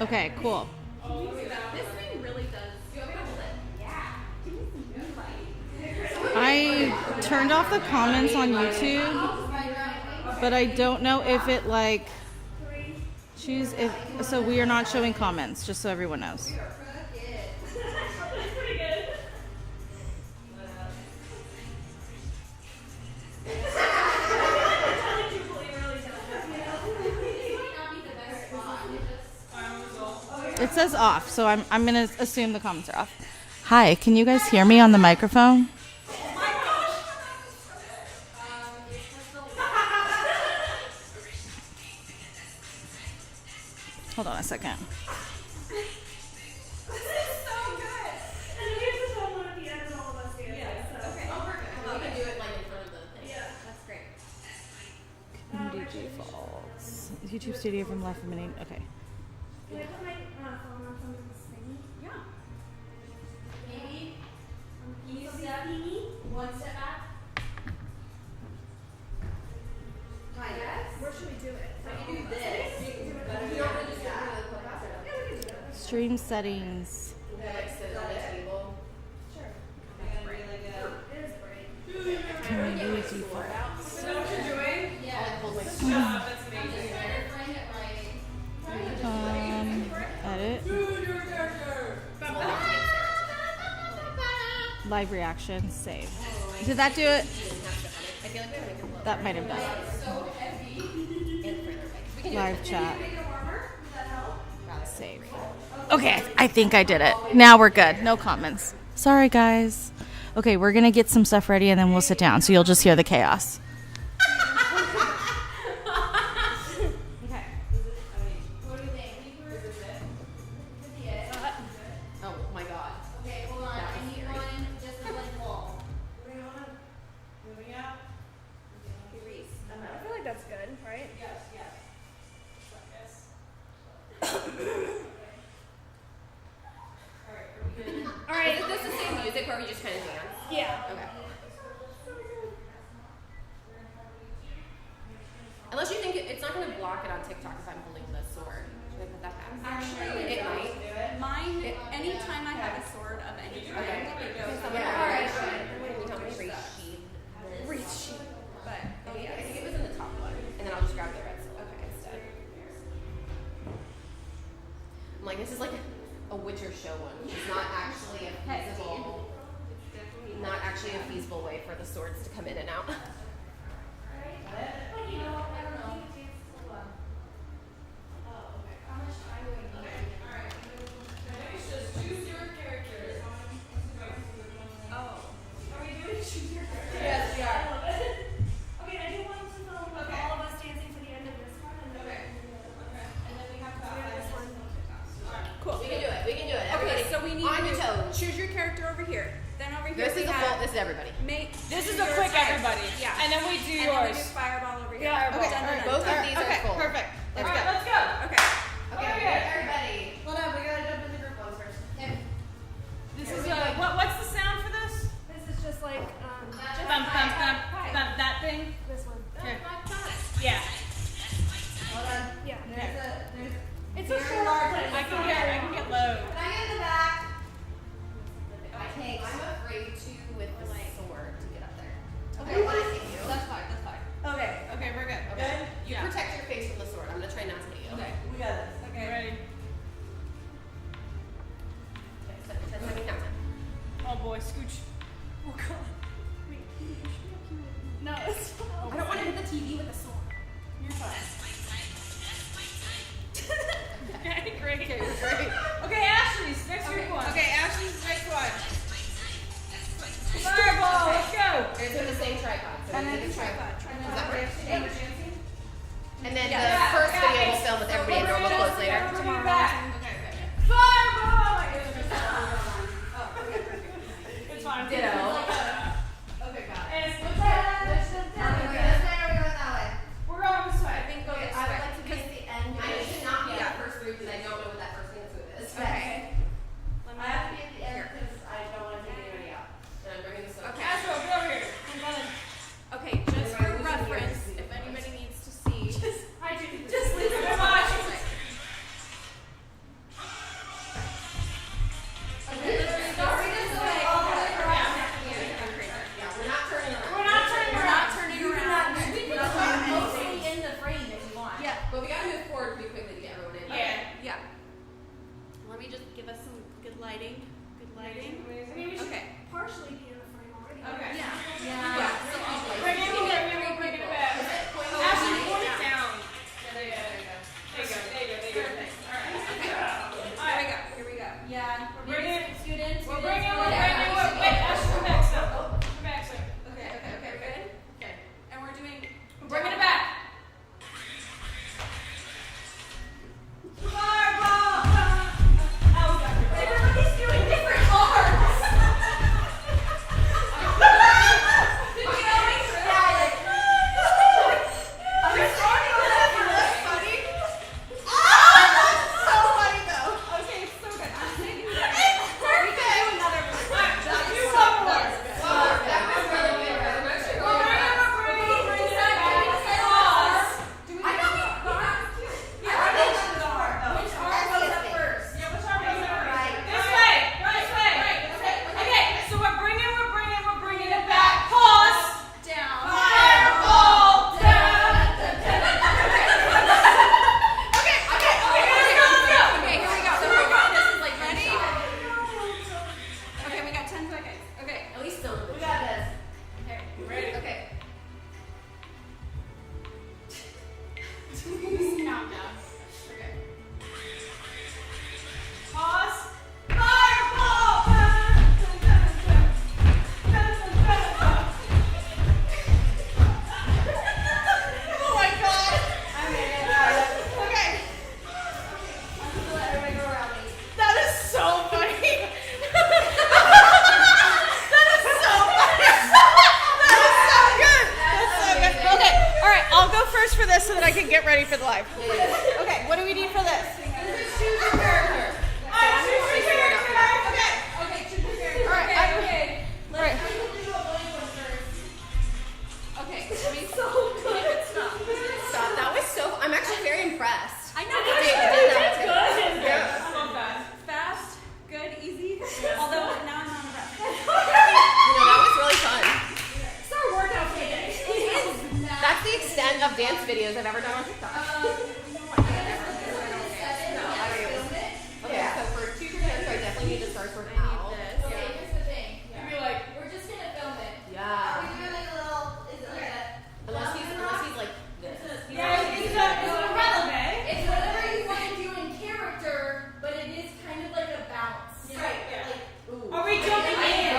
Okay, cool. This thing really does. I turned off the comments on YouTube, but I don't know if it like so we are not showing comments, just so everyone knows. It says off, so I'm gonna assume the comments are off. Hi, can you guys hear me on the microphone? Hold on a second. Community defaults. YouTube Studio from left minute. Okay. Can I put my phone on some of this thing? Yeah. Maybe. Can you step one step back? Hi, guys. Where should we do it? So you do this. You don't really just go to the Stream settings. like sit on the table. Sure. That's really good. It is great. Community defaults. You know what you're doing? Yeah. That's amazing. Edit. Live reaction. Save. Did that do it? That might have done it. Live chat. Save. Okay, I think I did it. Now we're good. No comments. Sorry, guys. Okay, we're going to get some stuff ready and then we'll sit down, so you'll just hear the chaos. That's good, right? All right. Is this the same music where we just kind of dance? Yeah. Okay. Unless you think it's not going to block it on TikTok if I'm holding the sword. Should I put that back? Actually, it might. Mine, anytime I have a sword of any kind, it goes Yeah. All right. Can you help me resheath? reach. But, Oh yeah, I think it was in the top one, and then I'll just grab the red silk instead. I'm like, this is like a Witcher show one. It's not actually a feasible, way for the swords to come in and out. Yes, we are. Okay, I do want to film all of us dancing to the end of this one. And then And then we have to this one. Cool. We can do it. We can do it. Okay, Everybody, so we need on your to toes. choose your character over here. Then over here This we is a have full. This is everybody. This is a quick everybody. Yeah. And then we do and then we yours. do fireball over here. Yeah, Okay, fireball. done, done, Both done. of these are full. Perfect. Let's All go. right, let's go. Okay. Okay, everybody. Hold on, we gotta jump in the group ones first. Tim. This is what's the sound for this? This is just like Thump, thump, thump, thump, that thing. this one. Okay. Yeah. Hold on. Yeah. There's It's a very short large. place. I can get low. Can I get in the back? Okay, I'm afraid to with the sword to get up there. Okay, I want to hit you. That's fine. That's fine. Okay, we're good. Okay. You Yeah. protect your face from the sword. I'm gonna try not to hit you. Okay, we got this. Okay, ready? Okay, 10 second countdown. Oh boy, scooch. Oh god. Wait, no, it's I don't want to hit the TV with the sword. You're fine. Okay, great. Okay, we're great. Okay, Ashley's next group one. Okay, Ashley's next one. Fireball, let's go. It's in the same tripod. So And then it's the tripod. Does that work? Yeah. And then Yeah. the get ready for the live. Okay, what do we need for this? Choose your character. Okay, choose your character. All right, Let's do a blank one first. Okay, I mean, so good. Stop. That was so. I'm actually very impressed. I know. Fast, good, easy. Although now I'm on a rush. That was really fun. It's our workout today. That's the extent of dance videos I've ever done on TikTok. Okay, so for choose your character, I definitely need to start sort out. Okay, here's the thing. You'd be like, we're just gonna film it. Yeah. Are we doing like a little? Is it like a? Unless he's like this. Yeah, it's irrelevant. It's whatever you want to do in character, but it is kind of like a bounce. Right, yeah. Like, Ooh. Are we jumping in?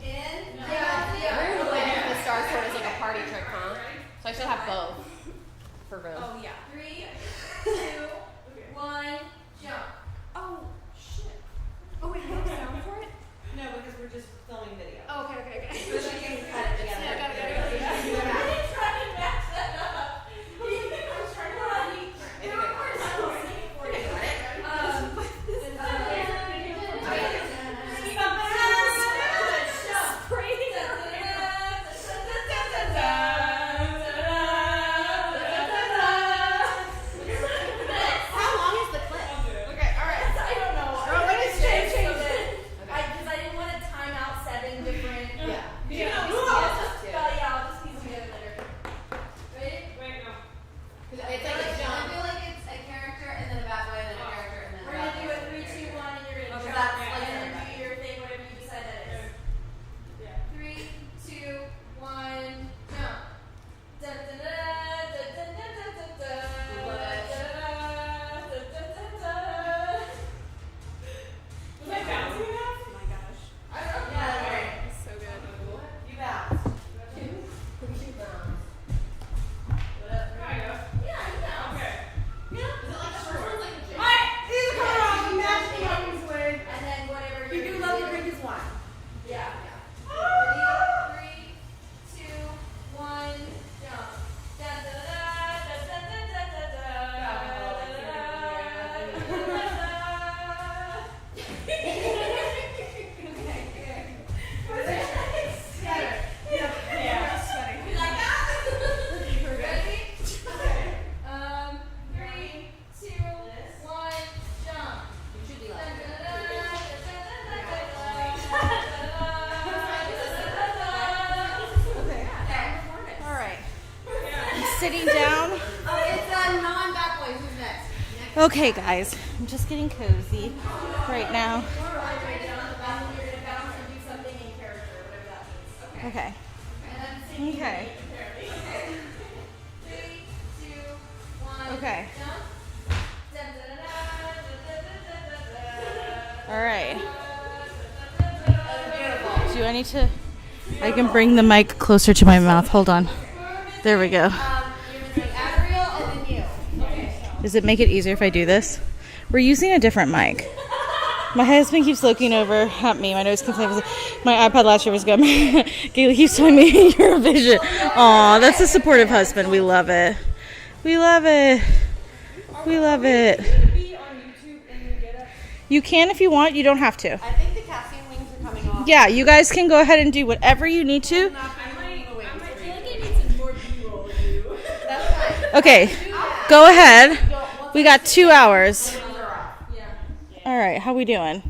in. I Yeah. remember like the star sword is like a party trick, huh? So I should have both for room. Oh yeah. 3, 2, 1, jump. Oh shit. Oh wait, no sound for it? No, because we're just filming video. Oh, okay. So then you can cut it together. I got it. I was trying to match that up. I was trying to run. How long is the clip? Okay, all right. I don't know. Girl, what is Change it? it. Because I didn't want to time out 7 different. Yeah. Yeah, I'll just piece them together later. Ready? Wait, no. It's like a I jump. feel like it's a character and then a bad boy and then a character and then we're gonna do it 3, 2, 1 and you're gonna Okay. jump. Yeah, Like yeah, and then do your thing, whatever you decide that is. Yeah. 3, 2, 1, jump. Dun, dun, dun, dun, dun, dun, dun, dun, dun. Love it. Dun, dun, dun, dun, dun. Was I bouncing enough? Oh my gosh. I don't know. Yeah, right. It's so good. You bounced. Kind of. Yeah, you bounced. Okay. Yeah. Is it like the first one's like a jig? Alright, these are coming off. You match the pumpkins with. And then whatever You you're do gonna love your drink is wine. Yeah. Ah! Ready? 3, 2, 1, jump. Da da da da da da da da da. Yeah, sweating. You like that? Ready? 3, 2, 1, jump. You should be Da like. da da da da. All right. I'm sitting down. It's a non-back boy. Who's next? Okay, guys. I'm just getting cozy right now. Okay. Okay. 3, 2, 1. Okay. Jump. Da da da da da da da da. All right. Do I need to? I can bring the mic closer to my mouth. Hold on. There we go. You're gonna say Adriel and then you. Does it make it easier if I do this? We're using a different mic. My husband keeps looking over at me. My nose keeps my iPad last year was good. Gailey keeps telling me your vision. Aw, that's a supportive husband. We love it. We love it. We love it. Be on YouTube and get up. You can if you want. You don't have to. I think the caffeine wings are coming off. Yeah, you guys can go ahead and do whatever you need to. I feel like I need some more B-roll with you. That's fine. Okay, go ahead. We got 2 hours. All right, how we doing?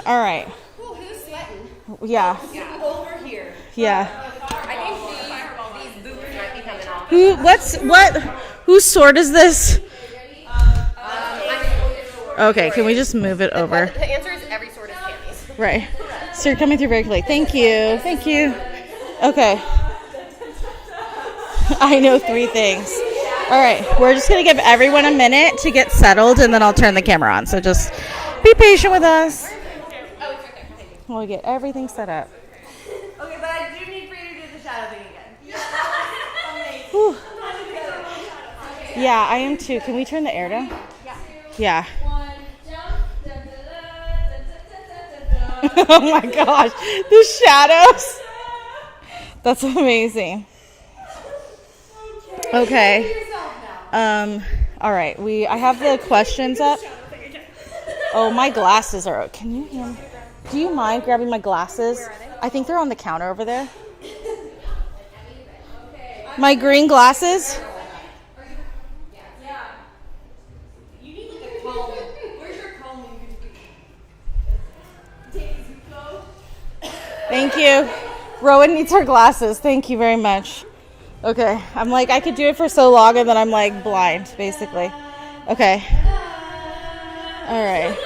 All right. Ooh, who's sweating? Yeah, Over here. yeah. I think these boots might be coming off. Whose sword is this? I'm Okay, can we just move it over? The answer is every sword is panties. Right. So you're coming through very quickly. Thank you. Thank you. Okay. I know 3 things. All right. We're just going to give everyone a minute to get settled, and then I'll turn the camera on. So just be patient with us Oh, it's right there. while we get everything set up. Okay, but I do need for you to do the shadow thing again. Whew. Yeah, I am too. Can we turn the air down? Yeah. 1, jump. Da da da da da da da. Oh my gosh. The shadows. That's amazing. Okay. Yourself now. All right. I have the questions up. Oh, my glasses are. Can you hear me? Do you mind grabbing my glasses? I think they're on the counter over there. My green glasses. You need like a calm. Where's your calm? Thank you. Rowan needs her glasses. Thank you very much. Okay. I'm like, I could do it for so long and then I'm like blind, basically. Okay. All right.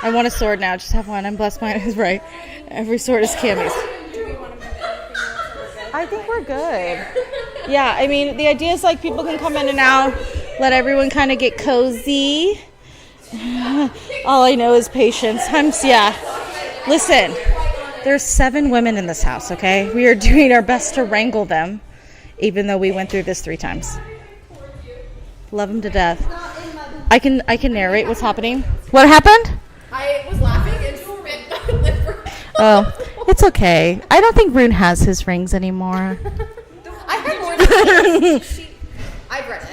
I want a sword now. Just have one. I'm blessed. Mine is right. Every sword is Cammy's. I think we're good. Yeah, I mean, the idea is like people can come in and out, let everyone kind of get cozy. All I know is patience. Listen, there's 7 women in this house, okay? We are doing our best to wrangle them, even though we went through this 3 times. Love them to death. I can narrate what's happening. What happened? I was laughing and spit. Oh, it's okay. I don't think Rune has his rings anymore. I had more than I've read it.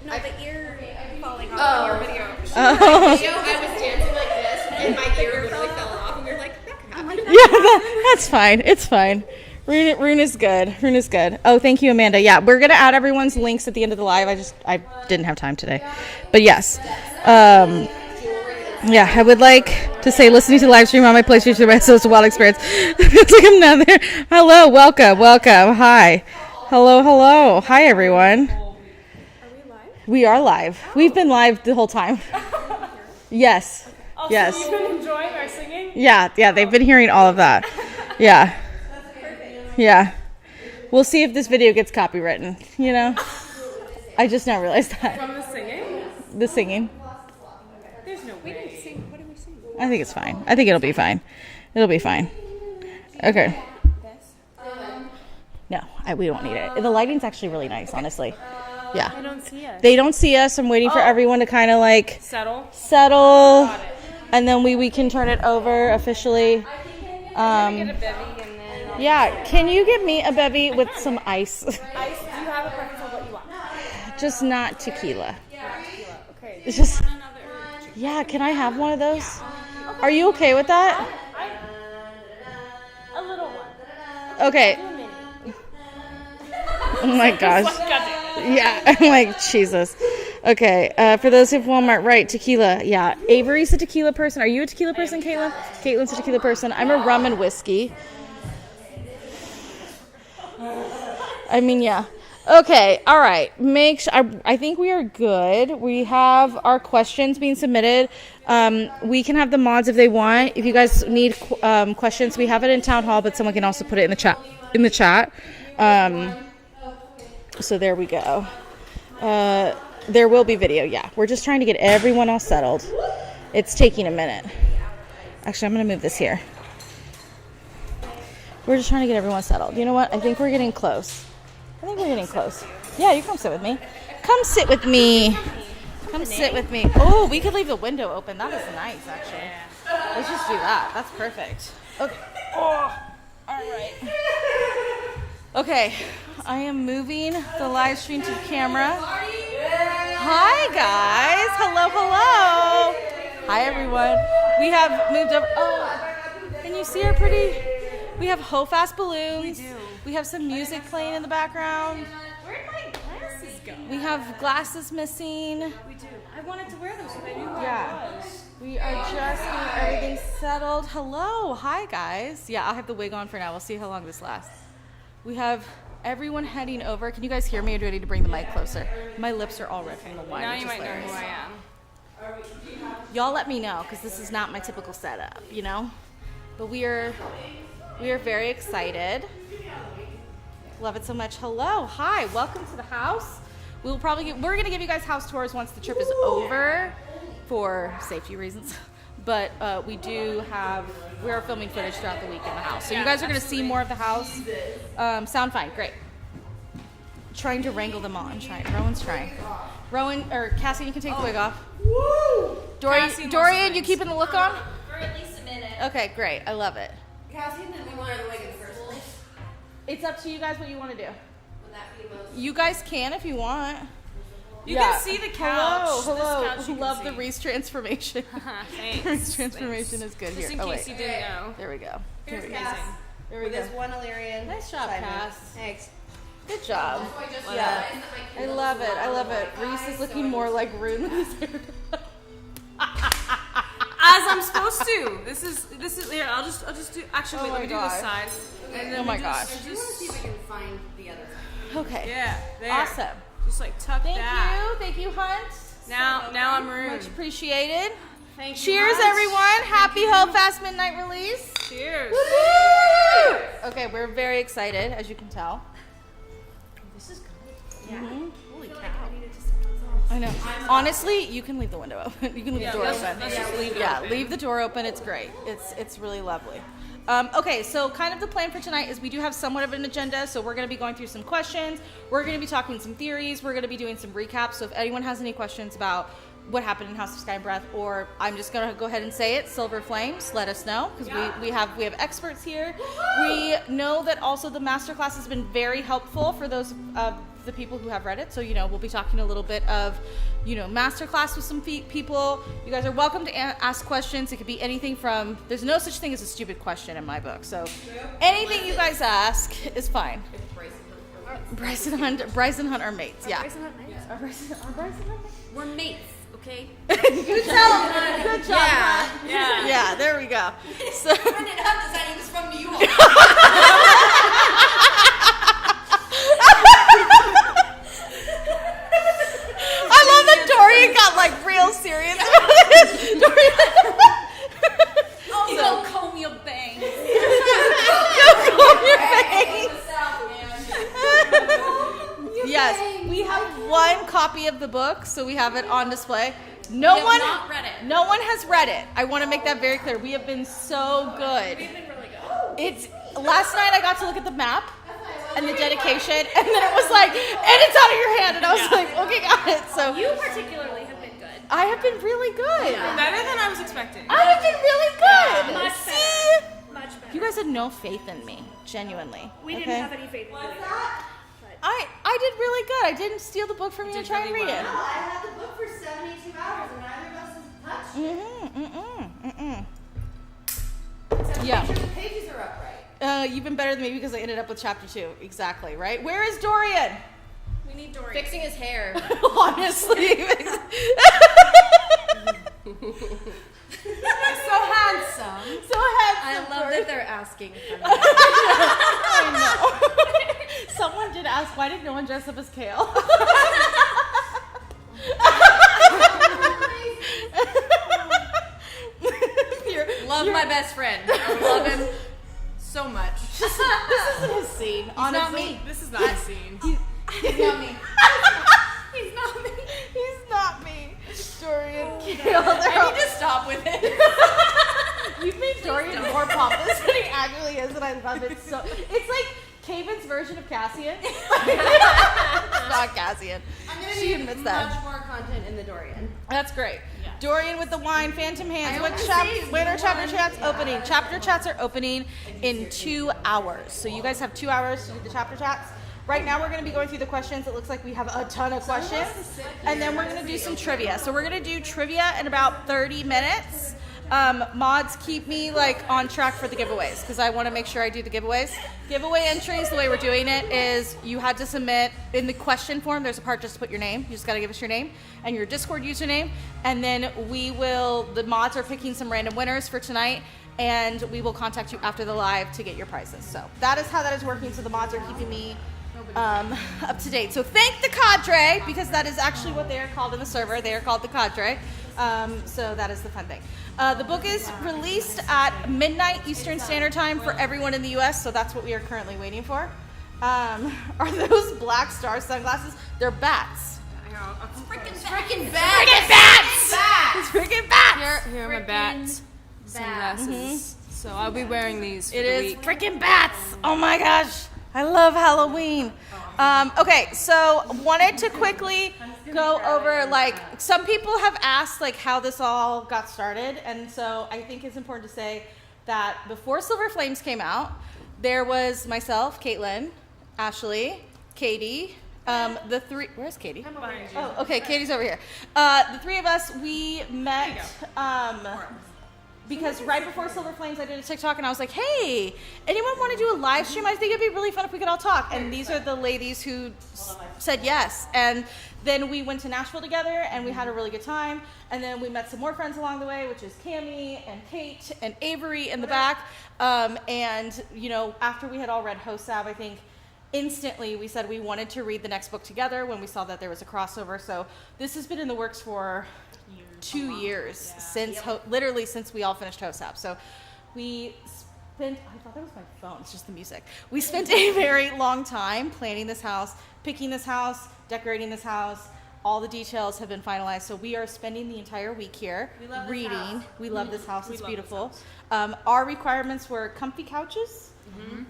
No, the ear falling off in your video. Oh. Video, I was dancing like this, and my ear literally fell off, and we were like, that could happen. Yeah, that's fine. It's fine. Rune is good. Rune is good. Oh, thank you, Amanda. Yeah, we're going to add everyone's links at the end of the live. I didn't have time today. But yes. Yeah, I would like to say listening to the live stream on my PlayStation device, so it's a wild experience. It's like I'm not there. Hello, welcome. Hi. Hello. Hi, everyone. Are we live? We are live. We've been live the whole time. Yes. Also, Yes. you've been enjoying our singing? Yeah, they've been hearing all of that. Yeah. Yeah. We'll see if this video gets copywritten, you know? I just now realized that. From the singing? The singing. There's no way. What do we sing? I think it's fine. I think it'll be fine. It'll be fine. Okay. No, we don't need it. The lighting's actually really nice, honestly. Yeah. I don't see us. They don't see us. I'm waiting for everyone to kind of like Settle. settle. And then we can turn it over officially. Get a bevy and then... Yeah, can you get me a bevy with some ice? Ice, do you have a preference of what you want? Just not tequila. Okay. It's just, yeah, can I have one of those? Are you okay with that? A little one. Okay. Oh my gosh. Yeah, I'm like, Jesus. Okay, for those of Walmart, right, tequila. Yeah, Avery's a tequila person. Are you a tequila person, Caitlin? Caitlin's a tequila person. I'm a rum and whiskey. I mean, yeah. Okay, all right. I think we are good. We have our questions being submitted. We can have the mods if they want. If you guys need questions, we have it in Town Hall, but someone can also put it in the chat. So there we go. There will be video, yeah. We're just trying to get everyone all settled. It's taking a minute. Actually, I'm going to move this here. We're just trying to get everyone settled. You know what? I think we're getting close. Yeah, you come sit with me. Come sit with me. Come sit with me. Oh, we could leave the window open. That is nice, actually. Let's just do that. That's perfect. Okay. Oh, all right. Okay, I am moving the live stream to the camera. Hi, guys. Hello. Hi, everyone. We have moved over. Oh, can you see our pretty? We have HOFAS balloons. We do. We have some music playing in the background. Where'd my glasses go? We have glasses missing. We do. I wanted to wear them so they knew who Yeah. I was. We are just getting everything settled. Hello. Hi, guys. Yeah, I'll have the wig on for now. We'll see how long this lasts. We have everyone heading over. Can you guys hear me, or do I need to bring the mic closer? My lips are all red from the wine. Now which you is might know hilarious. who I am. Y'all let me know, because this is not my typical setup, you know? But we are very excited. Love it so much. Hello. Hi. Welcome to the house. We're going to give you guys house tours once the trip is over for safety reasons. But we are filming footage throughout the week in the house. So you guys are going to see more of the house. Sound fine. Great. Trying to wrangle them on. Rowan's trying. Cassie, you can take the wig off. Woo! Dorian, you keeping the look on? For at least a minute. Okay, great. I love it. Cassie, did we want her to wig in the first place? It's up to you guys what you want to do. Would that be most? You guys can if you want. You can see the couch. Hello. This couch you can Love see. the Reese transformation. Thanks. Reese transformation is good Just here. in Oh, case wait. you didn't know. There we go. Here's Amazing. Cass. There we With go. this one Illyrian. Nice job, Simon. Cass. Thanks. Good job. So I just Yeah. realized that my I Kindle's love it. not I on love the it. Wi-Fi, Reese is so looking I more just- like Rune with his hair done. As I'm supposed to. This is here. I'll just do. Actually, Oh wait. my Let me do God. this side. And then Oh my we gosh. I do want to see if I can find the other side. Okay. Yeah. There. Awesome. Just like tuck Thank that. you. Thank you, Hunt. Now I'm rude. Much appreciated. Thank you. Cheers, much. everyone. Happy HOFAS Midnight Release. Cheers. Woo! Okay, we're very excited, as you can tell. This is good. Holy I feel cow. like I needed to sit on I know. Honestly, you can leave the window open. You can leave the door let's open. just leave it Yeah, open. leave the door open. It's great. It's really lovely. Okay, so kind of the plan for tonight is we do have somewhat of an agenda. So we're going to be going through some questions. We're going to be talking some theories. We're going to be doing some recaps. So if anyone has any questions about what happened in House of Sky and Breath, or I'm just going to go ahead and say it, Silver Flames, let us know, because we have experts here. We know that also the masterclass has been very helpful for those the people who have read it. So, we'll be talking a little bit of, masterclass with some people. You guys are welcome to ask questions. It could be anything from, there's no such thing as a stupid question in my book. So anything you guys ask is fine. Bryce and Hunt are mates. Yeah. Are Bryce and Hunt mates? We're mates, okay? Good job. Good job. Yeah. Hunt. Yeah. Yeah, there we go. So Brendan Hunt is that he was from New York. I love that Dorian got like real serious. Oh, go comb your bangs. Yes, we have one copy of the book, so we have it on display. No have one not read it. No one has read it. I want to make that very clear. We have been so good. We've been really good. It's last night I got to look at the map and the dedication, and then it was like, and it's out of your hand, and I was like, okay, got it. So You particularly have been good. I have been really good. Better than I was expecting. I have been really good. Much See? better. Much better. You guys had no faith in me, genuinely. We okay? didn't have any faith in you. I did really good. I didn't steal the book from you and try and read I had the book for 72 hours and neither of us has touched it. it. Yeah. Make sure the pages are upright. You've been better than me because I ended up with chapter 2. Exactly, right? Where is Dorian? We need Dory. Fixing his hair. Honestly. So handsome. So handsome. I love that they're asking for me. I know. Someone did ask, why did no one dress up as Kale? Love my best friend. I love him so much. This isn't his scene. Honestly. not me. This is not a scene. He's not me. He's not me. He's not me. Dorian Kale. I need to stop with it. You've made Dorian more pompous than he actually is, and I love it so. It's like Caven's version of Cassian. It's not Cassian. I'm gonna She need admits much that. more content in the Dorian. That's great. Dorian with the wine, Phantom Hands. I What wanna chapter? say When are chapter one- chats opening? Chapter chats are opening in 2 hours. So you guys have 2 hours to do the chapter chats. Right now we're going to be going through the questions. It looks like we have a ton of questions. And then we're going to do some trivia. So we're going to do trivia in about 30 minutes. Mods, keep me like on track for the giveaways because I want to make sure I do the giveaways. Giveaway entries, the way we're doing it is you had to submit in the question form. There's a part just to put your name. You just got to give us your name and your Discord username. And then the mods are picking some random winners for tonight. And we will contact you after the live to get your prizes. So that is how that is working. So the mods are keeping me up to date. So thank the cadre, because that is actually what they are called in the server. They are called the cadre. So that is the fun thing. The book is released at midnight Eastern Standard Time for everyone in the US, so that's what we are currently waiting for. Are those black star sunglasses? They're bats. Freaking Bats! It's freaking bats! Here are my bat sunglasses. So I'll be wearing these for It the is week. freaking bats! Oh my gosh, I love Halloween. Okay, so wanted to quickly go over, like, some people have asked like how this all got started, and so I think it's important to say that before Silver Flames came out, there was myself, Caitlin, Ashley, Katie, Where's Katie? I'm behind you. Oh, okay, Katie's over here. The three of us, we met because right before Silver Flames, I did a TikTok and I was like, hey, anyone want to do a live stream? I think it'd be really fun if we could all talk. And these are the ladies who said yes. And then we went to Nashville together and we had a really good time. And then we met some more friends along the way, which is Cammie and Kate and Avery in the back. And, you know, after we had all read HOFAS, I think instantly we said we wanted to read the next book together when we saw that there was a crossover. So this has been in the works for 2 years since literally since we all finished HOFAS. So we spent, I thought that was my phone, it's just the music. We spent a very long time planning this house, picking this house, decorating this house. All the details have been finalized. So we are spending the entire week here reading. We love this house. It's beautiful. Our requirements were comfy couches,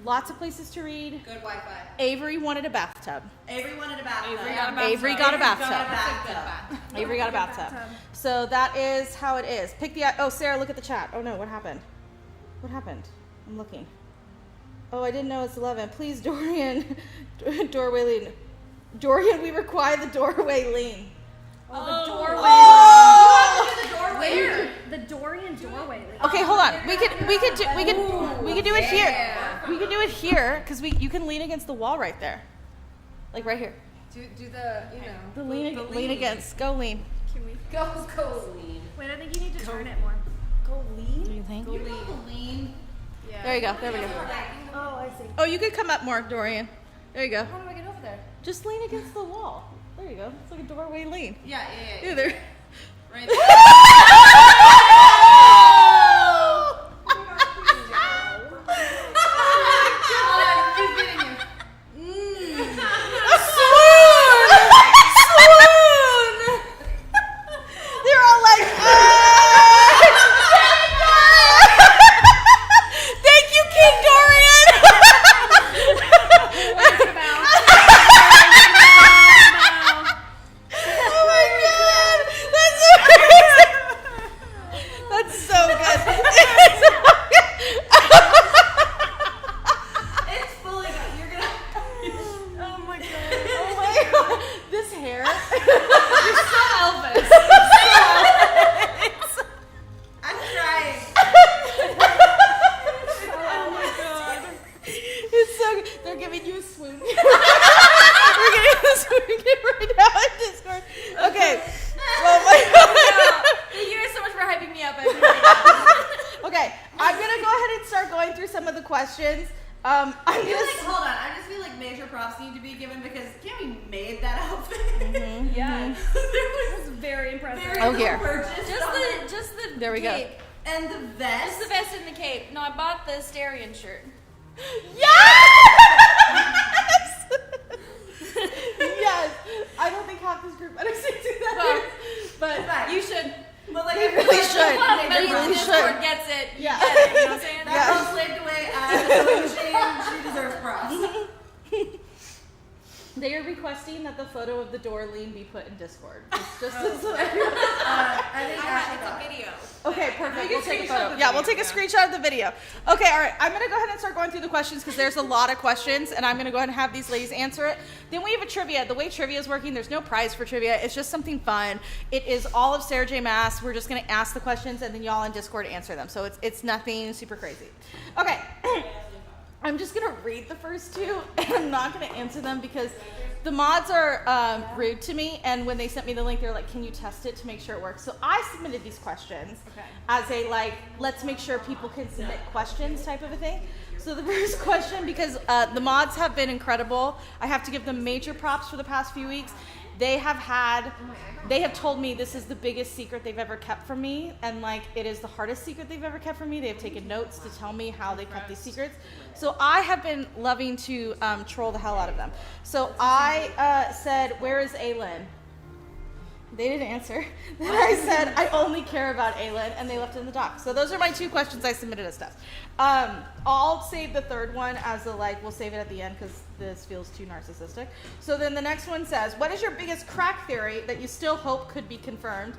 lots of places to read. Good Wi-Fi. Avery wanted a bathtub. Avery wanted a bathtub. Avery got a bathtub. bathtub. Avery got a bathtub. So that is how it is. Pick the, oh, Sarah, look at the chat. Oh no, what happened? What happened? I'm looking. Oh, I didn't know it's 11. Please, Dorian, doorway lean. Dorian, we require the doorway lean. Oh, the doorway. Oh! You have to do the doorway. The Dorian doorway. Okay, hold on. We could do it here. We could do it here because you can lean against the wall right there, like right here. Do the, you know. The lean against. Go lean. Can we? Go lean. Wait, I think you need to turn it more. Go lean? Do you think? Go lean. Yeah. There you go. There we go. Oh, I see. Oh, you could come up more, Dorian. There you go. How do I get over there? Just lean against the wall. There you go. It's like a doorway lean. Yeah. Yeah, there. Right there. They're all like, thank you, King Dorian. Oh my God, that's amazing. That's so good. It's fully got. You're gonna. Oh my god. Oh my God, this hair. You're so Elvis. I'm trying. Oh my god. It's so good. They're giving you a swoon. We're getting a swoon right now in Discord. Okay. Oh my God. Thank you guys so much for hyping me up. Okay, I'm gonna go ahead and start going through some of the questions. I'm I feel gonna. like, hold on. I just feel like major props need to be given because Cammie made that outfit. Yeah. There It's very impressive. very Oh, little here. purchase on it. Just the There we go. cape. And the vest. Just the vest and the cape. No, I bought the Starion shirt. Yes! Yes. I don't think half this group understands who that Well, is, but You should. But like, They really should. Everybody They in really Discord should. gets it. You Yeah. get it. You know what I'm saying? that Yeah. girl slaved away she deserves props. They are requesting that the photo of the door lean be put in Discord. Just I think It's a video. okay, perfect. You We'll can take a screenshot photo. the Yeah, we'll video, take a screenshot of the video. Okay, all right. I'm gonna go ahead and start going through the questions because there's a lot of questions, and I'm gonna go ahead and have these ladies answer it. Then we have a trivia. The way trivia is working, there's no prize for trivia. It's just something fun. It is all of Sarah J. Maas. We're just gonna ask the questions, and then y'all in Discord answer them. So it's nothing super crazy. Okay. I'm just gonna read the first two, and I'm not gonna answer them because the mods are rude to me. And when they sent me the link, they're like, "Can you test it to make sure it works?" So I submitted these questions as a let's make sure people can submit questions type of a thing. So the first question, because the mods have been incredible, I have to give them major props for the past few weeks. They have told me this is the biggest secret they've ever kept from me, and it is the hardest secret they've ever kept from me. They have taken notes to tell me how they kept these secrets. So I have been loving to troll the hell out of them. So I said, "Where is Aylin?" They didn't answer. Then I said, "I only care about Aylin," and they left it in the doc. So those are my two questions I submitted as stuff. I'll save the third one as we'll save it at the end because this feels too narcissistic. So then the next one says, "What is your biggest crack theory that you still hope could be confirmed?"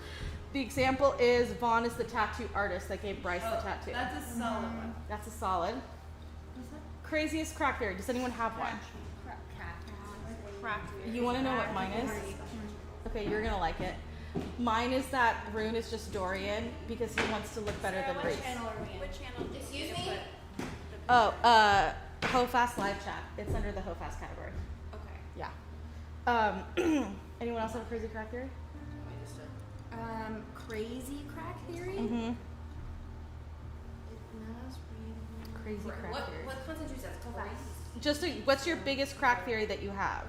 The example is Vaughn is the tattoo artist that gave Bryce the tattoo. That's a solid one. That's a solid. Craziest crack theory. Does anyone have one? crack theory. You want to know what mine is? Okay, you're gonna like it. Mine is that Rune is just Dorian because he wants to look better than Reese. Which channel? Excuse me? Oh, HOFAS live chat. It's under the HOFAS category. Okay. Yeah. Anyone else have a crazy crack theory? Crazy crack theory? Mm-hmm. Crazy crack What theory. constitutes as HOFAS? Just what's your biggest crack theory that you have?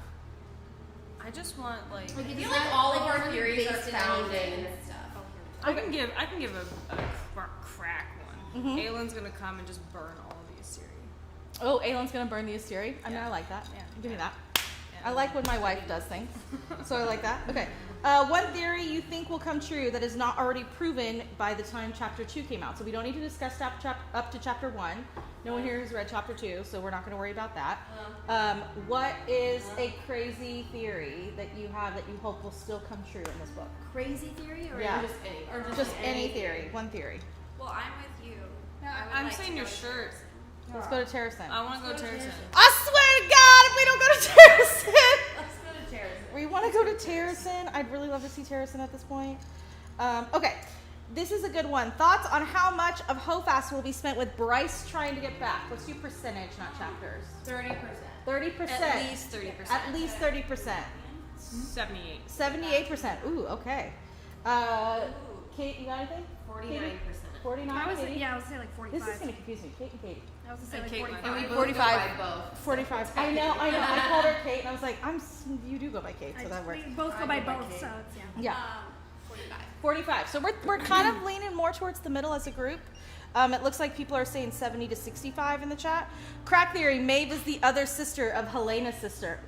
I just want like I feel like all of our theories are founded in stuff. I can give a crack one. Mhm. Aylin's gonna come and just burn all of the Assyri. Oh, Aylin's gonna burn the Asteri. I mean, I like that. Yeah. Give me that. Yeah. I like when my wife does things, so I like that. Okay. One theory you think will come true that is not already proven by the time Chapter 2 came out. So we don't need to discuss up to Chapter 1. No one here has read Chapter 2, so we're not going to worry about that. What is a crazy theory that you have that you hope will still come true in this book? Crazy theory or Yeah. Just any. or Just any theory. One theory. Well, I'm with you. I would I'm like saying to your go to shirt. Terracin. Let's go to Terracin. I want to go Terracin. I swear to God, if we don't go to Terracin. Let's go to Terracin. We want to go to Terracin. I'd really love to see Terracin at this point. Okay, this is a good one. Thoughts on how much of HOFAS will be spent with Bryce trying to get back? Let's do percentage, not chapters. 30%. 30%. At least 30%. At least 30%. 78. 78%. Ooh, okay. Kate, you got anything? 49%. 49. I was Katie? yeah, I was saying like 45. This is going to confuse me. Kate and Katie. I was gonna say And like Kate 45. And we both 45. go by both. 45. I know. I called her Kate, and I was like, you do go by Kate, so that works. We both go by both, so it's yeah. Yeah. 45. 45. So we're kind of leaning more towards the middle as a group. It looks like people are saying 70 to 65 in the chat. Crack theory, Maeve is the other sister of Helena's sister.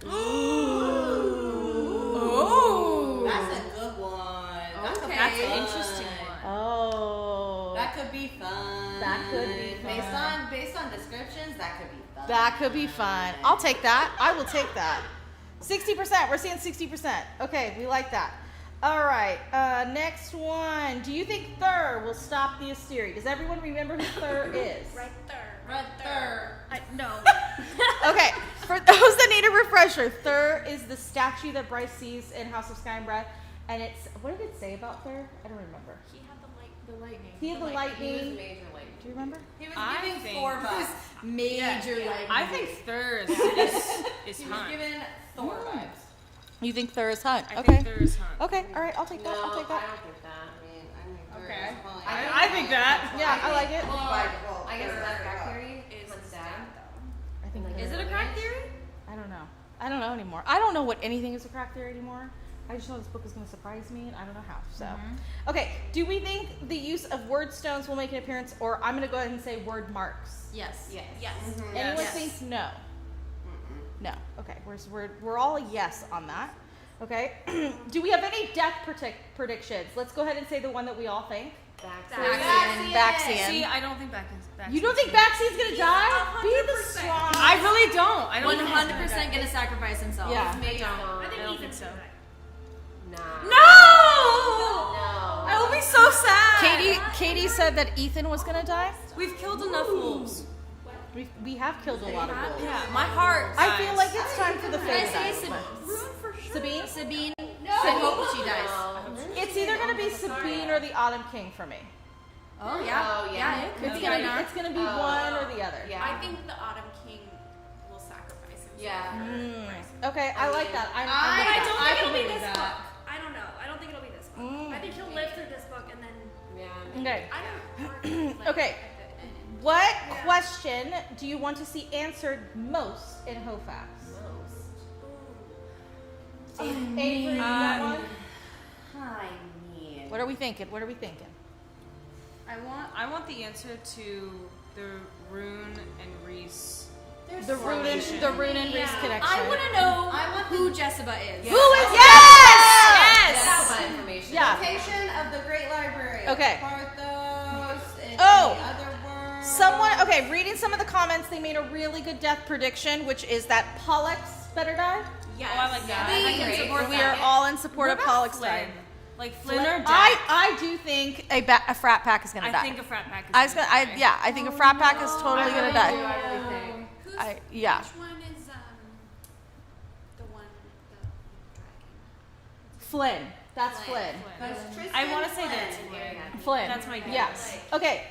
Oh. That's a good one. That's Okay. That's an interesting one. Oh. That could be fun. That could be fun. Based on descriptions, that could be fun. That could be fun. I'll take that. I will take that. 60%. We're seeing 60%. Okay, we like that. All right. Next one. Do you think Thur will stop the Assyri? Does everyone remember who Thur is? Right there. Right there. No. Okay. For those that need a refresher, Thur is the statue that Bryce sees in House of Sky and Breath. And it's, what did it say about Thur? I don't remember. He had the The lightning. He had the He was lightning. major lightning. Do you remember? He was I giving think- 4 bucks. Major lightning. I think Thur is He was Hunt. giving Thor vibes. You think Thur is Hunt? I Okay. think Thur is Hunt. Okay. All right. I'll take that. I'll take that. I don't think that. I think Thor Okay. is probably- I think that. Yeah, I like it. Well, Well, I guess that crack theory is Hunt's sad dad. though. I think Like, Thur is it a crack theory? I don't know. I don't know anymore. I don't know what anything is a crack theory anymore. I just know this book is going to surprise me, and I don't know how. So, okay. Do we think the use of word stones will make an appearance, or I'm going to go ahead and say word marks? Yes. Yes. Yes. Anyone Yes. thinks no? No. Okay. We're all a yes on that. Okay. Do we have any death predictions? Let's go ahead and say the one that we all think. Baxian. See, I don't think Baxian. You don't think Baxian's going to die? Be the strong. I really don't. I don't 100% gonna sacrifice himself. Yeah. I don't. I think I don't Ethan's think so. gonna die. Nah. No! I will be so sad. Katie said that Ethan was going to die. We've killed enough wolves. We have killed a lot of wolves. Yeah, my heart. I feel dies. like it's time for the Can I fate say to die. Sabine? Sabine? I hope she dies. It's either going to be Sabine or the Autumn King for me. Oh yeah. Oh, yeah. It could It's be gonna either. it's gonna be one or the other. Yeah. I think the Autumn King will sacrifice himself. Yeah. Okay, I like that. I'm I with that. don't think it'll be believe this that. book. I don't know. I don't think it'll be this book. I think he'll live through this book and then. Yeah. Okay. I don't. Like, Okay. at the end. What question do you want to see answered most in HOFAS? Avery, you got one? I mean. What are we thinking? What are we thinking? I want the answer to the Rune and Reese. The Rune and Reese connection. I want to know I want who Jessica is. Who is yes? That's my information. Yeah. Location of the Great Library. Okay. Parthos and Oh. the other words. Someone, okay, reading some of the comments, they made a really good death prediction, which is that Pollux better die. Yes. Oh, I like that. We I can can support We that. are all in support What of about Pollux Flynn? dying. Like Flynn or Jack? I do think a frat pack is gonna I die. think a frat pack is I was gonna gonna, die. I think a frat pack is totally gonna die. Who's, Yeah. Which one is the one? Flynn. That's Flynn. I want to say that's Flynn. That's my guess. Yes. Okay.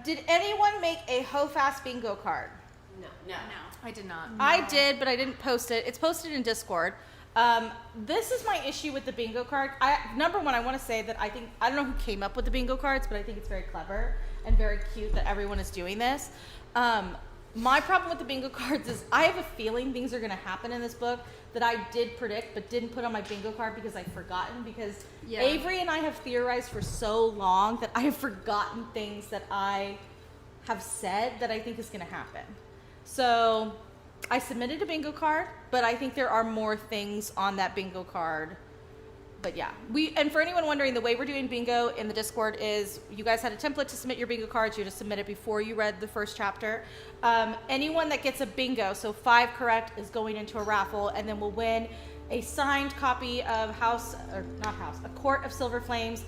Did anyone make a HOFAS bingo card? No. I did not. I did, but I didn't post it. It's posted in Discord. This is my issue with the bingo card. Number one, I want to say that I don't know who came up with the bingo cards, but I think it's very clever and very cute that everyone is doing this. My problem with the bingo cards is I have a feeling things are going to happen in this book that I did predict but didn't put on my bingo card because I've forgotten, because Avery and I have theorized for so long that I have forgotten things that I have said that I think is going to happen. So I submitted a bingo card, but I think there are more things on that bingo card. But yeah, and for anyone wondering, the way we're doing bingo in the Discord is you guys had a template to submit your bingo cards. You just submit it before you read the first chapter. Anyone that gets a bingo, so 5 correct, is going into a raffle, and then we'll win a signed copy of A Court of Silver Flames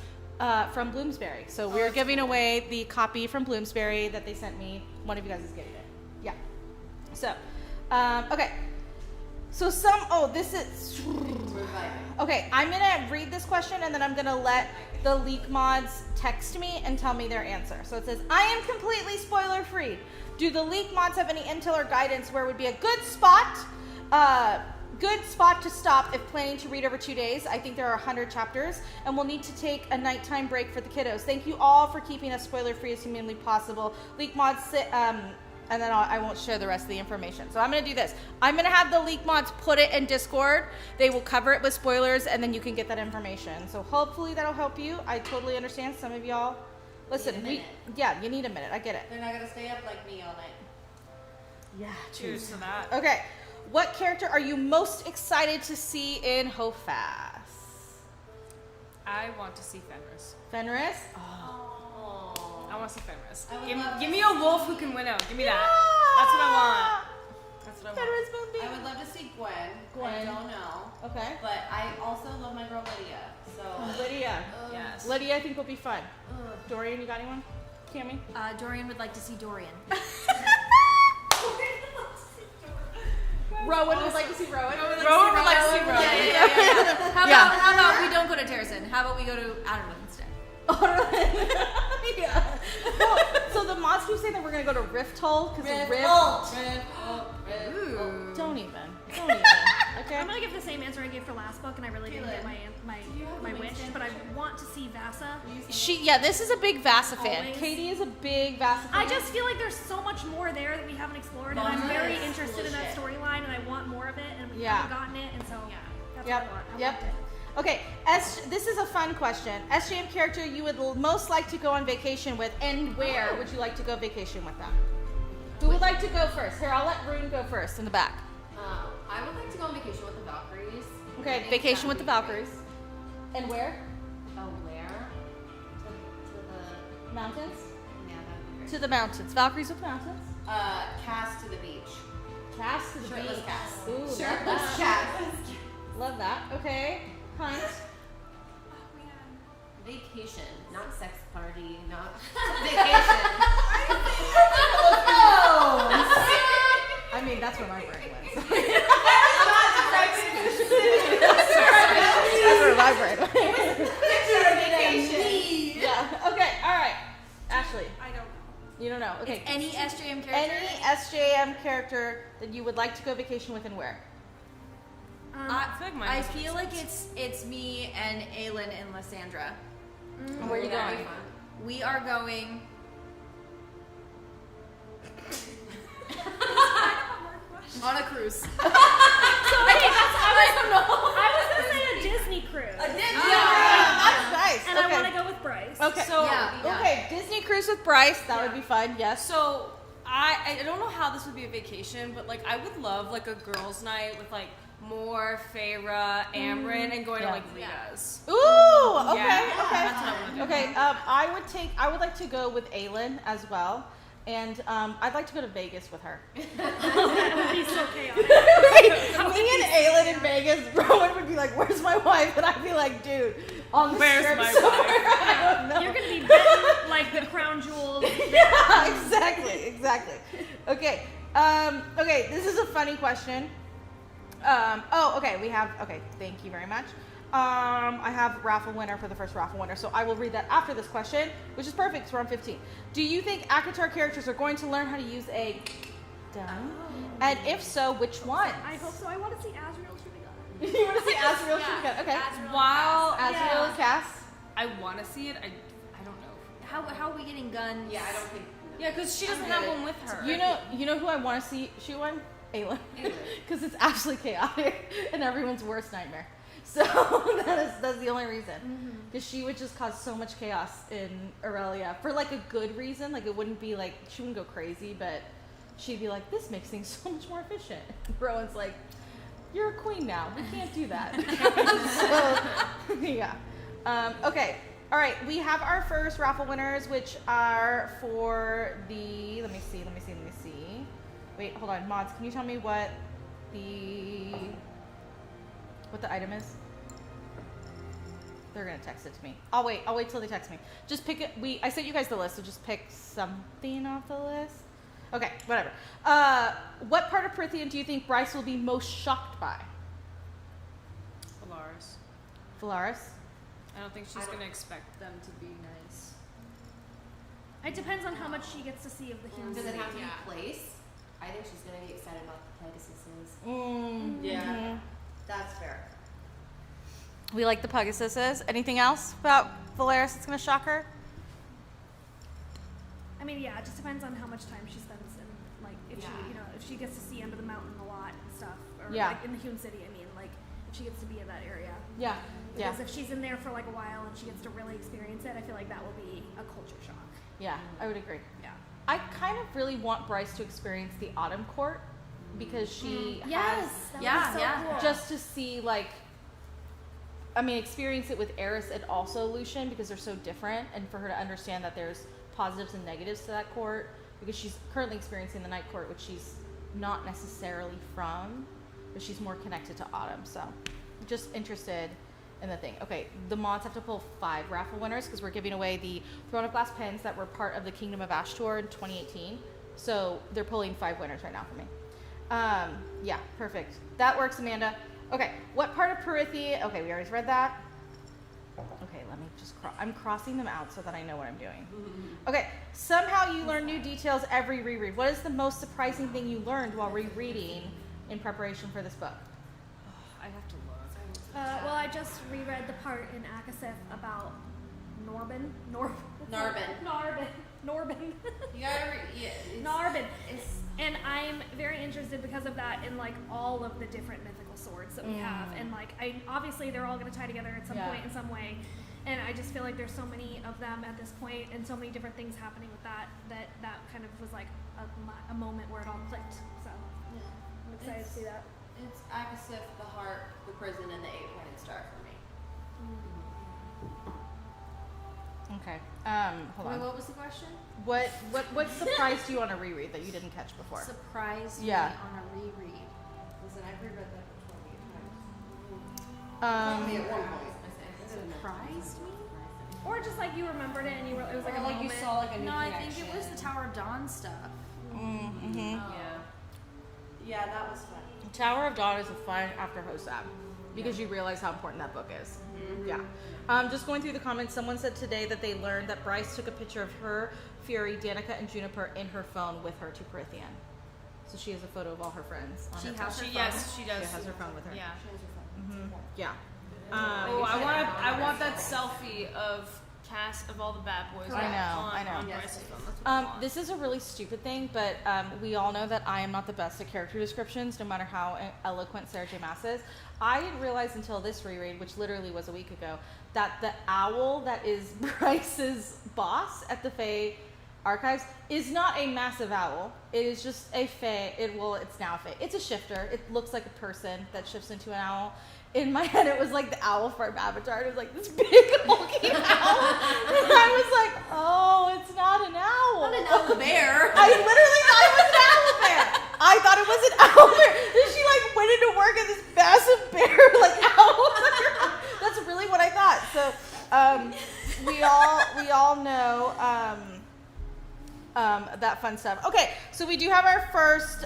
from Bloomsbury. So we're giving away the copy from Bloomsbury that they sent me. One of you guys is getting it. Yeah. So, okay. So this is, okay, I'm going to read this question and then I'm going to let the leak mods text me and tell me their answer. So it says, I am completely spoiler free. Do the leak mods have any intel or guidance where would be a good spot to stop if planning to read over 2 days? I think there are 100 chapters and we'll need to take a nighttime break for the kiddos. Thank you all for keeping us spoiler free as humanly possible. Leak mods and then I won't share the rest of the information. So I'm going to do this. I'm going to have the leak mods put it in Discord. They will cover it with spoilers, and then you can get that information. So hopefully that'll help you. I totally understand some of y'all. Listen, you need a minute. I get it. They're not gonna stay up like me all night. Yeah, Cheers to that. Okay. What character are you most excited to see in HOFAS? I want to see Fenris. Fenris? I want to see Fenris. I would love Give to me a wolf who can win out. Give me that. That's what I want. That's what I want. Fenris Moonbeam. I would love to see Gwen. I don't know. Okay. But I also love my girl Lydia. So Lydia. Yes. Lydia, I think will be fun. Dorian, you got anyone? Cammy? Dorian would like to see Dorian. Rowan would like to see Rowan. Rowan would like to see Rowan. Yeah. How about we don't go to Terracin? How about we go to Adderley instead? Yeah. Well, so the mods keep saying that we're gonna go to Rift Hole because Rift. Ooh. Don't even. Okay. I'm gonna give the same answer I gave for last book, and I really didn't get my wish, but I want to see Vasa. This is a big Vasa fan. Always. Katie is a big Vasa fan. I just feel like there's so much more there that we haven't explored, and I'm very interested in that storyline, and I want more of it, and we haven't gotten it, and so that's what I want. I want it. Okay, this is a fun question. SJM character you would most like to go on vacation with, and where would you like to go vacation with them? Who would like to go first? Here, I'll let Rune go first in the back. I would like to go on vacation with the Valkyries. Okay, vacation with the Valkyries. And where? Oh, where? To the Mountains? yeah, that'd be great. To the mountains. Valkyries with mountains. Cass to the beach. Cass to the Shirtless beach. Cass. Ooh, love Shirtless that. Cass. Love that. Okay. Hunt. Vacation, not sex party, not vacation. I mean, that's where my brain went. That's where my brain went. Yeah. Okay. All right. Ashley. I don't know. You don't know. Okay. Any SJM character? Any SJM character that you would like to go vacation with and where? I feel like it's me and Aylin and Lysandra. And where are you That'd going? be fun. We are going. On a cruise. I was gonna say a Disney cruise, That's nice. and Okay. I want to go with Bryce. Okay. So Okay. Disney cruise with Bryce. That would be fun. Yes. So I don't know how this would be a vacation, but like I would love like a girls' night with like Moore, Feyre, Ambryn, and going to like Rita's. Ooh. Okay. Yeah, Okay. that's what I wanna do. Okay. I would like to go with Aylin as well, and I'd like to go to Vegas with her. That would be so chaotic. Me and Aylin in Vegas, Rowan would be like, "Where's my wife?" And I'd be like, "Dude, on the Where's strip my somewhere." wife? I don't know. You're gonna be betting like the crown jewels. Yeah, exactly. Okay. Okay, this is a funny question. Okay, thank you very much. I have raffle winner for the first raffle winner, so I will read that after this question, which is perfect because we're on 15. Do you think ACOTAR characters are going to learn how to use a gun? And if so, which one? I hope so. I want to see Azrael shoot a gun. You want to see Azrael shoot a gun? Okay. Azrael and Cass. I want to see it. I don't know. How are we getting guns? Yeah, I don't think. Yeah, because she doesn't have one with her. You know who I want to see shoot one? Aelin. Because it's absolutely chaotic and everyone's worst nightmare. So that's the only reason. Because she would just cause so much chaos in Aurelia for like a good reason. Like it wouldn't be like, she wouldn't go crazy, but she'd be like, this makes things so much more efficient. And Rowan's like, you're a queen now. We can't do that. So, yeah. Okay. All right. We have our first raffle winners, which are for the, let me see. Wait, hold on. Mods, can you tell me what the item is? They're gonna text it to me. I'll wait till they text me. Just pick it. I sent you guys the list, so just pick something off the list. Okay, whatever. What part of Prithian do you think Bryce will be most shocked by? Valaris? I don't think she's gonna expect them to be nice. It depends on how much she gets to see of the human Does it city. have to be place? I think she's gonna be excited about the Pegasuses. Yeah. That's fair. We like the Pegasuses. Anything else about Valaris that's gonna shock her? I mean, yeah, it just depends on how much time she spends in, like, if she gets to see under the mountain a lot and stuff, or like in the human city. I mean, like, if she gets to be in that area. Yeah. Because if she's in there for like a while and she gets to really experience it, I feel like that will be a culture shock. Yeah, I would agree. Yeah. I kind of really want Bryce to experience the Autumn Court because she has Cool. just to see experience it with Eris and also Lucian because they're so different, and for her to understand that there's positives and negatives to that court because she's currently experiencing the Night Court, which she's not necessarily from, but she's more connected to Autumn. So just interested in the thing. Okay, the mods have to pull 5 raffle winners because we're giving away the Throne of Glass pins that were part of the Kingdom of Ash tour in 2018. So they're pulling 5 winners right now for me. Yeah, perfect. That works, Amanda. Okay, what part of Prythia? Okay, we already read that. Okay, let me just I'm crossing them out so that I know what I'm doing. Okay, somehow you learn new details every reread. What is the most surprising thing you learned while rereading in preparation for this book? I have to look. Well, I just reread the part in Akaseth about Norbin. You gotta Narbin. And I'm very interested because of that in like all of the different mythical swords that we have, and like obviously they're all going to tie together at some point in some way, and I just feel like there's so many of them at this point and so many different things happening with that kind of was like a moment where it all clicked. So I'm excited to see that. It's Akasif, the heart, the prison, and the 8-pointed star for me. Okay. Hold Wait, on. what was the question? What surprised you on a reread that you didn't catch before? Surprised me Yeah. on a reread. Listen, I've reread that before times. Um, At one point. Surprised me? Or just like you remembered it and it was like Or a like moment. you saw like a new No, I connection. think it was the Tower of Dawn stuff. Yeah, that was fun. Tower of Dawn is a fun after HOSAP because you realize how important that book is. Yeah. Just going through the comments, someone said today that they learned that Bryce took a picture of her, Fury, Danica, and Juniper in her phone with her to Prythian. So she has a photo of all her friends. On She her has phone. her phone. Yes, she does. She has her phone with her. Yeah. Yeah. Oh, I want that selfie of Cass of all the bad boys. I know, On, I know. On Bryce's phone. That's what I want. This is a really stupid thing, but we all know that I am not the best at character descriptions, no matter how eloquent Sarah J. Maas is. I didn't realize until this reread, which literally was a week ago, that the owl that is Bryce's boss at the Fae Archives is not a massive owl. It is just a Fae. It's now a Fae. It's a shifter. It looks like a person that shifts into an owl. In my head, it was like the owl from Avatar. It was like this big hulking owl. And I was like, oh, it's not an owl. Not an owl bear. I literally thought it was an owl bear. I thought it was an owl bear. Then she like went into work as this massive bear, like owl. That's really what I thought. So we all know that fun stuff. Okay, so we do have our first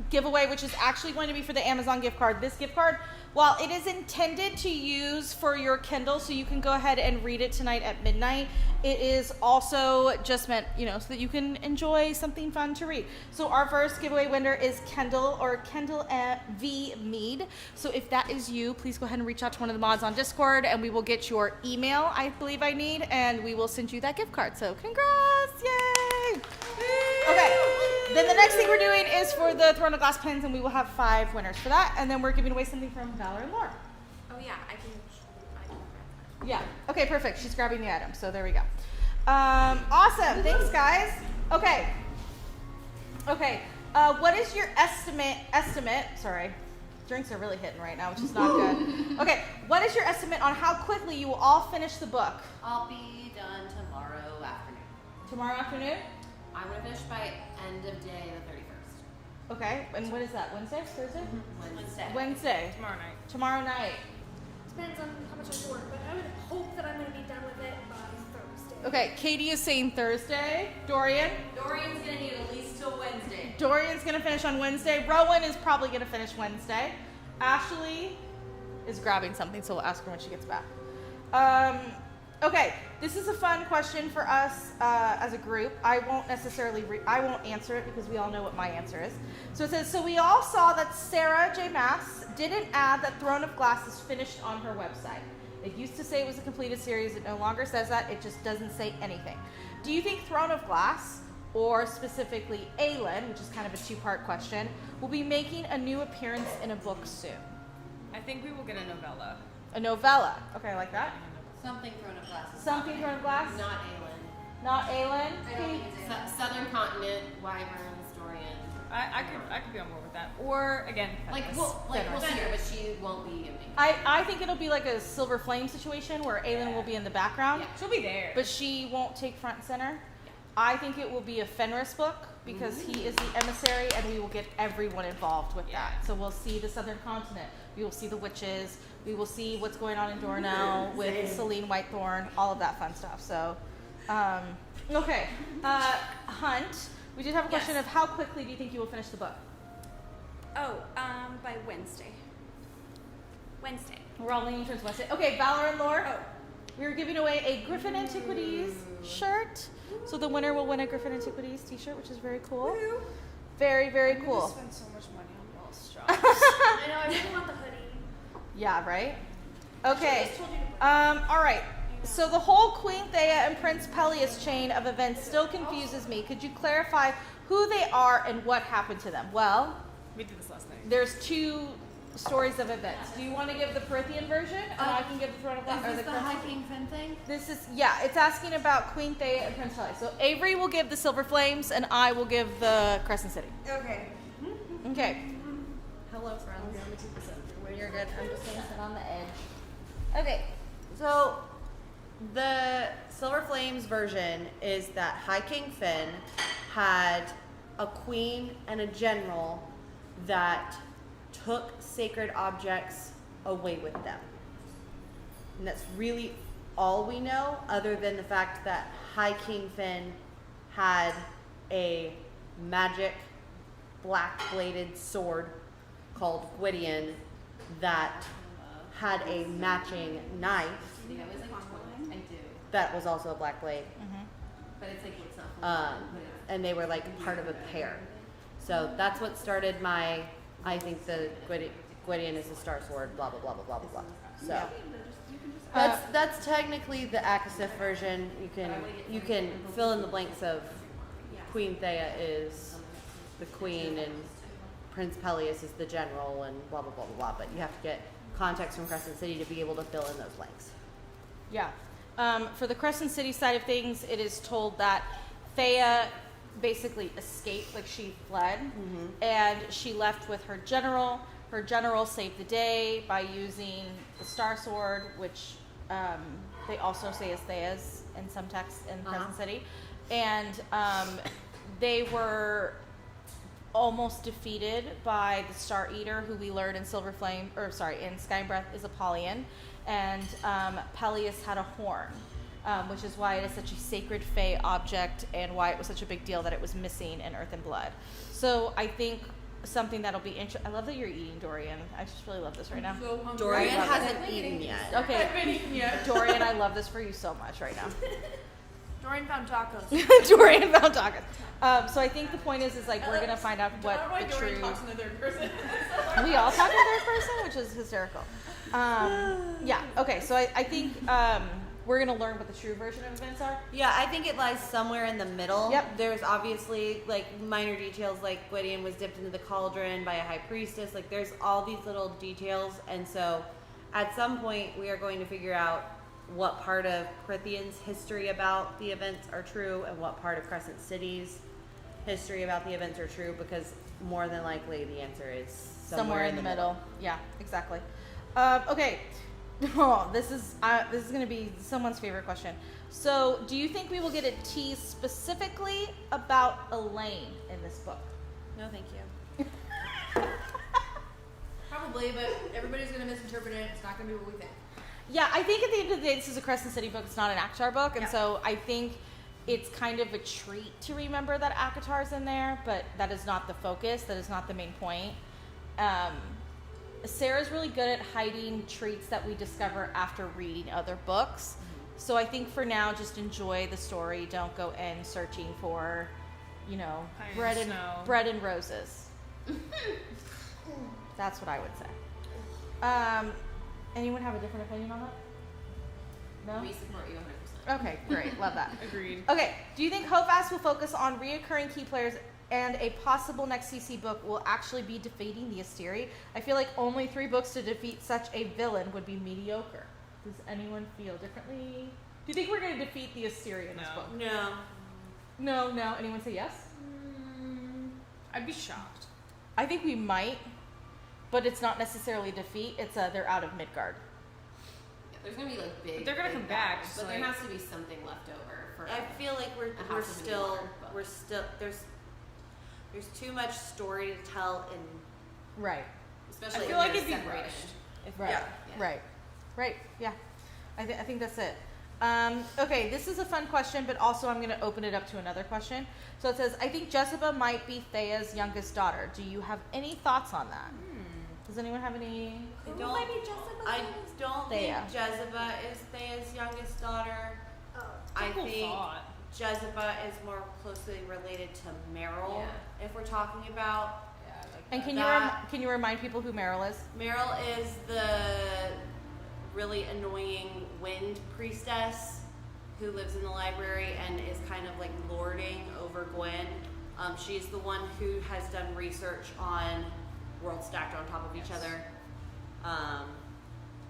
giveaway, which is actually going to be for the Amazon gift card. This gift card while it is intended to use for your Kindle, so you can go ahead and read it tonight at midnight, it is also just meant, so that you can enjoy something fun to read. So our first giveaway winner is Kendall V. Mead. So if that is you, please go ahead and reach out to one of the mods on Discord, and we will get your email, I believe I need, and we will send you that gift card. So congrats, yay! Okay, then the next thing we're doing is for the Throne of Glass pens, and we will have 5 winners for that, and then we're giving away something from Valor and Laura. Oh yeah, I can. Yeah. Okay, perfect. She's grabbing the item, so there we go. Awesome. Thanks, guys. Okay. What is your estimate? Sorry. Drinks are really hitting right now, which is not good. Okay. What is your estimate on how quickly you will all finish the book? I'll be done tomorrow afternoon. Tomorrow afternoon? I'm going to finish by end of day the 31st. Okay. And what is that? Wednesday? Thursday? Wednesday. Tomorrow night. Depends on how much I work, but I would hope that I'm going to be done with it by Thursday. Okay. Katie is saying Thursday. Dorian? Dorian's going to need at least till Wednesday. Dorian's going to finish on Wednesday. Rowan is probably going to finish Wednesday. Ashley is grabbing something, so we'll ask her when she gets back. Okay, this is a fun question for us as a group. I won't necessarily I won't answer it because we all know what my answer is. So it says, so we all saw that Sarah J. Maas didn't add that Throne of Glass is finished on her website. It used to say it was a completed series. It no longer says that. It just doesn't say anything. Do you think Throne of Glass, or specifically Aelin, which is kind of a 2-part question, will be making a new appearance in a book soon? I think we will get a novella. A novella. Okay, I like that. Something Throne of Glass. Something Throne of Glass? Not Aelin. Not Aelin? I don't think it's Aelin. Southern Continent, Wyverns, Dorian. I could be on board with that. Or again, We'll see her, but she won't be in me. I think it'll be like a Silver Flame situation where Aelin will be in the background. she'll be there. But she won't take front and center. I think it will be a Fenris book because he is the emissary, and we will get everyone involved with that. So we'll see the Southern Continent. We will see the witches. We will see what's going on in Dornell with Celine Whitethorn, all of that fun stuff. So, okay. Hunt, we did have a question of how quickly do you think you will finish the book? By Wednesday. We're all leaning towards Wednesday. Okay, Valor and Lore. We're giving away a Griffin Antiquities shirt. So the winner will win a Griffin Antiquities t-shirt, which is very cool. Very, very cool. I spend so much money on Ball straws. I know, I really want the hoodie. Yeah, right? Okay. All right. So the whole Queen Thea and Prince Peleus chain of events still confuses me. Could you clarify who they are and what happened to them? Well, We did this last night. there's 2 stories of events. Do you want to give the Prithian version, and I can give the Throne of Glass? Is this the High King Finn thing? This is, it's asking about Queen Thea and Prince Peleus. So Avery will give the Silver Flames, and I will give the Crescent City. Okay. Okay. Hello, friends. You're good. I'm just going to sit on the edge. Okay. So The Silver Flames version is that High King Finn had a queen and a general that took sacred objects away with them. And that's really all we know, other than the fact that High King Finn had a magic black-bladed sword called Gwydion that had a matching knife I do. that was also a black blade. But it's like it's not. And they were like part of a pair. So that's what started my, I think the Gwydion is a star sword, blah, blah, blah, blah, blah, blah, blah. So that's technically the Akasif version. You can fill in the blanks of Queen Thea is the queen and Prince Peleus is the general and blah, blah, blah, blah, blah. But you have to get context from Crescent City to be able to fill in those blanks. Yeah. For the Crescent City side of things, it is told that Thea basically escaped, like she fled, and she left with her general. Her general saved the day by using the Star Sword, which they also say is Thea's in some texts in Crescent City. And they were almost defeated by the Star Eater, who we learned in in Skybreath is Apollyon. And Peleus had a horn, which is why it is such a sacred Fae object and why it was such a big deal that it was missing in Earth and Blood. So I think something that'll be interesting. I love that you're eating, Dorian. I just really love this right now. So hungry. Dorian I love hasn't eaten yet. Okay, Dorian, I love this for you so much right now. Dorian found tacos. Dorian found tacos. So I think the point is like we're gonna find out what the true. Talks in the third person. We all talk in third person, which is hysterical. Yeah. Okay. So I think we're gonna learn what the true version of events are. Yeah, I think it lies somewhere in the middle. Yep. There's obviously like minor details, like Gwydion was dipped into the cauldron by a high priestess. Like there's all these little details, and so at some point we are going to figure out what part of Prithian's history about the events are true and what part of Crescent City's history about the events are true, because more than likely the answer is somewhere in the middle. Yeah, exactly. Okay. Oh, this is going to be someone's favorite question. So, do you think we will get a tease specifically about Elaine in this book? No, thank you. Probably, but everybody's gonna misinterpret it. It's not gonna be what we think. Yeah, I think at the end of the day, this is a Crescent City book. It's not an Akatar book, and so I think it's kind of a treat to remember that Akatar's in there, but that is not the focus. That is not the main point. Sarah's really good at hiding treats that we discover after reading other books. So I think for now, just enjoy the story. Don't go in searching for, bread and roses. That's what I would say. Anyone have a different opinion on that? No? We support you 100%. Okay, great. Love that. Agreed. Okay, do you think HOFAS will focus on reoccurring key players and a possible next CC book will actually be defeating the Asteri? I feel like only 3 books to defeat such a villain would be mediocre. Does anyone feel differently? Do you think we're going to defeat the Asteri in this book? No. No. Anyone say yes? I'd be shocked. I think we might, but it's not necessarily defeat. It's they're out of Midgard. Yeah, there's gonna be like big. But they're gonna big come back, battles, so, but there like- has to be something left over for. I feel like we're House of still New York, but- there's too much story to tell in Right. especially I feel if like they're it'd be separated. rushed. Right. Yeah. Right. Yeah. I think that's it. Okay, this is a fun question, but also I'm going to open it up to another question. So it says, I think Jezebel might be Thea's youngest daughter. Do you have any thoughts on that? Does anyone have any? I don't think Thea. Jezebel is Thea's youngest daughter. Oh. I People think thought. Jezebel is more closely related to Meryl, Yeah. if we're talking about. Yeah, like And that. can you remind people who Meryl is? Meryl is the really annoying wind priestess who lives in the library and is kind of like lording over Gwen. She's the one who has done research on worlds stacked on top of each other,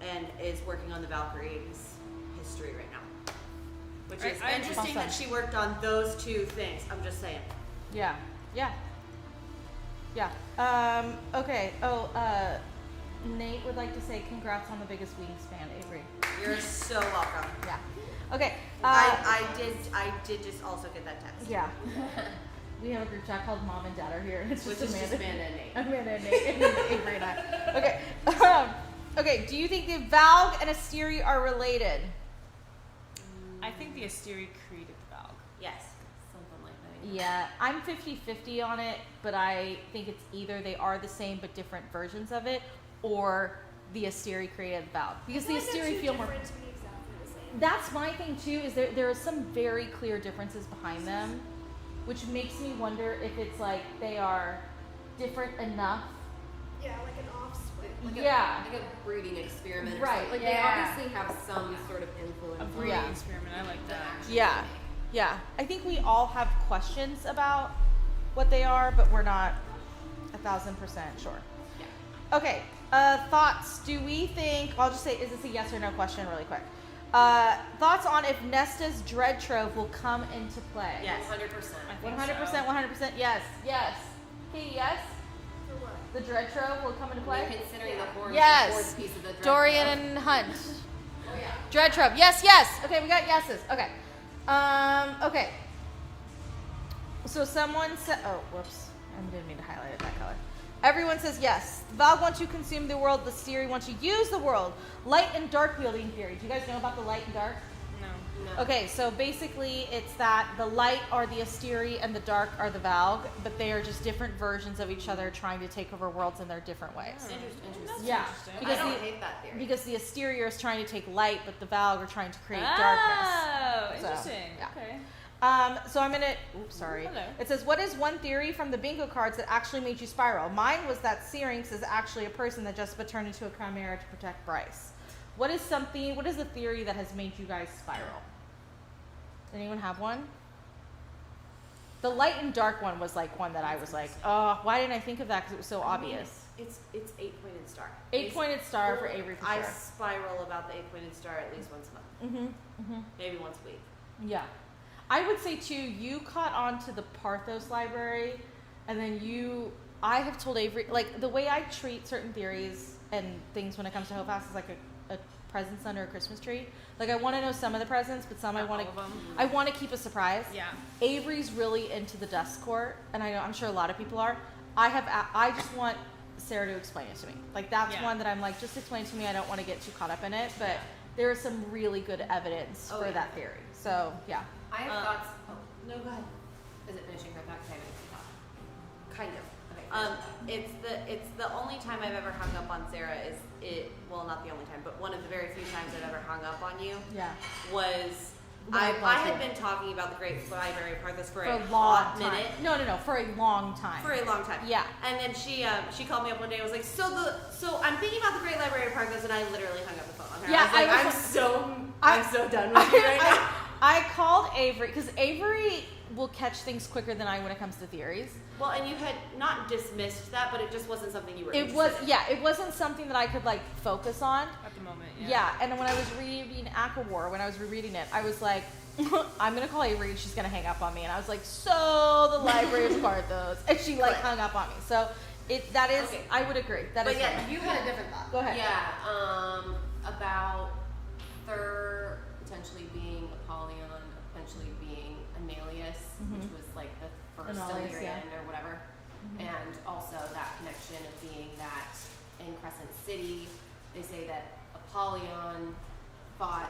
and is working on the Valkyries' history right now. Which is I interesting that awesome. she worked on those 2 things. I'm just saying. Yeah. Okay. Nate would like to say congrats on the biggest wingspan, Avery. You're so welcome. Yeah. Okay. I did just also get that text. Yeah. We have a group chat called Mom and Dad are here, and it's Which just is Amanda. just Amanda and Nate. Amanda and Nate, and Avery and I. Okay. Okay. Do you think the Valg and Asteri are related? I think the Asteri created Valg. Yes. Something like that. Yeah, I'm 50-50 on it, but I think it's either they are the same but different versions of it, or the Asteri created Valg. Because the Asteri feel more. To be exactly the same. That's my thing too. Is there are some very clear differences behind them, which makes me wonder if it's like they are different enough. Yeah, like an offspring. Like Yeah. like a breeding experiment. Or Right, something. Like yeah. they obviously have some sort of influence. A on breeding Yeah. experiment. I like the that. actual Yeah, thing. yeah. I think we all have questions about what they are, but we're not 1,000% sure. Yeah. Okay. Thoughts? Do we think? I'll just say, is this a yes or no question, really quick? Thoughts on if Nesta's Dread Trove will come into play? Yes. 100%. 100%. 100%. Yes. Yes. Katie, yes. For what? The Dread Trove will come into When play. considering the horns, Yes. the fourth piece of the dread Dorian trove. and Hunt. Oh yeah. Dread Trove. Yes. Okay, we got yeses. Okay. Okay. So someone said, oh, whoops. I didn't mean to highlight it that color. Everyone says yes. The Valg want to consume the world. The Asteri want to use the world. Light and dark wielding theory. Do you guys know about the light and dark? No. No. Okay, so basically it's that the light are the Asteri and the dark are the Valg, but they are just different versions of each other trying to take over worlds in their different ways. Interesting. Yeah, I because don't hate that theory. because the Asterior is trying to take light, but the Valg are trying to create darkness. Oh, So, interesting. yeah. Okay. So I'm gonna. Oops, sorry. Hello. It says, "What is one theory from the bingo cards that actually made you spiral?" Mine was that Syrinx is actually a person that Jessica turned into a chimera to protect Bryce. What is a theory that has made you guys spiral? Anyone have one? The light and dark one was like one that I was like, oh, why didn't I think of that? Because it was so obvious. It's 8-pointed star. 8-pointed star for Avery for I sure. spiral about the 8-pointed star at least once a month. Maybe once a week. Yeah. I would say too, you caught on to the Parthos library, and then I have told Avery, like the way I treat certain theories and things when it comes to HOFAS is like a presents under a Christmas tree. Like I want to know some of the presents, but some I want to keep a surprise. Yeah. Avery's really into the Dust Court, and I'm sure a lot of people are. I just want Sarah to explain it to me. Like that's one that I'm like, just explain it to me. I don't want to get too caught up in it, but there is some really good evidence for that theory. So yeah. I have thoughts. Oh, No, go ahead. is it finishing her thought? 'Cause I haven't even thought. Kind of. Okay. It's the only time I've ever hung up on Sarah well, not the only time, but one of the very few times I've ever hung up on you Yeah. was Right, I had been talking about the Great Library of Parthos for a long hot time. minute. No, for a long time. For a long time. Yeah. And then she called me up one day and was like, so I'm thinking about the Great Library of Parthos, and I literally hung up the phone on her. Yeah, I was like, I'm so done with you right now. I called Avery because Avery will catch things quicker than I when it comes to theories. Well, and you had not dismissed that, but it just wasn't something you were It wasn't something that I could like focus on. At the moment, Yeah, and when I was reading Akawar, when I was rereading it, I was like, I'm gonna call Avery and she's gonna hang up on me. And I was like, so the Library of Parthos, and she like hung up on me. So that is, Okay. I would agree. That is. But yeah, fine. you had a different thought. Go ahead. Yeah, about Thur potentially being Apollyon, potentially being Amelius, which was like the first Amelius, Illyrian or whatever. And also that connection of being that in Crescent City, they say that Apollyon fought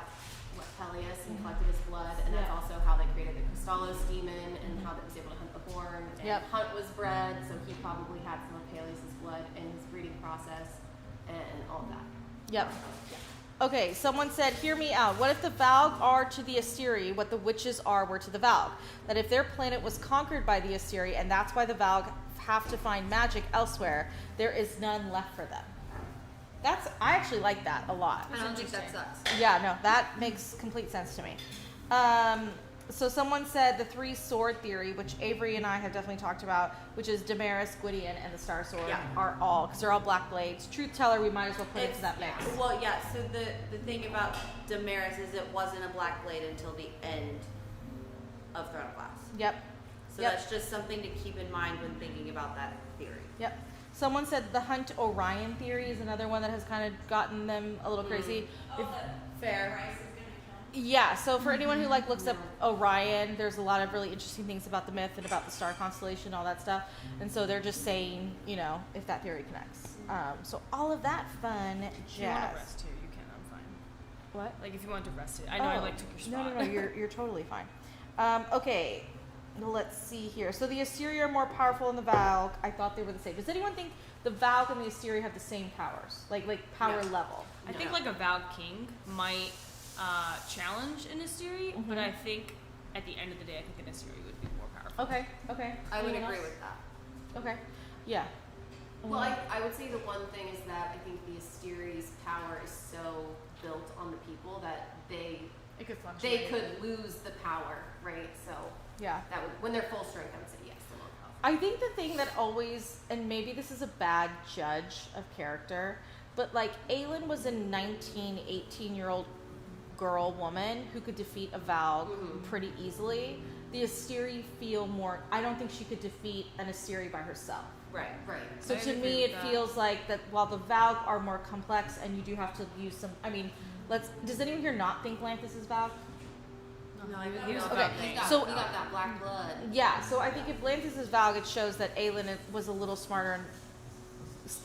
Peleus and collected his blood, and that's also how they created the Crystallos demon and how that was able to hunt the horn. And Hunt was bred, so he probably had some of Peleus' blood in his breeding process and all of that. Yep. Okay, someone said, hear me out. What if the Valg are to the Asteri what the witches were to the Valg? That if their planet was conquered by the Asteri, and that's why the Valg have to find magic elsewhere, there is none left for them. I actually like that a lot. I don't think that sucks. Yeah, no, that makes complete sense to me. So someone said the three sword theory, which Avery and I have definitely talked about, which is Damaris, Gwydion, and the Star Sword are all, because they're all black blades. Truth teller, we might as well put it into that mix. Well, yeah, so the thing about Damaris is it wasn't a black blade until the end of Throne of Glass. Yep. So that's just something to keep in mind when thinking about that theory. Yep. Someone said the Hunt Orion theory is another one that has kind of gotten them a little crazy. Fair. Yeah, so for anyone who like looks up Orion, there's a lot of really interesting things about the myth and about the star constellation, all that stuff. And so they're just saying, if that theory connects. So all of that fun If you want jazz. to rest here, you can. I'm fine. What? Like if you want to rest it, I know I like took your spot. No, you're totally fine. Okay, let's see here. So the Asteri are more powerful than the Valg. I thought they were the same. Does anyone think the Valg and the Asteri have the same powers, like power level? I think like a Valg King might challenge an Asteri, but I think at the end of the day, I think an Asteri would be more powerful. Okay. I would Anyone agree else? with that. Okay. Yeah. Well, I would say the one thing is that I think the Asteri's power is so built on the people that they could lose the power, right? So Yeah. that would, when they're full strength, I would say yes, they're more powerful. I think the thing that always, and maybe this is a bad judge of character, but like Aelin was a 18-year-old woman who could defeat a Valg pretty easily. The Asteri feel more, I don't think she could defeat an Asteri by herself. Right. So I to agree me, with it that. feels like that while the Valg are more complex and you do have to use some, does anyone here not think Lanthus is Valg? No, I He was- okay. okay, He got, so- he got that black blood. Yeah, so I think if Lanthus is Valg, it shows that Aelin was a little smarter in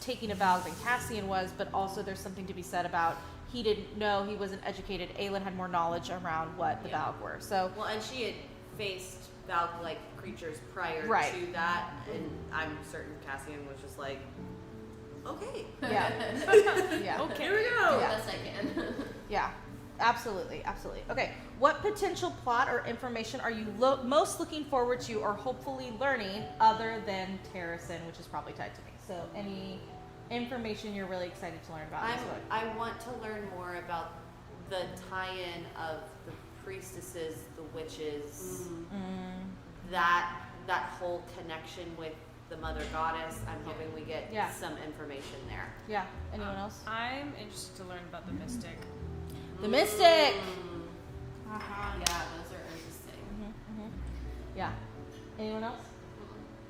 taking a Valg than Cassian was, but also there's something to be said about he didn't know, he wasn't educated. Aelin had more knowledge around what the Valg were. So Well, and she had faced Valg-like creatures prior Right. to that, and I'm certain Cassian was just like, okay. yeah, yeah, Okay. Here we Do go. the best I can. yeah, absolutely, absolutely. Okay, what potential plot or information are you most looking forward to or hopefully learning other than Terrasen, which is probably tied to me? So any information you're really excited to learn about in this book? I want to learn more about the tie-in of the priestesses, the witches, that whole connection with the mother goddess. I'm hoping we get Yeah. some information there. Yeah, anyone else? I'm interested to learn about the mystic. The Mystic! Yeah, those are interesting. Yeah. Anyone else?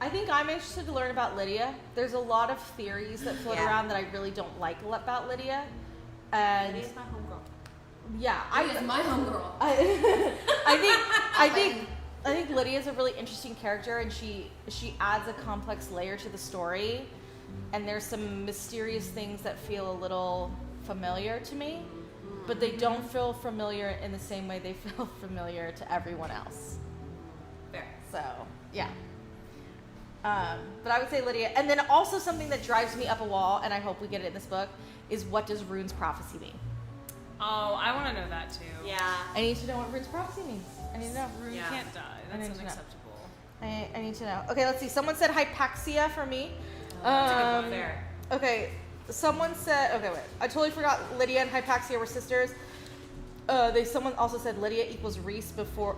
I think I'm interested to learn about Lydia. There's a lot of theories that float Yeah. around that I really don't like about Lydia. And Lydia's my homegirl. yeah, Lydia's my homegirl. I think Lydia is a really interesting character, and she adds a complex layer to the story. And there's some mysterious things that feel a little familiar to me, but they don't feel familiar in the same way they feel familiar to everyone else. Fair. So yeah. But I would say Lydia, and then also something that drives me up a wall, and I hope we get it in this book, is what does Rune's prophecy mean? Oh, I want to know that too. Yeah. I need to know what Rune's prophecy means. I need to know. Rune Yeah. can't die. I need That's to know. unacceptable. I need to know. Okay, let's see. Someone said hypaxia for me. That's a good one. Fair. Okay, someone said. Okay, wait. I totally forgot. Lydia and hypaxia were sisters. Someone also said Lydia equals Reese before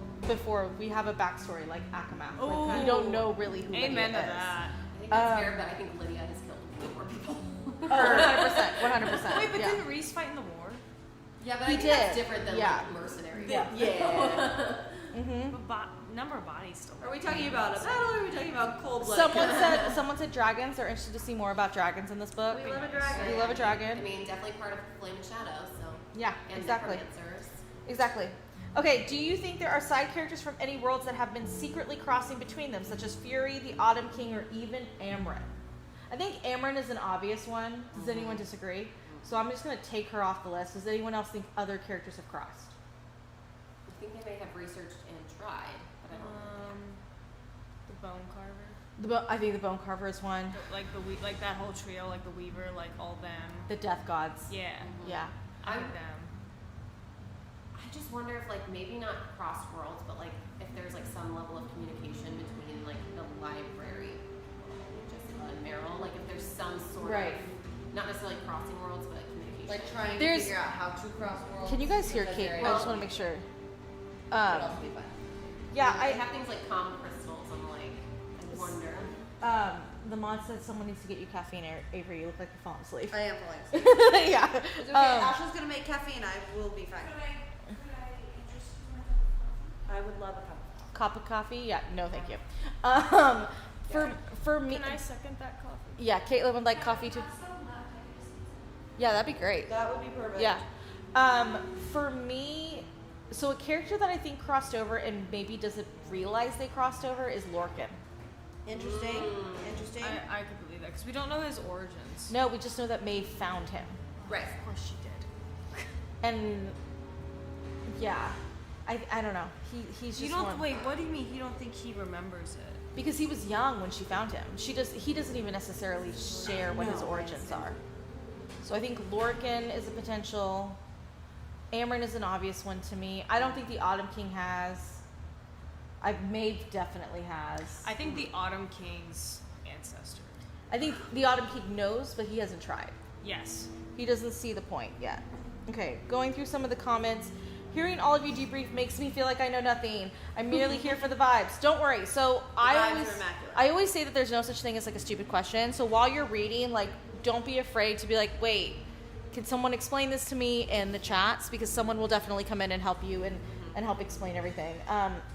we have a backstory like Akamath. Like, we don't know really who Amen Lydia to is. that. I think that's fair, but I think Lydia has killed way more people. 100%. 100%. Wait, but yeah. didn't Reese fight in the war? Yeah, but He I think that's did. different than Yeah. like mercenary. Yeah. Yeah. But number of bodies still. Are we talking about a battle, or are we talking about cold blood? Someone said dragons. They're interested to see more about dragons in this book. We love a dragon. We love a dragon. I mean, definitely part of Flame and Shadow, so. Yeah, And exactly. Necromancers. Exactly. Okay, do you think there are side characters from any worlds that have been secretly crossing between them, such as Fury, the Autumn King, or even Amryn? I think Amryn is an obvious one. Does anyone disagree? So I'm just going to take her off the list. Does anyone else think other characters have crossed? I think they may have researched and tried, but I don't know. The Bone Carver. I think the Bone Carver is one. Like that whole trio, like the Weaver, like all them. The Death Gods. Yeah. Yeah. I I'm- think them. I just wonder if like maybe not cross worlds, but like if there's like some level of communication between like the library, Jessica and Meryl, like if there's some sort Right. of not necessarily crossing worlds, but communication. Like trying There's- to figure out how to cross worlds. Can you guys hear because Kate? they're I just able want to make sure. to. It'll also be fun. Yeah, I have things like calm crystals. I'm like, I wonder. the mod said someone needs to get you caffeine, Avery. You look like you're falling asleep. I am falling asleep. yeah. It's okay. Ashley's gonna make caffeine. I will be fine. I would love a cup. Cup of coffee? Yeah, no, thank you. For me, Can I second that coffee? yeah, Caitlin would like coffee too. Yeah, that'd be great. That would be perfect. Yeah. For me, so a character that I think crossed over and maybe doesn't realize they crossed over is Lorcan. Interesting. Interesting. I could believe that because we don't know his origins. No, we just know that Maeve found him, Right. Of course she did. and yeah, I don't know. He's just You don't one. wait. What do you mean? You don't think he remembers it? Because he was young when she found him. He doesn't even necessarily share what his origins are. So I think Lorcan is a potential. Amryn is an obvious one to me. I don't think the Autumn King has. Maeve definitely has. I think the Autumn King's ancestor. I think the Autumn King knows, but he hasn't tried. Yes. He doesn't see the point yet. Okay, going through some of the comments. Hearing all of you debrief makes me feel like I know nothing. I'm merely here for the vibes. Don't worry. So Vibes are immaculate. I always say that there's no such thing as like a stupid question. So while you're reading, like, don't be afraid to be like, wait, can someone explain this to me in the chats? Because someone will definitely come in and help you and help explain everything.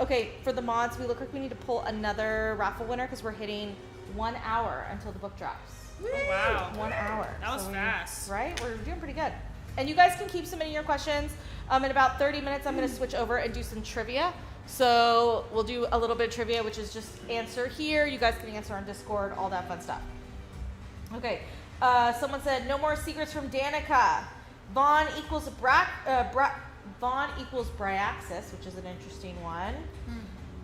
Okay, for the mods, we look like we need to pull another raffle winner because we're hitting 1 hour until the book drops. Oh, wow. 1 hour. That was fast. Right? We're doing pretty good. And you guys can keep submitting your questions. In about 30 minutes, I'm going to switch over and do some trivia. So we'll do a little bit of trivia, which is just answer here. You guys can answer on Discord, all that fun stuff. Okay. Someone said, no more secrets from Danica. Vaughn equals Vaughn equals Bryaxis, which is an interesting one.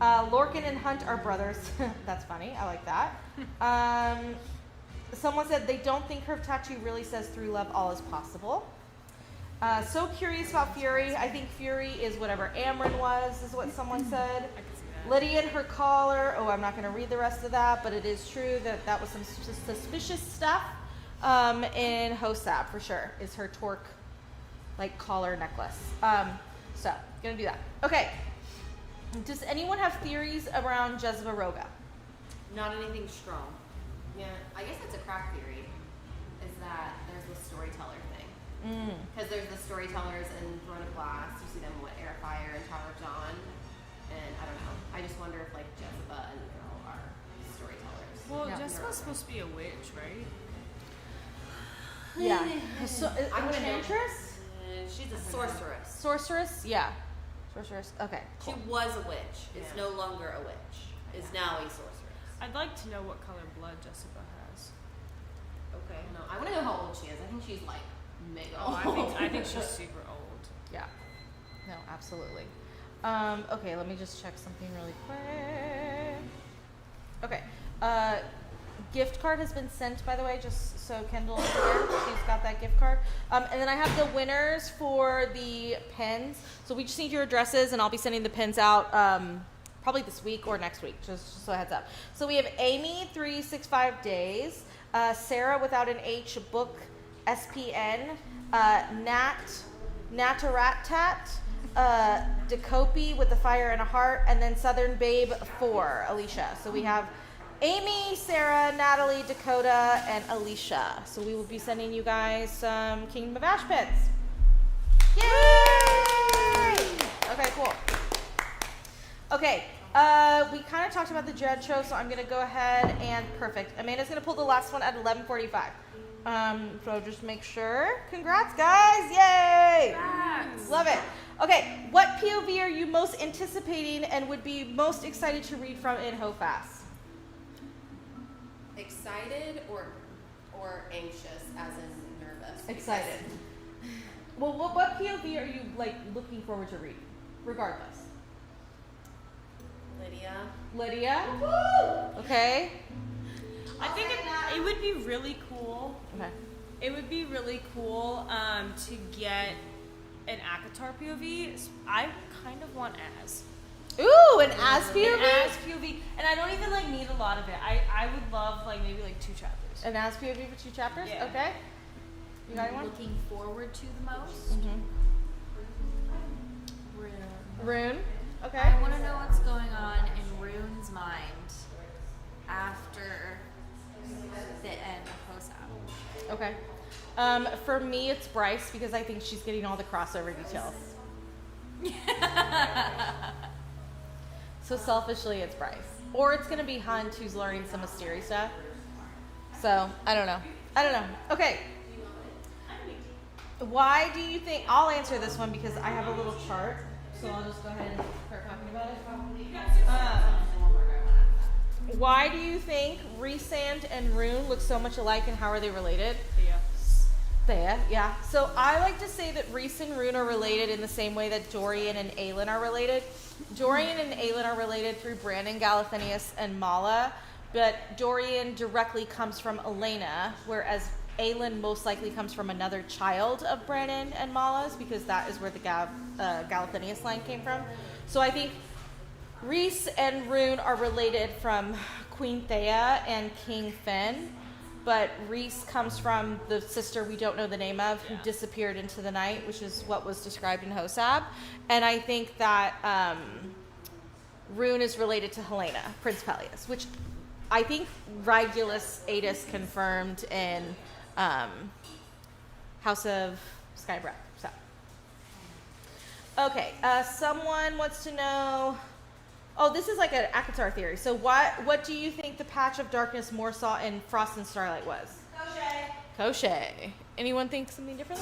Lorcan and Hunt are brothers. That's funny. I like that. Someone said they don't think her tattoo really says through love all is possible. So curious about Fury. I think Fury is whatever Amryn was, is what someone said. Lydia and her collar. Oh, I'm not going to read the rest of that, but it is true that that was some suspicious stuff in HOSAB for sure. Is her torque like collar necklace. So gonna do that. Okay. Does anyone have theories around Jezebel Roga? Not anything strong. Yeah, I guess it's a crack theory. Is that there's the storyteller thing? Because there's the storytellers in Throne of Glass. You see them with Air Fire and Tower of Dawn, and I don't know. I just wonder if like Jezebel and Girl are storytellers. Well, Yeah. Jessica's supposed to be a witch, right? Yeah. So, I'm gonna go- Enchantress? She's a sorceress. Sorceress? Yeah. Sorceress. Okay. She Cool. was a witch. Is no longer a witch. Is now a sorceress. I'd like to know what color blood Jessica has. Okay. No, I want to know how old she is. I think she's like mega Oh, old. I think she's super old. Yeah. No, absolutely. Okay, let me just check something really quick. Okay. Gift card has been sent, by the way, just so Kendall is here. She's got that gift card. And then I have the winners for the pins. So we just need your addresses, and I'll be sending the pins out probably this week or next week, just so a heads up. So we have Amy, 365 days. Sarah, without an H, book SPN. Nataratat. Decopi with the fire and a heart. And then Southern Babe 4, Alicia. So we have Amy, Sarah, Natalie, Dakota, and Alicia. So we will be sending you guys some Kingdom of Ash pins. Yay! Okay, cool. Okay, we kind of talked about the Dread Show, so I'm going to go ahead and perfect. Amanda's going to pull the last one at 11:45. So just make sure. Congrats, guys! Yay! Congrats. Love it. Okay, what POV are you most anticipating and would be most excited to read from in HOFAS? Excited or anxious, as in nervous? Excited. Well, what POV are you like looking forward to read, regardless? Lydia. Okay. I think it would be really cool. Okay. It would be really cool to get an Akatar POV. I kind of want Az. Ooh, an Az POV. An Az POV, and I don't even like need a lot of it. I would love like maybe like 2 chapters. An Az POV for 2 chapters. Yeah. Okay. You got one? Looking forward to the most. Rune. Okay. I want to know what's going on in Rune's mind after the end of HOSAB. Okay. For me, it's Bryce because I think she's getting all the crossover details. So selfishly, it's Bryce. Or it's going to be Hunt who's learning some mysterious stuff. So, I don't know. Okay. Why do you think... I'll answer this one because I have a little chart. So I'll just go ahead and start talking about it. Why do you think Rhysand and Rune look so much alike and how are they related? Thea, yeah. So I like to say that Rhys and Rune are related in the same way that Dorian and Aelin are related. Dorian and Aelin are related through Brandon, Galathinius, and Mala, but Dorian directly comes from Elena, whereas Aelin most likely comes from another child of Brandon and Mala's because that is where the Galathinius line came from. So I think Rhys and Rune are related from Queen Thea and King Finn. But Rhys comes from the sister we don't know the name of who disappeared into the night, which is what was described in HOSAB. And I think that Rune is related to Helena, Prince Peleus, which I think Regulus Adis confirmed in House of Skybreath. So. Okay, someone wants to know... Oh, this is like an Akatar theory. So what do you think the patch of darkness Moore saw in Frost and Starlight was? Koshé. Anyone think something different?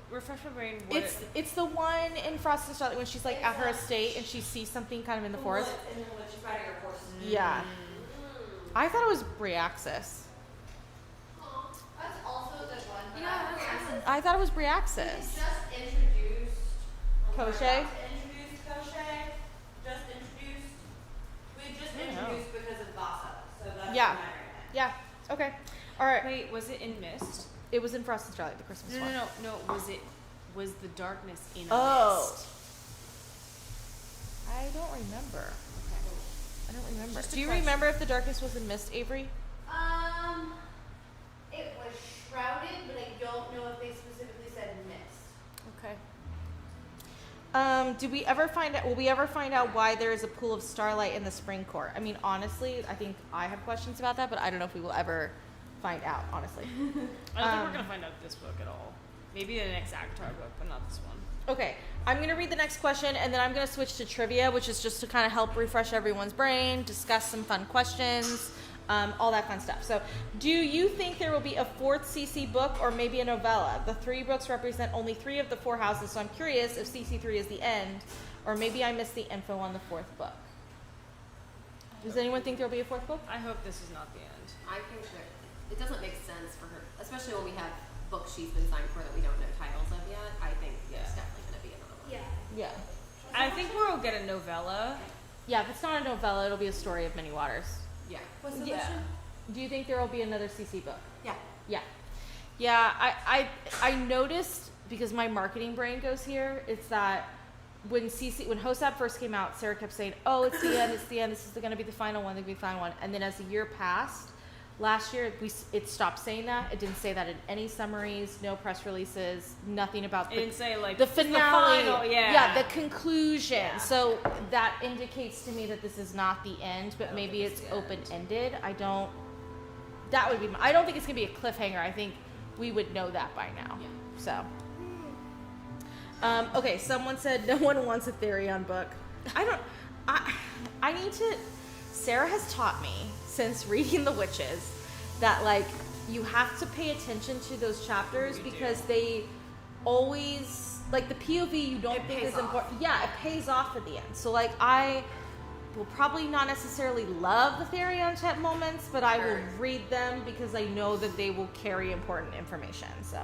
Refresh my brain. What It's the one in Frost and Starlight when she's like at her estate and she sees something kind of in the forest. And then when she's riding her horse. Yeah. I thought it was Bryaxis. That's also the one. I thought it was Briaxis. Just introduced Crochet? Introduced crochet. Just introduced. We just introduced because of Vasa. So that's Yeah. what I recommend. Yeah. Okay. All right. Wait, was it in mist? It was in Frost and Starlight, the Christmas one. No. Was the darkness in a mist? I don't remember. I don't remember. Just a Do you question. remember if the darkness was in Mist, Avery? It was shrouded, but I don't know if they specifically said mist. Okay. Will we ever find out why there is a pool of starlight in the spring court? I mean, honestly, I think I have questions about that, but I don't know if we will ever find out, honestly. I don't think we're gonna find out this book at all. Maybe the next Avatar book, but not this one. Okay, I'm going to read the next question, and then I'm going to switch to trivia, which is just to kind of help refresh everyone's brain, discuss some fun questions, all that fun stuff. So, do you think there will be a fourth CC book or maybe a novella? The 3 books represent only 3 of the 4 houses, so I'm curious if CC3 is the end, or maybe I missed the info on the 4th book. Does anyone think there will be a 4th book? I hope this is not the end. I think that it doesn't make sense for her, especially when we have books she's been signed for that we don't know titles of yet. I think there's definitely going to be another one. Yeah. I think we'll get a novella. Yeah, if it's not a novella, it'll be a story of many waters. Yeah. What's the Yeah. question? Do you think there will be another CC book? Yeah. Yeah. I noticed, because my marketing brain goes here, it's that when HOSAB first came out, Sarah kept saying, "Oh, it's the end, this is going to be the final one, and then as the year passed, last year it stopped saying that. It didn't say that in any summaries, no press releases, nothing about It didn't say like the this is finale, the final, yeah. the conclusion. Yeah. So that indicates to me that this is not the end, but maybe it's open-ended. I don't think it's gonna be a cliffhanger. I think we would know that by now. Yeah. So, okay. Someone said no one wants a Therion book. I need to. Sarah has taught me since reading The Witches that like you have to pay attention to those chapters because they always like the POV you don't think is important. Yeah, it pays off at the end. So like I will probably not necessarily love the Therion chat moments, but I will read them because I know that they will carry important information. So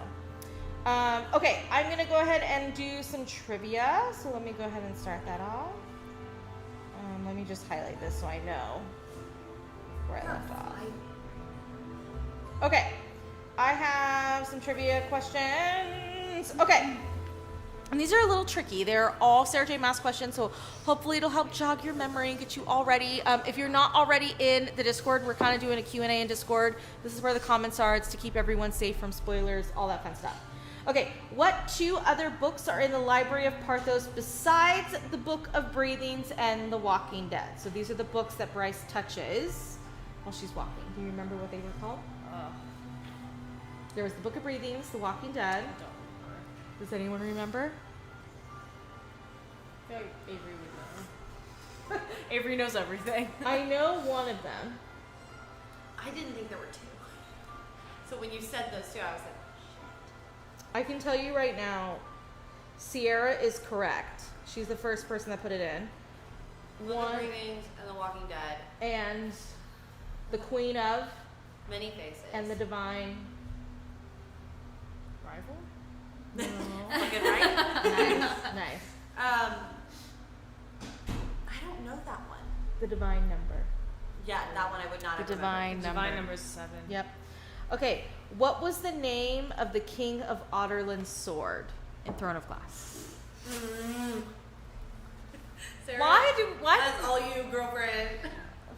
okay, I'm gonna go ahead and do some trivia. So let me go ahead and start that off. Let me just highlight this so I know where I left off. Okay, I have some trivia questions. Okay, and these are a little tricky. They're all Sarah J. Maas questions, so hopefully it'll help jog your memory and get you all ready. If you're not already in the Discord, we're kind of doing a Q&A in Discord. This is where the comments are. It's to keep everyone safe from spoilers, all that fun stuff. Okay, what 2 other books are in the Library of Parthos besides the Book of Breathings and The Walking Dead? So these are the books that Bryce touches while she's walking. Do you remember what they were called? There was the Book of Breathings, The Walking Dead. Does anyone remember? I feel like Avery would know. Avery knows everything. I know one of them. I didn't think there were 2. So when you said those 2, I was like, I can tell you right now, Sierra is correct. She's the first person that put it in. Book of Breathings and The Walking Dead. And the Queen of Many Faces. and the Divine. Rival? Looking right? Nice. I don't know that one. The Divine Number. Yeah, that one I would not The have Divine Number. Divine number is 7. Yep. Okay. What was the name of the King of Otterland's sword in Throne of Glass? Sarah, Why? That's all you, girlfriend.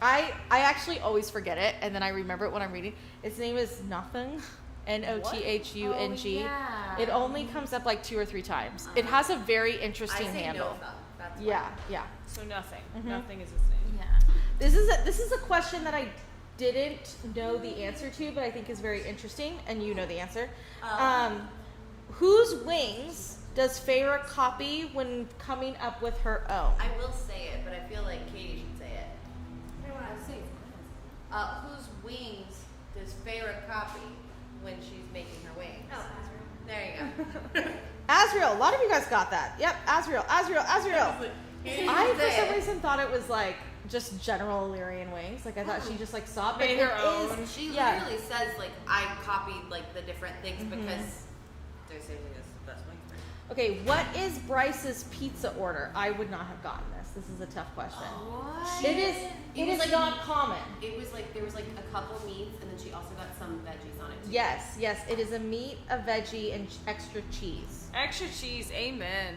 I actually always forget it, and then I remember it when I'm reading. Its name is Nothung. Nothung. Oh, yeah. It only comes up like 2 or 3 times. It has a very interesting I say handle. no, that's why. Yeah. So nothing. Mhm. Nothing is his name. Yeah. This is a question that I didn't know the answer to, but I think is very interesting, and you know the answer. Whose wings does Feyre copy when coming up with her own? I will say it, but I feel like Katie should say it. Whose wings does Feyre copy when she's making her wings? Oh, There you go. Asriel. A lot of you guys got that. Yep, Asriel. Katie I, should for say some it. reason, thought it was like just general Illyrian wings. Like I thought she just like saw it, but Made it her own. is. She Yeah. literally says like I copied like the different things because they're saying this is the best way. Okay, what is Bryce's pizza order? I would not have gotten this. This is a tough question. What? It is. It It was is like not common. It was like there was like a couple meats and then she also got some veggies on it too. Yes, yes. It is a meat, a veggie, and extra cheese. Extra cheese, amen.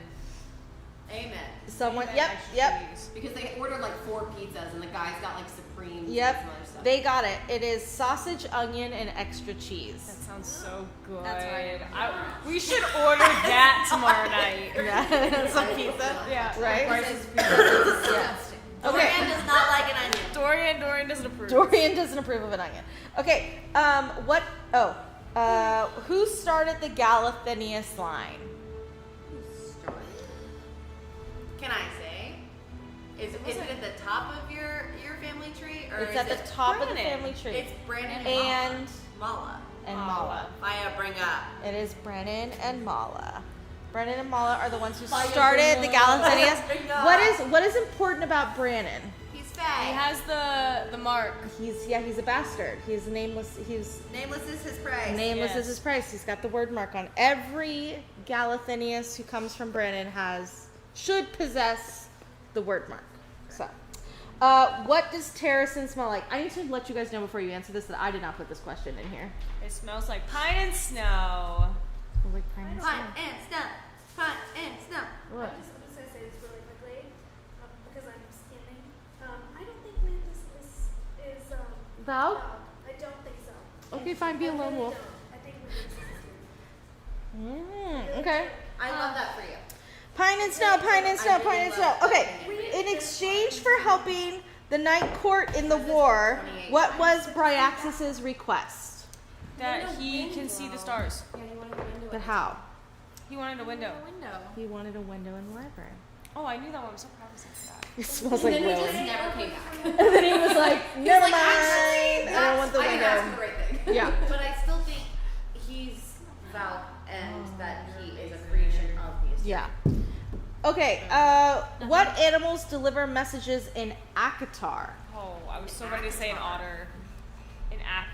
Amen. Someone. Amen, Yep. extra Yep. cheese. Because they ordered like 4 pizzas and the guys got like supreme and Yep. some other stuff. They got it. It is sausage, onion, and extra cheese. That sounds so good. That's right. We should order that tomorrow night. Yeah. Some pizza. Yeah. Right. Yeah. Okay. Dorian does not like an onion. Dorian doesn't approve. Dorian doesn't approve of an onion. Okay. What? Oh. Who started the Galathinius line? Can I say? Is it at the top of your family tree or It's is at the it top of the Brennan? family tree. It's Brandon and Mala. Mala. Maya, bring up. It is Brennan and Mala. Brennan and Mala are the ones who started the Galathinius. What is important about Brannon? He's He fat. has the mark. He's a bastard. He's nameless. He's Nameless is his price. nameless Yes. is his price. He's got the word mark on. Every Galathinius who comes from Brannon should possess the word mark. So, what does Terracin smell like? I need to let you guys know before you answer this that I did not put this question in here. It smells like pine and snow. Like pine and Pine snow. and snow. Pine and snow. What? I'm just gonna say this really quickly because I'm scanning. I don't think Mantis is Valve? I don't think so. Okay, fine. Be a lone wolf. I think Mantis is Okay. I love that for you. Pine and snow, pine and snow, pine and snow. Okay. In exchange for helping the Night Court in the war, what was Bryaxis's request? That he can see the stars. Yeah, you want to go into But how? He wanted a window. window. He wanted a window in the library. Oh, I knew that one. I'm so proud of myself for that. It smells like And then he Willie. just never came back. And then he was like, never mind. I don't want the I didn't ask for window. the right thing. Yeah. But I still think he's Val and that he is a creation of the Assyrians. Yeah. Okay. What animals deliver messages in Akatar? Oh, I was so ready to say an otter.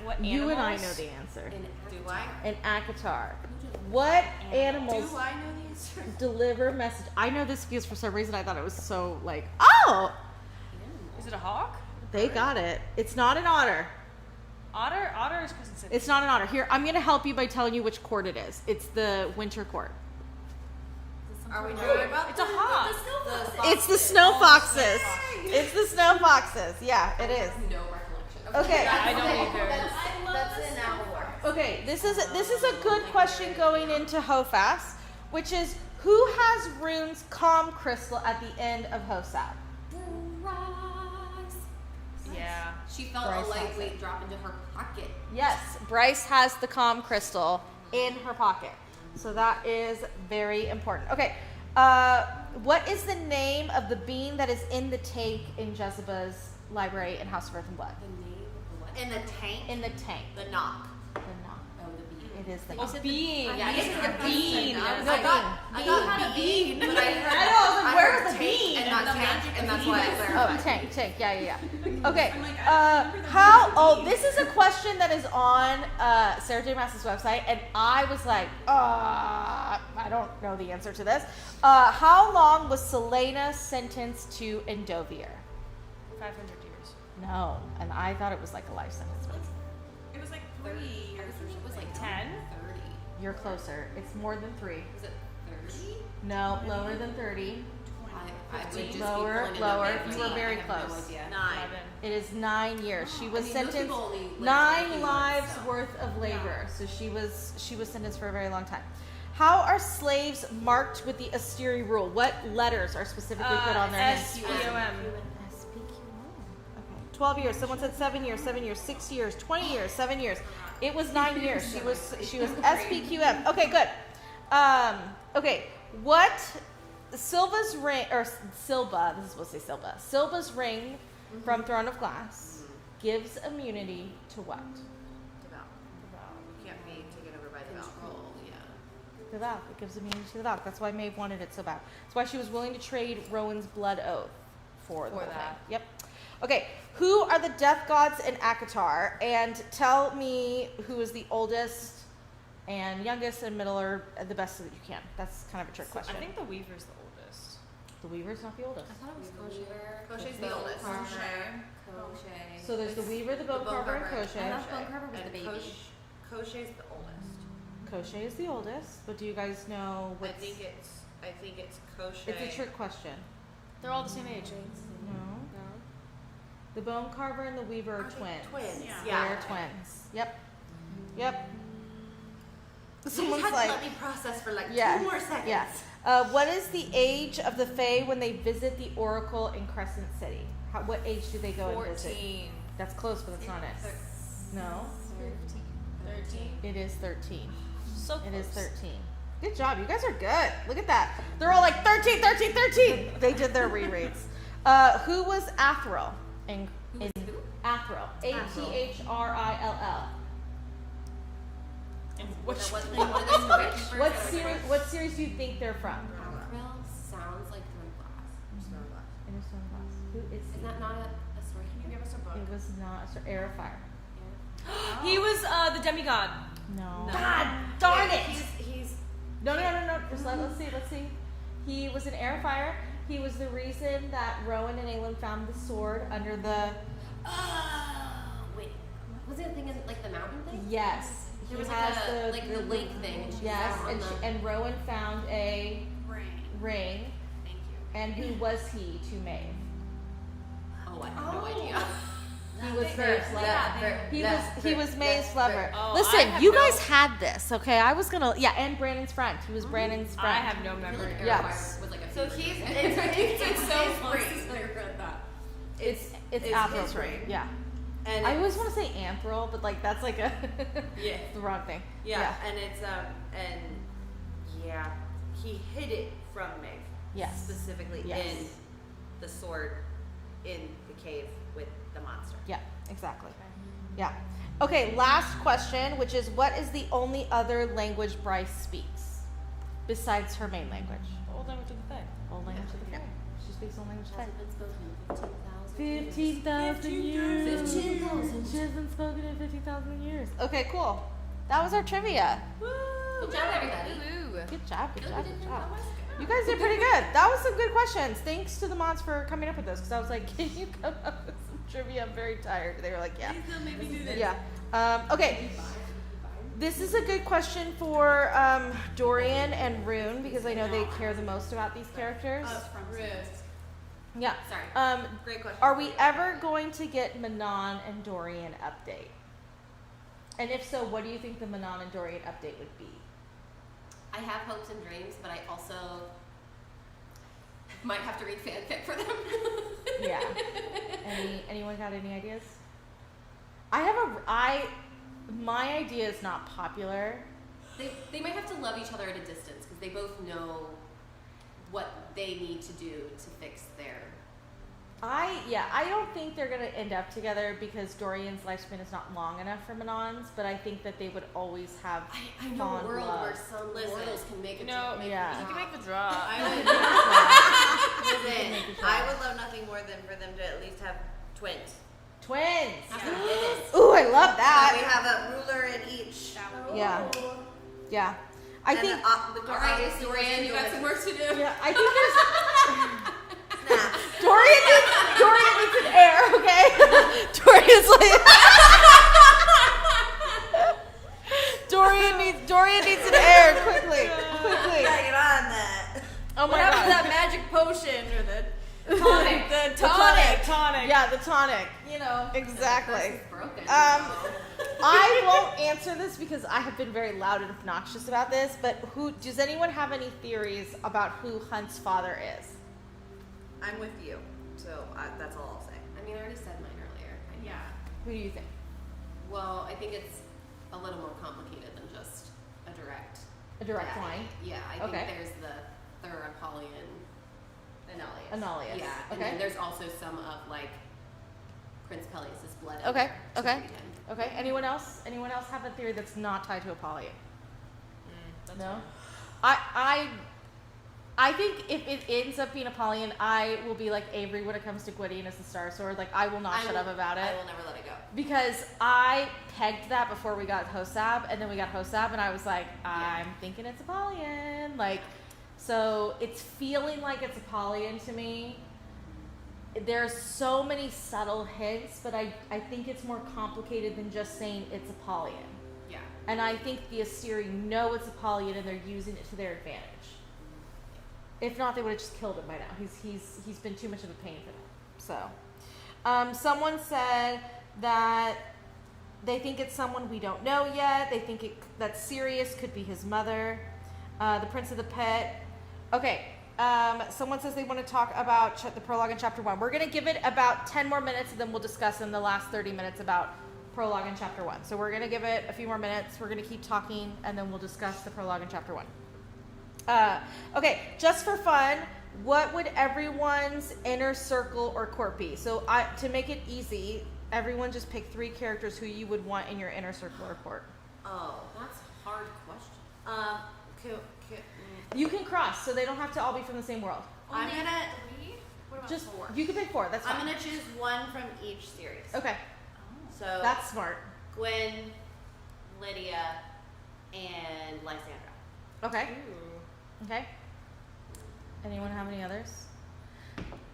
What animals? You and I know the answer. Do I? In Akatar. What animals Do I know the answer? deliver message? I know this because for some reason I thought it was so like, oh, Is it a hawk? they got it. It's not an otter. Otter is Crescent City. It's not an otter. Here, I'm going to help you by telling you which court it is. It's the winter court. Are we talking about It's a hawk. It's the snow foxes. It's the snow foxes. Yeah, it is. No recollection. Okay. I don't either. That's in Avalor. Okay, this is a good question going into HOFAS, which is who has Rune's calm crystal at the end of HOSAP? Yeah. She felt Bryce a has lightweight drop into her pocket. Yes, Bryce has the calm crystal in her pocket. So that is very important. Okay, what is the name of the bean that is in the tank in Jezebel's library in House of Earth and Blood? The name of the what? In the tank? In the tank. The knock. The knock. Oh, the bean. It is the A bean. Yeah, I guess it's a bean. No, I got bean, but I heard I know, I was like, I where's heard the tank bean? and not tank, and that's why I Oh, clarified. tank. Yeah. Okay. This is a question that is on Sarah J. Maas's website, and I was like, I don't know the answer to this. How long was Selena sentenced to Endovier? 500 years. No, and I thought it was like a life sentence. It was like 3 years. I was thinking it was like 10? 30. You're closer. It's more than 3. Was it 30? No, lower than 30. I would just Lower. keep pulling it up. You were very I have close. No idea. 11. It is 9 years. She was I mean, those sentenced people only live for a 9 few months, lives so. worth of labor. So she was sentenced for a very long time. How are slaves marked with the Asteri rule? What letters are specifically put on their hands? SPOM. SPQM. Okay. 12 years. Someone said 7 years, 7 years, 6 years, 20 years, 7 years. It was 9 years. She was SPQM. Okay, good. Okay. What Silva's ring or Silba, this is supposed to say Silba. Silba's ring from Throne of Glass gives immunity to what? Devout. You can't be taken over by the control. Yeah. The Valk. It gives immunity to the Valk. That's why Maeve wanted it so bad. That's why she was willing to trade Rowan's blood oath for the whole that. thing. Okay, who are the death gods in ACOTAR? And tell me who is the oldest and youngest and middle, or the best that you can. That's kind of a trick question. I think the Weaver's the oldest. The Weaver's not the oldest. I thought it was Kosher. Koshay's the oldest. Koshay. So there's the Weaver, the Bone Carver, and I Koshay. thought Bone Carver was the baby. Koshay's the oldest. Koshay is the oldest, but do you guys know I what's... think it's Koshay. It's a trick question. They're all the same age. No. The Bone Carver and the Weaver are twins. Twins. Yeah. They're twins. Yep. Yep. You Someone's just like... had to let me process for like Yeah. 2 more seconds. Yeah. What is the age of the Fae when they visit the Oracle in Crescent City? What age do they go and visit? 14. That's close, but it's not it. No. 13. It is 13. So close. It is 13. Good job. You guys are good. Look at that. They're all like 13, 13, 13. They did their rereads. Who was Athril? Athril. Athril. And which What series do you think they're from? Krill sounds like Throne Glass. In a Stone Glass. Who is Is he? that not a story? Can you give us a book? It was not Air of Fire. He was the demigod. No. God darn it! He's No. Just let's see. He was an Air of Fire. He was the reason that Rowan and Aelin found the sword under the... Wait. Was it a thing in like the mountain thing? Yes. There He was has like the lake thing. And she Yes, was out on the and Rowan found a ring. Thank you. And who was he to Maeve? Oh, I have no idea. He was Maeve's lover. He was Maeve's lover. Oh, I Listen, have you no- gues had this, okay? I was gonna, and Brandon's friend. He was Brandon's friend. I have no I feel memory. like Yeah. Airfire was like a So fever he's dream. it's so free. I read that. It's his Athril's ring. ring. Yeah. and I always want to say Anthril, but like that's like a Yeah. the wrong thing. yeah, and it's he hid it from Meg. Yes. Specifically Yes. in the sword in the cave with the monster. Yeah, exactly. Yeah. Okay, last question, which is what is the only other language Bryce speaks besides her main language? Old language of the Fae. Old language of the Fae. She speaks old language of the Hasn't been spoken in 15,000 years. 15,000. She hasn't spoken in 15,000 years. Okay, cool. That was our trivia. Good job, everybody. Good job, good job, good job. That was good. You guys did pretty good. That was some good questions. Thanks to the mods for coming up with this, because I was like, can you come up with some trivia? I'm very tired. They were like, yeah. Yeah. Okay. This is a good question for Dorian and Rune, because I know they care the most about these characters. Yeah. Sorry. Great question. Are we ever going to get Manon and Dorian update? And if so, what do you think the Manon and Dorian update would be? I have hopes and dreams, but I also might have to read fanfic for them. Yeah. Anyone got any ideas? My idea is not popular. They might have to love each other at a distance because they both know what they need to do to fix their. I don't think they're gonna end up together because Dorian's lifespan is not long enough for Manon's, but I think that they would always have I know fond a world love. where some mortals can make it. No, Yeah. you can make the draw. Listen, I would love nothing more than for them to at least have twins. Twins. Yeah. Ooh, I love That we that. have a ruler in each. Yeah. Yeah. I think. All right, Dorian, you got some work to do. Yeah, I think there's. Snap. Dorian needs an heir, okay? Dorian needs an heir quickly. Gotta get on that. Oh my What happened to god. that magic potion or the tonic? The tonic. Yeah, the tonic. You know, exactly. Broken. I won't answer this because I have been very loud and obnoxious about this, but does anyone have any theories about who Hunt's father is? I'm with you, so that's all I'll say. I mean, I already said mine earlier. Who do you think? Well, I think it's a little more complicated than just a direct. A direct Yeah. line? Yeah, I Okay. think there's the Thur Apollyon Analius. Yeah, and Okay. then there's also some of like Prince Peleus' blood. in Okay, there to okay. breed him. Okay. Anyone else? Anyone else have a theory that's not tied to Apollyon? No. I think if it ends up being Apollyon, I will be like Avery when it comes to Gwydion as the Star Sword. Like, I will not shut up about it. I will never let it go. Because I pegged that before we got Hosab, and then we got Hosab, and I was like, I'm thinking it's Apollyon. Like, so it's feeling like it's Apollyon to me. There's so many subtle hints, but I think it's more complicated than just saying it's Apollyon. Yeah. And I think the Asteri know it's Apollyon, and they're using it to their advantage. If not, they would have just killed him by now. He's been too much of a pain for them. So, someone said that they think it's someone we don't know yet. They think that Sirius could be his mother, the Prince of the Pit. Okay. Someone says they want to talk about the prologue in chapter 1. We're going to give it about 10 more minutes, and then we'll discuss in the last 30 minutes about prologue in chapter 1. So we're going to give it a few more minutes. We're going to keep talking, and then we'll discuss the prologue in chapter 1. Okay, just for fun, what would everyone's inner circle or court be? So to make it easy, everyone just pick 3 characters who you would want in your inner circle or court. Oh, that's a hard question. You can cross, so they don't have to all be from the same world. I'm gonna What about Just 4? you can pick 4. That's fine. I'm gonna choose one from each series. Okay, So that's smart. Gwen, Lydia, and Lysandra. Okay. Okay. Anyone have any others?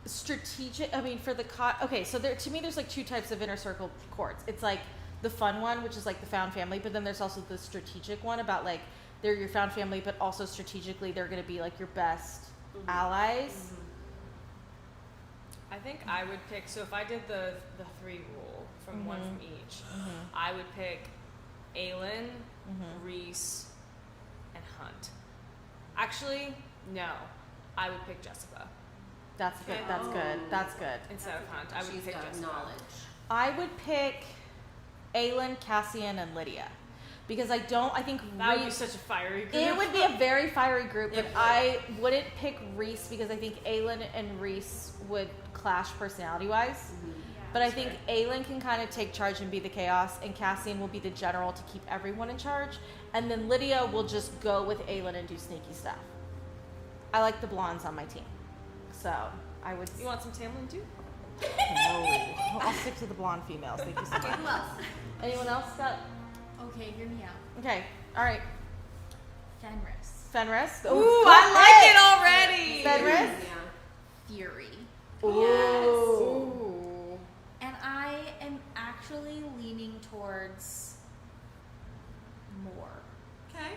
Strategic. I mean, for the okay. So to me, there's like 2 types of inner circle courts. It's like the fun one, which is like the found family, but then there's also the strategic one about like they're your found family, but also strategically they're going to be like your best allies. I think I would pick. So if I did the 3 rule from one from each, I would pick Aelin, Rhys, and Hunt. Actually, no. I would pick Jessica That's good. That's good. That's good. instead of Hunt. I would She's pick got Jessica. knowledge. I would pick Aelin, Cassian, and Lydia, because I think That would be Rhys. such a fiery group. It would be a very fiery group, but I wouldn't pick Rhys because I think Aelin and Rhys would clash personality-wise. But I think Aelin can kind of take charge and be the chaos, and Cassian will be the general to keep everyone in charge. And then Lydia will just go with Aelin and do sneaky stuff. I like the blondes on my team. So I would... You want some Tamlin too? No. I'll stick to the blonde females. Thank you so much. who else? Anyone else got... Okay, hear me out. Okay. All right. Fenris. Fenris. Ooh, I like it already! Fenris. Yeah. Fury. Ooh. And I am actually leaning towards more. Okay.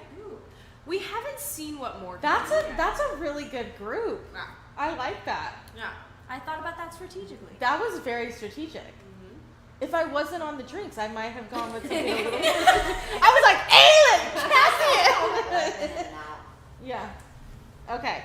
We haven't seen what more. That's a really good group. Yeah. I like that. Yeah. I thought about that strategically. That was very strategic. If I wasn't on the drinks, I might have gone with something a little more. I was like, Aelin, Cassian. Yeah. Okay.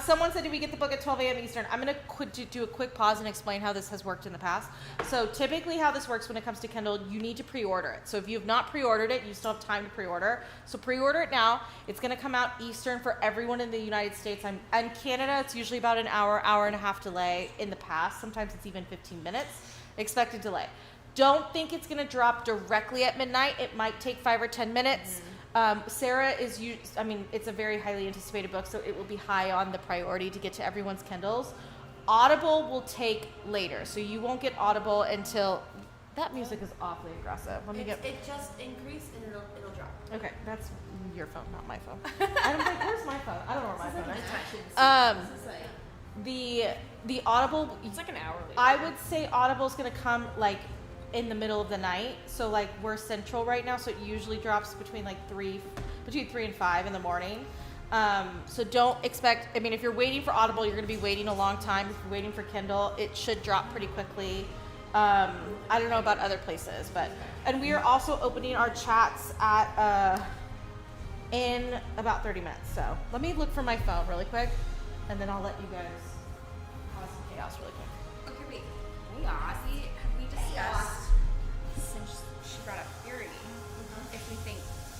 Someone said, "Did we get the book at 12 a.m. Eastern?" I'm going to do a quick pause and explain how this has worked in the past. So typically how this works when it comes to Kindle, you need to pre-order it. So if you have not pre-ordered it, you still have time to pre-order. So pre-order it now. It's going to come out Eastern for everyone in the United States. And Canada, it's usually about an hour and a half delay in the past. Sometimes it's even 15 minutes. Expected delay. Don't think it's going to drop directly at midnight. It might take 5 or 10 minutes. Sarah is it's a very highly anticipated book, so it will be high on the priority to get to everyone's Kindles. Audible will take later, so you won't get Audible until that music is awfully aggressive. It just increased and it'll drop. Okay, that's your phone, not my phone. I'm like, where's my phone? I don't know where my phone is. The Audible, It's like an hour later. I would say Audible's gonna come like in the middle of the night. So like we're central right now, so it usually drops between 3 and 5 in the morning. So don't expect, if you're waiting for Audible, you're gonna be waiting a long time. If you're waiting for Kindle, it should drop pretty quickly. I don't know about other places, and we are also opening our chats at in about 30 minutes. So let me look for my phone really quick, and then I'll let you guys cause some chaos really quick. Okay, wait. Have we discussed, since she brought up Fury, if we think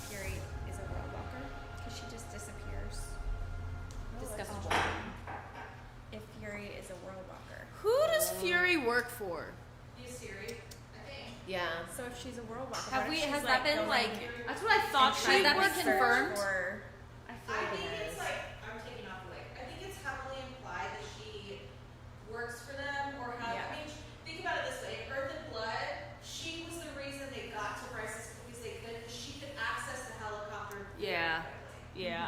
Fury is a world walker? Because she just disappears. Discuss if Fury is a world walker. Who does Fury work for? Yeah. So if she's a world walker, Have what we? if she's, Has that been going like? That's what I thought Has she that worked been for. confirmed? Or I feel like it is. I'm taking off the weight. I think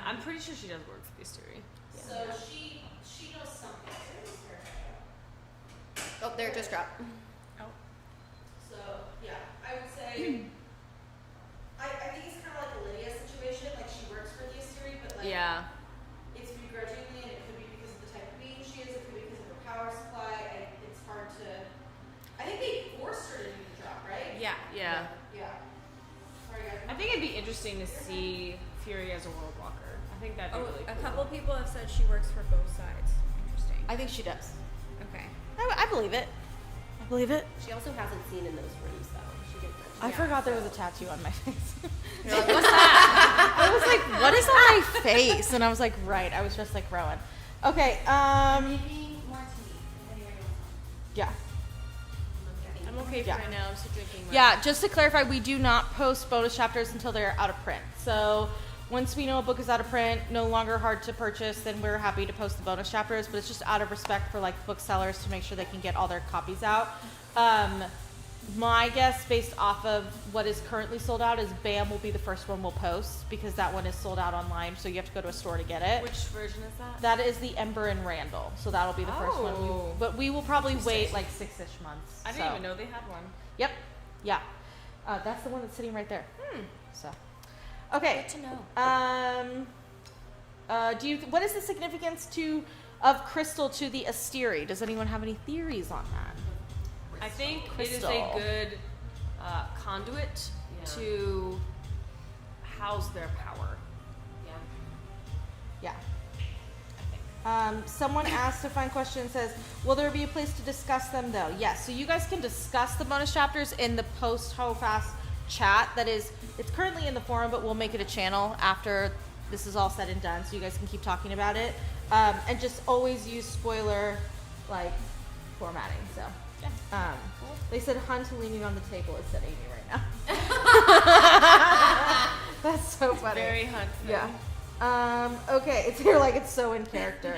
I'm pretty sure she does work for the Eastery. So she knows something. Where's her hair? Oh, there it just dropped. So yeah, I would say. I think it's kind of like a Lydia situation. Like she works for the Eastery, but like Yeah. it's begrudgingly, and it could be because of the type of being she is. It could be because of her power supply. And it's hard to. I think they forced her to do the job, right? Yeah. Yeah. Yeah. Sorry, guys. I think it'd be interesting to see Fury as a world walker. I think that'd be really cool. A couple people have said she works for both sides. Interesting. I think she does. Okay. I believe it. I believe it. She also hasn't seen in those rooms though. She didn't mention I that. forgot there was a tattoo on my face. You're like, what's that? I was like, what is on my face? And I was like, right. I was just like Rowan. Okay. Maybe more tea. If anybody wants Yeah. I'm okay for Yeah. right now. I'm still drinking my Yeah, just to clarify, we do not post bonus chapters until they're out of print. So once we know a book is out of print, no longer hard to purchase, then we're happy to post the bonus chapters. But it's just out of respect for like booksellers to make sure they can get all their copies out. My guess, based off of what is currently sold out, is BAM will be the first one we'll post because that one is sold out online. So you have to go to a store to get it. Which version is that? That is the Ember and Randall. So that'll be the first one. Oh. But we will probably wait like 6-ish months. I didn't even know they had one. Yep. Yeah. That's the one that's sitting right there. So, okay. Good to know. What is the significance of crystal to the Asteri? Does anyone have any theories on that? I think Crystal. it is a good conduit to house their power. Yeah. Yeah. Someone asked a fine question and says, will there be a place to discuss them though? Yes. So you guys can discuss the bonus chapters in the post HOFAS chat. That is, it's currently in the forum, but we'll make it a channel after this is all said and done so you guys can keep talking about it. And just always use spoiler like formatting. So they said Hunt leaning on the table is said Amy right now. That's so funny. Very Hunt. Yeah. Okay, it's here like it's so in character.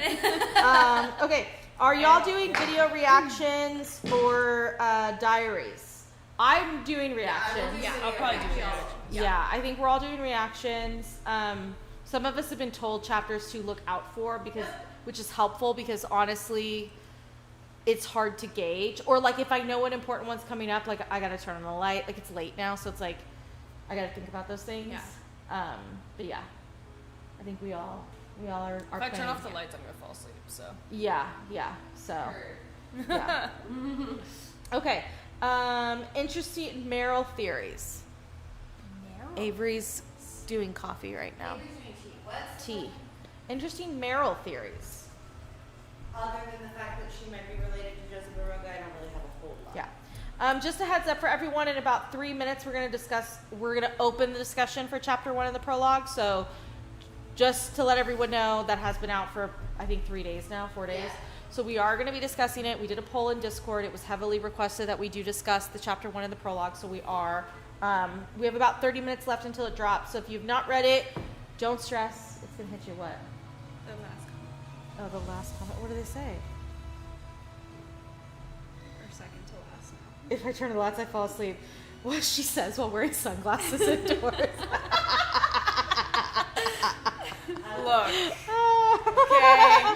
Okay, are y'all doing video reactions for diaries? I'm doing reactions. Yeah, I'll probably do that. Yeah, I think we're all doing reactions. Some of us have been told chapters to look out for which is helpful because honestly, it's hard to gauge. Or like if I know an important one's coming up, like I gotta turn on the light. Like it's late now, so it's like I gotta think about those things. Yeah. But yeah, I think we all are. If I turn off the lights, I'm gonna fall asleep. So. Yeah. So. Yeah. Okay. Interesting Meryl theories. Avery's doing coffee right now. Maybe doing tea. What's Tea. Interesting Meryl theories. Other than the fact that she might be related to Jessica Roga, I don't really have a whole lot. Yeah. Just a heads up for everyone, in about 3 minutes we're going to open the discussion for chapter 1 of the prologue. So just to let everyone know, that has been out for, I think, 4 days. Yeah. So we are going to be discussing it. We did a poll in Discord. It was heavily requested that we do discuss the chapter 1 of the prologue. So we are. We have about 30 minutes left until it drops. So if you've not read it, don't stress. It's going to hit you what? The last comment. Oh, the last comment. What do they say? Or second to last now. If I turn the lights, I fall asleep. What she says while wearing sunglasses indoors. Look. Okay.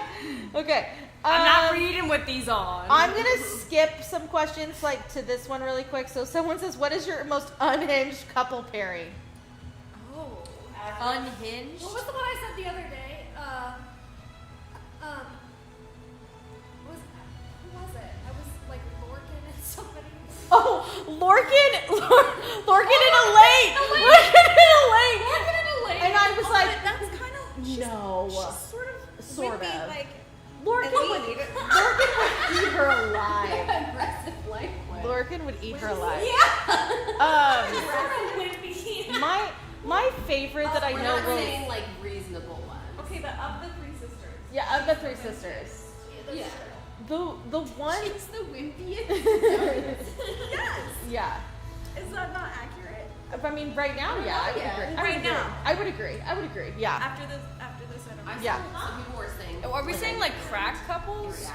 Okay. I'm not reading with these on. I'm gonna skip some questions like to this one really quick. So someone says, "What is your most unhinged couple pairing?" Oh. Unhinged. What was the one I said the other day? Who was it? I was like Lorcan and somebody. Oh, Lorcan and Elaine. Lorcan and Elaine. And I was like, That's kind of. no. She's Sort would be of. like. Lorcan would eat her alive. Aggressive language. Lorcan would eat her alive. Yeah. My favorite that I We're know not was saying like reasonable ones. Okay, but of the three sisters. yeah, of the three sisters. Yeah. The one She's the wimpiest. Yes. yeah. Is that not accurate? I mean, right now, yeah, I would Yeah. agree. Right now. I would agree. Yeah. After this, I don't know. I Yeah. saw some people were saying. Are we saying like crack couples?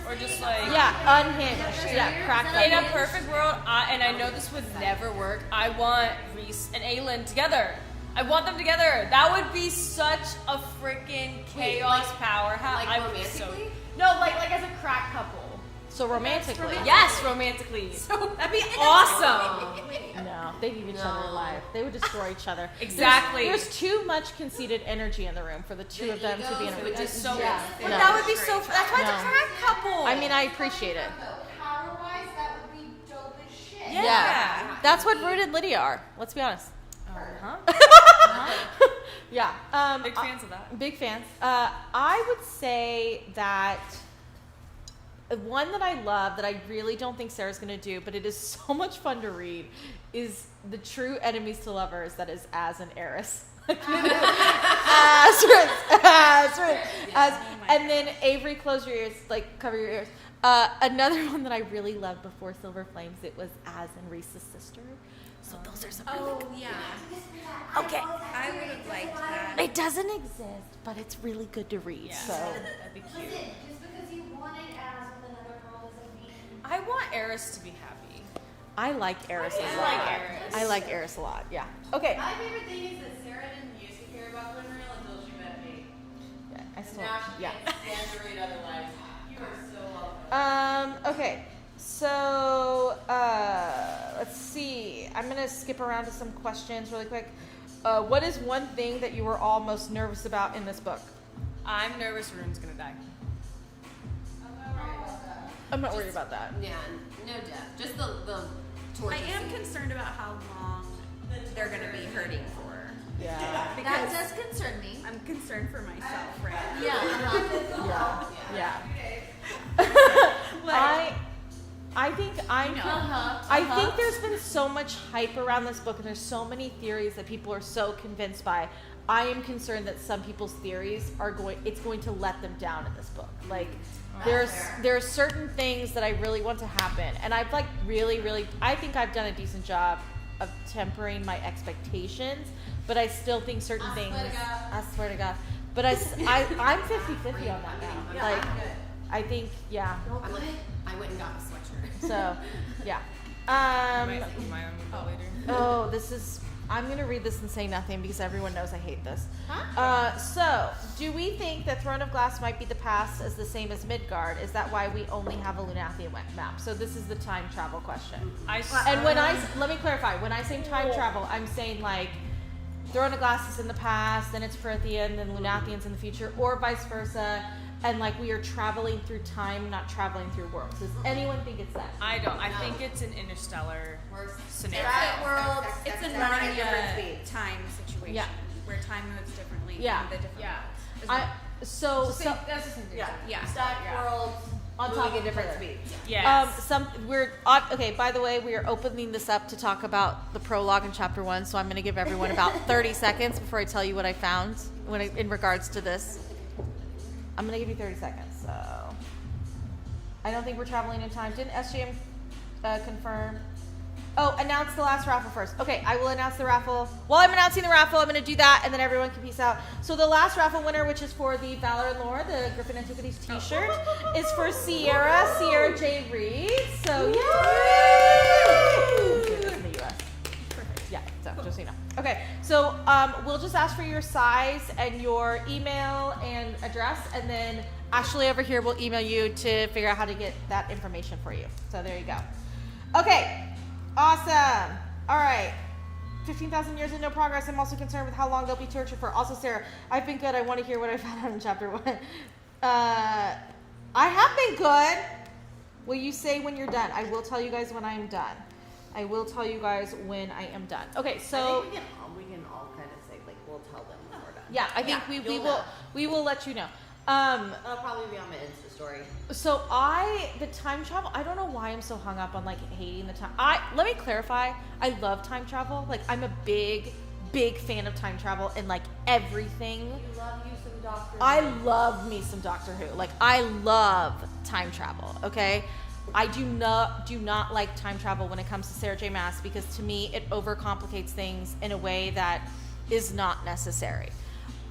Or just like. Yeah, unhinged. Yeah, cracked In a up. perfect world, and I know this would never work, I want Reese and Aelin together. I want them together. That would be such a freaking chaos powerhouse. Like I would be so. romantically? No, like as a crack couple. So romantically. Yes, romantically. That'd be awesome. No, they need each other alive. They would destroy each other. Exactly. There's too much conceited energy in the room for the two of them to be in a Which is so. Yeah. But No. that would be so. That's why it's a No. crack couple. I mean, I appreciate it. Power-wise, that would be dope as shit. Yeah. That's what Rude and Lydia are. Let's be honest. Huh? Yeah. Big fans of that. Big fans. I would say that one that I love that I really don't think Sarah's going to do, but it is so much fun to read, is The True Enemies to Lovers, that is Az and Eris. And then Avery, close your ears, like cover your ears. Another one that I really loved before Silver Flames, it was Az and Reese's sister. So those are some really good. yeah. Okay. I would have liked that. It doesn't exist, but it's really good to read. So That'd be cute. Listen, just because you wanted Az with another girl doesn't mean. I want Eris to be happy. I like Eris a lot. like Eris. I like Eris a lot. Yeah. Okay. My favorite thing is that Sarah didn't used to care about Winreal until she met me. Yeah, I still. Now she Yeah. can't stand to read other lives. You are so welcome. Okay. So let's see. I'm gonna skip around to some questions really quick. What is one thing that you were all most nervous about in this book? I'm nervous Rune's gonna die. I'm not worried about that. Yeah, no death. Just the I torture am scene. concerned about how long they're going to be hurting for. Yeah. That Because does concern me. I'm concerned for myself, right? Yeah. Yeah. I think I think there's been so much hype around this book, and there's so many theories that people are so convinced by. I am concerned that some people's theories are going to let them down in this book. Like there are certain things that I really want to happen, and I've like really I think I've done a decent job of tempering my expectations, but I still think certain things. I swear to God. But I'm 50-50 on that now. Like I think I went and got a sweatshirt. so. Yeah. My own later. Oh, I'm going to read this and say nothing because everyone knows I hate this. So, do we think that Throne of Glass might be the past as the same as Midgard? Is that why we only have a Lunathian map? So this is the time travel question. And let me clarify, when I say time travel, I'm saying like Throne of Glass is in the past, then it's Prythian, then Lunathian's in the future, or vice versa. And like we are traveling through time, not traveling through worlds. Does anyone think it's that? I don't. I think it's an interstellar scenario. World, it's a They're running at different Narnia speeds. time situation Yeah. where time moves differently. Yeah. in the different Yeah. worlds. So That's the same thing. Yeah. Stacked worlds on top moving of at different each other. speeds. Yes. Okay, by the way, we are opening this up to talk about the prologue in chapter 1, so I'm going to give everyone about 30 seconds before I tell you what I found in regards to this. I'm going to give you 30 seconds. So I don't think we're traveling in time. Didn't SGM confirm? Oh, announce the last raffle first. Okay, I will announce the raffle. While I'm announcing the raffle, I'm going to do that, and then everyone can peace out. So the last raffle winner, which is for the Valor and Lore, the Griffin Antiquities t-shirt, is for Sierra J. Reed. So, yay! In the US. Perfect. Yeah, so just so you know. Okay, so we'll just ask for your size and your email and address, and then Ashley over here will email you to figure out how to get that information for you. So there you go. Okay. Awesome. All right. 15,000 years and no progress. I'm also concerned with how long they'll be tortured for. Also, Sarah, I've been good. I want to hear what I found out in chapter 1. I have been good. Will you say when you're done? I will tell you guys when I am done. I will tell you guys when I am done. Okay, so I think we can all kind of say like we'll tell them when we're done. yeah, I think we will let you know. That'll probably be on my Insta story. So the time travel, I don't know why I'm so hung up on like hating the time. Let me clarify. I love time travel. Like I'm a big fan of time travel and like everything. You love you some Doctor Who. I love me some Doctor Who. Like I love time travel. Okay. I do not like time travel when it comes to Sarah J. Maas because to me it overcomplicates things in a way that is not necessary.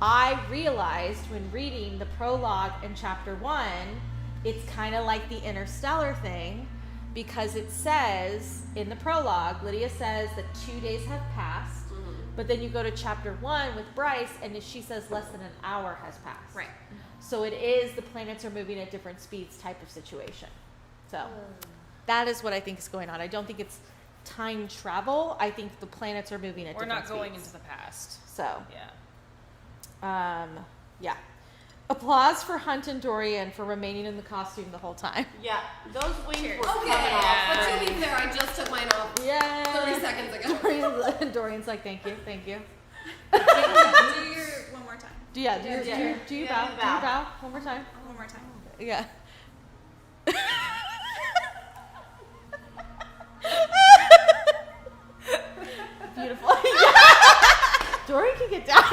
I realized when reading the prologue in chapter 1, it's kind of like the interstellar thing because it says in the prologue, Lydia says that 2 days have passed But then you go to chapter 1 with Bryce, and she says less than an hour has passed. Right. So it is the planets are moving at different speeds type of situation. So that is what I think is going on. I don't think it's time travel. I think the planets are moving at We're different not going speeds. into the past. So, Yeah. yeah. Applause for Hunt and Dorian for remaining in the costume the whole time. Yeah, those wings were Okay, coming off. but to be fair, I just took mine off Yeah. 30 seconds ago. Dorian's like, thank you, thank you. Do your one more time. Do you bow? Do you bow? One more time. One more time. Yeah. Beautiful. Dorian can get down.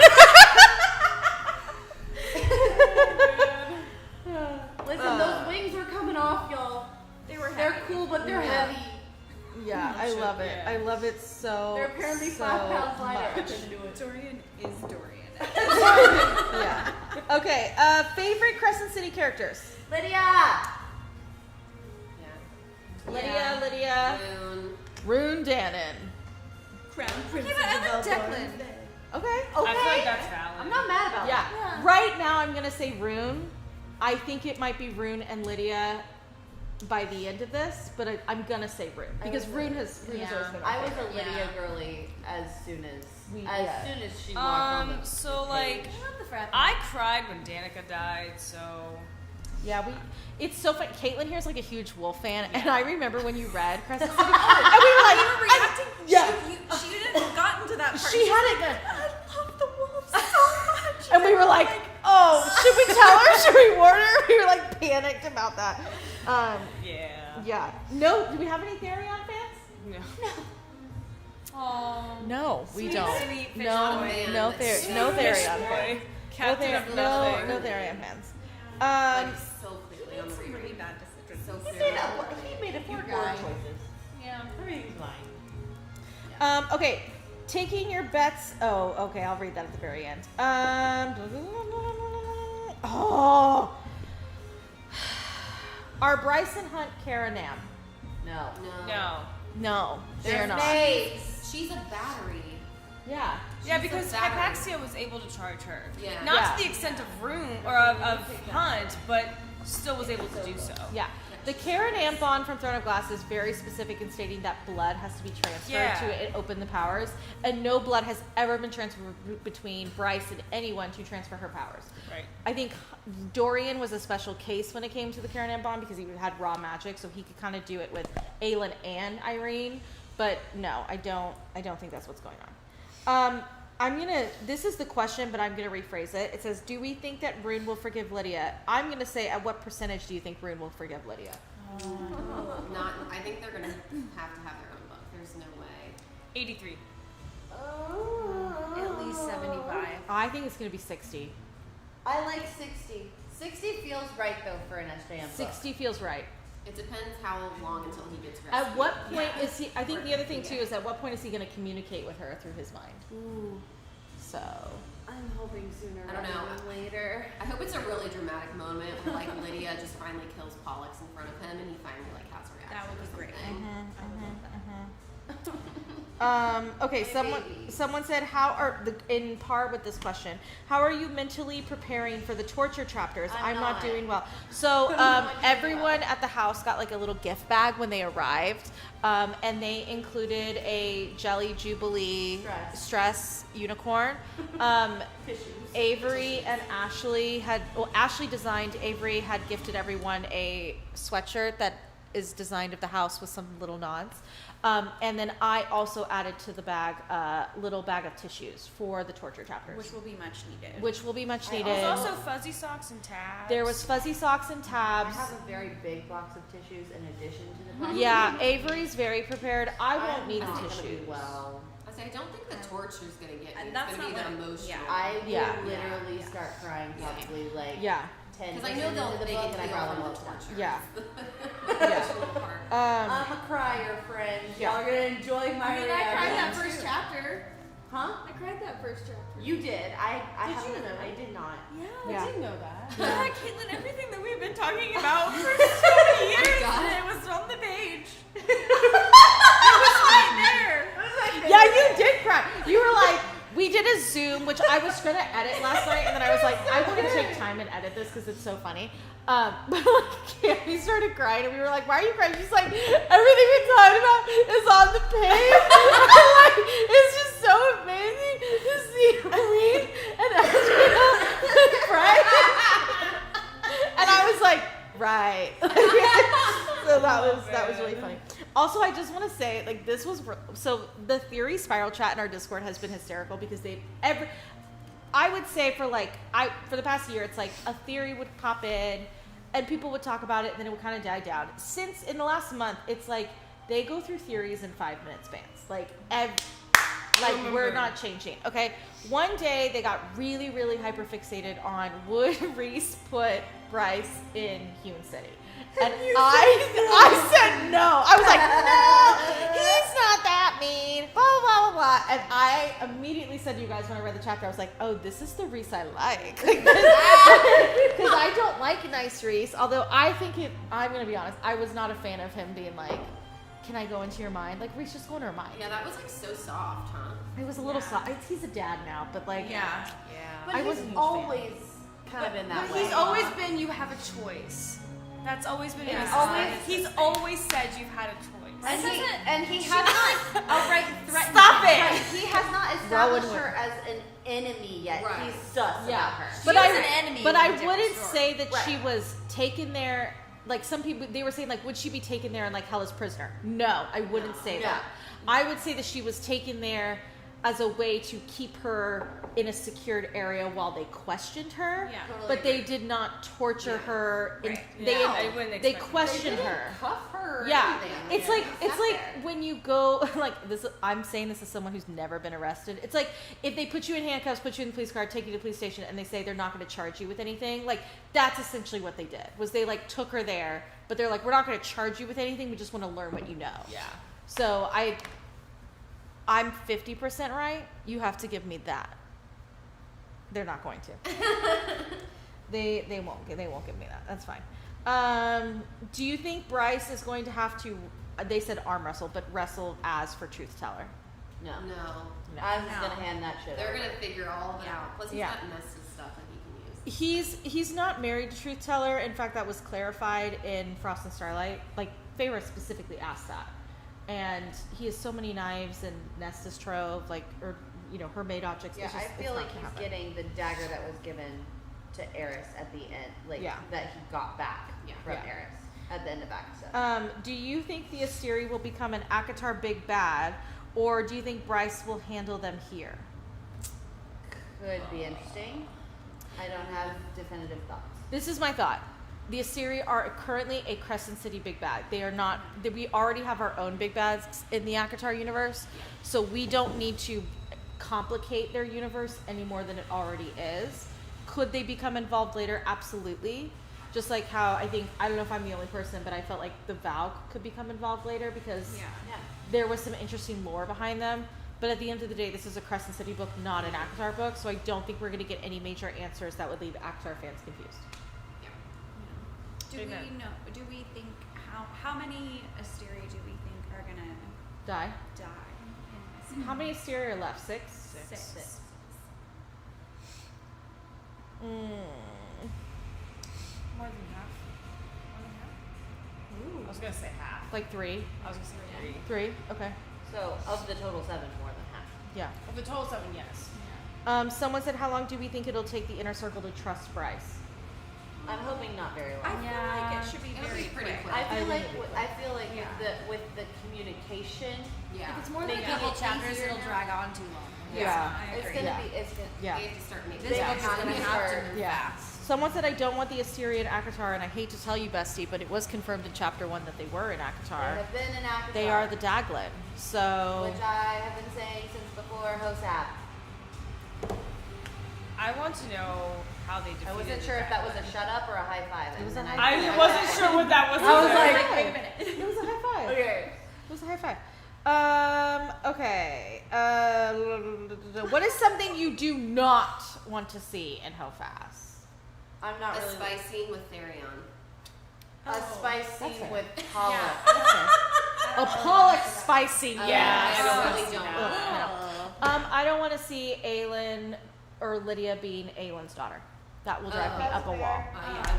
Listen, those wings were coming off, y'all. They're cool, but they're heavy. Yeah, I love it. Yeah. I love it so. They're apparently so 5 pounds lighter. I much. couldn't do it. Dorian is Dorian. Yeah. Okay. Favorite Crescent City characters. Lydia! Yeah. Lydia. Moon. Rune Dannon. Crown Prince Yeah, but of Evan Declan. Okay. I feel like that's valid. I'm not mad about Yeah. that. Right now, I'm gonna say Rune. I think it might be Rune and Lydia by the end of this, but I'm gonna say Rune because Rune has always been. I was okay. a Lydia girly as soon as yeah. she walked on the So like, I cried when Danica died, so Yeah, it's so funny. Caitlin here is like a huge Wolf fan, and I remember when you read Crescent City, and we were like, You were reacting. yeah. She didn't gotten to that part. She had it good. I love the wolves so much. And we were like, oh, should we tell her? Should we warn her? We were like panicked about that. yeah. Yeah. No, do we have any Therion fans? No. No, we Sweet, don't. sweet fish No, boy. no Fish Therion boy. fans. Captain of No nothing. Therion fans. Like, so clearly on the Three screen. really bad decisions. So He clearly. made a few poor choices. Yeah. Everything's fine. Okay, taking your bets. Oh, okay, I'll read that at the very end. Oh. Are Bryce and Hunt Karanam? No. No. No, they're not. She's a battery. Yeah. Yeah, She's a because battery. Hypaxia was able to charge her. Yeah. Not Yeah. to the extent of Rune or of Hunt, but still was able to do so. Yeah. The Karanam bond from Throne of Glass is very specific in stating that blood has to be transferred Yeah. to open the powers, and no blood has ever been transferred between Bryce and anyone to transfer her powers. Right. I think Dorian was a special case when it came to the Karanam bond because he had raw magic, so he could kind of do it with Aelin and Irene. But no, I don't think that's what's going on. This is the question, but I'm gonna rephrase it. It says, do we think that Rune will forgive Lydia? I'm gonna say, at what percentage do you think Rune will forgive Lydia? Not. I think they're gonna have to have their own book. There's no way. 83. At least 75. I think it's gonna be 60. I like 60. 60 feels right though for an SJM book. 60 feels right. It depends how long until he gets rescued. At what point is he? I think the other thing too is at what point is he going to communicate with her through his mind? Ooh, So I'm hoping sooner I don't know. rather than later. I hope it's a really dramatic moment where like Lydia just finally kills Pollux in front of him and he finally like has a reaction. That would be or great. something. okay. My baby. Someone said in par with this question. How are you mentally preparing for the torture chapters? I'm not doing well. So everyone at the house got like a little gift bag when they arrived, and they included a Jelly Jubilee stress unicorn. Avery and Ashley Ashley designed. Avery had gifted everyone a sweatshirt that is designed of the house with some little nods. And then I also added to the bag a little bag of tissues for the torture chapters. Which will be much needed. There's also fuzzy socks and tabs. There was fuzzy socks and I tabs. have a very big box of tissues in addition to the package. Yeah, Avery's very prepared. I won't need not the gonna tissues. be well. I say I don't think the torture's gonna get me. And It's that's gonna be not the what- emotional. yeah. I will Yeah. literally start crying probably like Yeah. 10 Because I know they'll the they book get and I the probably all won't the watch. torture. Yeah. The Yeah. emotional part. I'm a crier, friends. Yeah. Y'all are gonna enjoy my I mean, I cried reaction. that first chapter. Huh? I cried that first chapter. You did. I Did haven't. you know? I did not. Yeah. know that. Yeah, Caitlin, everything that we've been talking about for so many years, God. it was on the page. It was right there. Yeah, you did cry. You were like, a Zoom, which I was gonna edit last night, and then I was like, I want to take time and edit this because it's so funny. But like, Cammy started crying, and we were like, "Why are you crying?" She's like, "Everything we talked about is on the page." Like, it's just so amazing to see me and Andrea right. And I was like, right. So that was really funny. Also, I just want to say, like, this was so the theory spiral chat in our Discord has been hysterical because I would say for the past year, it's like a theory would pop in and people would talk about it and then it would kind of die down. Since in the last month, it's like they go through theories in 5-minute spans. We're not changing. Okay. One day they got really, really hyper fixated on would Reese put Bryce in Hewn City. And I said no. I was like, no, he's not that mean. Blah, blah, blah, blah. And I immediately said to you guys when I read the chapter, I was like, oh, this is the Reese I like. Because I don't like nice Reese. Although I'm going to be honest, I was not a fan of him being like, can I go into your mind? Like, Reese, just go into her mind. Yeah, that was like so soft, huh? It was a little soft. He's a dad now, but like, Yeah. But he's always kind of been that But way. he's always been, you have a choice. That's always been his always- He's always said you've had a choice. And he has not outright threatened. Stop it! Right, he has not established her as an enemy yet. Right. He's sus about her. But She was an enemy But in a I different wouldn't story. say that she was taken there. Like some people, they were saying like, would she be taken there and like held as prisoner? No, I wouldn't say No. that. I would say that she was taken there as a way to keep her in a secured area while they questioned her. Yeah. But they did not torture her. Right. I wouldn't They expect questioned her. Cuff her. or Yeah, anything. it's They like just sat there. when you go like this. I'm saying this as someone who's never been arrested. It's like if they put you in handcuffs, put you in the police car, take you to the police station, and they say they're not going to charge you with anything. Like that's essentially what they did. Was they like took her there, but they're like, we're not going to charge you with anything. We just want to learn what you know. Yeah. So I'm 50% right. You have to give me that. They're not going to. They won't give me that. That's fine. Do you think Bryce is going to have to? They said arm wrestle, but wrestle as for truth teller. No. No. I was just gonna hand that shit. They're over. gonna figure all of it out. Plus he's Yeah. got Nesta's stuff that he can use. He's not married to truth teller. In fact, that was clarified in Frost and Starlight. Like Feyre specifically asked that, and he has so many knives and Nesta's trove, like her maid objects. Yeah, It's just- I it's feel not like gonna he's happen. getting the dagger that was given to Eris at the end, like Yeah. that he got back from Yeah. Eris at the end of Act 7. Do you think the Asteri will become an Akatar big bad, or do you think Bryce will handle them here? Could be interesting. I don't have definitive thoughts. This is my thought. The Asteri are currently a Crescent City big bad. They are not. We already have our own big bads in the Akatar universe, so we don't need to complicate their universe any more than it already is. Could they become involved later? Absolutely. Just like how I don't know if I'm the only person, but I felt like the Vow could become involved later because there was some interesting lore behind them. But at the end of the day, this is a Crescent City book, not an Akatar book, so I don't think we're going to get any major answers that would leave Akatar fans confused. Do we know? Do we think how many Asteri do we think are gonna Die? die in this? How many Asteri are left? 6? Six. Mm. More than half. I was gonna say half. Like 3? I was gonna say 3. 3? Okay. So of the total 7, more than half. Yeah. Of the total 7, yes. Someone said, how long do we think it'll take the inner circle to trust Bryce? I'm hoping not very I long. feel like it should be It'll very be pretty quick. I feel like Yeah. with the communication, Yeah. If it's more than Making a couple it chapters, easier it'll now. drag on too long. Yeah. I it's agree. gonna Yeah. be it's gonna Yeah. They have to start making This They book's have to gonna have to start- move Yeah. fast. Someone said, I don't want the Asteri in Akatar, and I hate to tell you, Bestie, but it was confirmed in Chapter 1 that they were in they Akatar. have been an actor. They are the Daglin. So, which I have been saying since before HOFAS. I want to know how they defeated I wasn't the sure if that was a Daglin. shut up or a high five. It was and a then high I wasn't sure what that was. I was either. like, Wait a minute. it was a high five. Okay. It was a high five. Okay. What is something you do not want to see in HOFAS? I'm not a really spice scene with Therion. a spice that's scene fair. with Paula. A Pollock spicy, I yes. really Yeah. don't. Ugh, I don't want to see Aelin or Lydia being Aelin's daughter. That will drive me up a wall.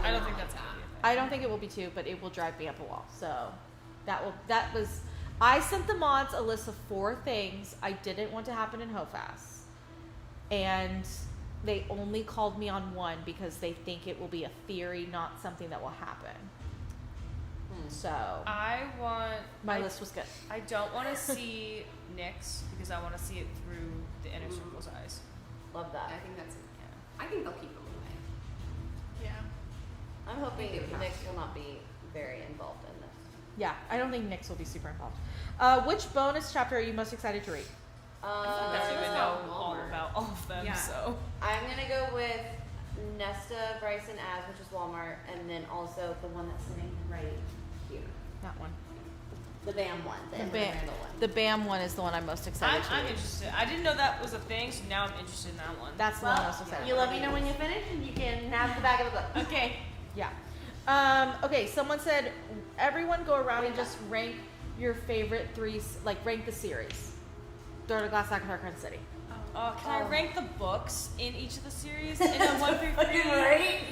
I don't think that's gonna be a thing. I don't think it will be too, but it will drive me up a wall. So I sent the mods a list of 4 things I didn't want to happen in HOFAS. And they only called me on one because they think it will be a theory, not something that will happen. So my list was good. I don't want to see Nyx because I want to see it through the inner circle's eyes. Love that. I think that's, I think they'll keep them away. Yeah. I'm hoping They would have Nick to. will not be very involved in this. Yeah, I don't think Nyx will be super involved. Which bonus chapter are you most excited to read? I don't even know all Walmart. about all of them, Yeah. so. I'm gonna go with Nesta, Bryson, Az, which is Walmart, and then also the one that's sitting right here. That one. The BAM one, the The Emily BAM, Randall one. the BAM one is the one I'm most excited to I'm read. interested. I didn't know that was a thing, so now I'm interested in that one. That's the one I'm most excited You to let read. me know when you finish, and you can have the back of the book. Okay. Yeah. Okay, someone said everyone go around and just rank your favorite 3, like rank the series. Throw to Glass, Akatar, Crescent City. Can I rank the books in each of the series in a 1 through 3?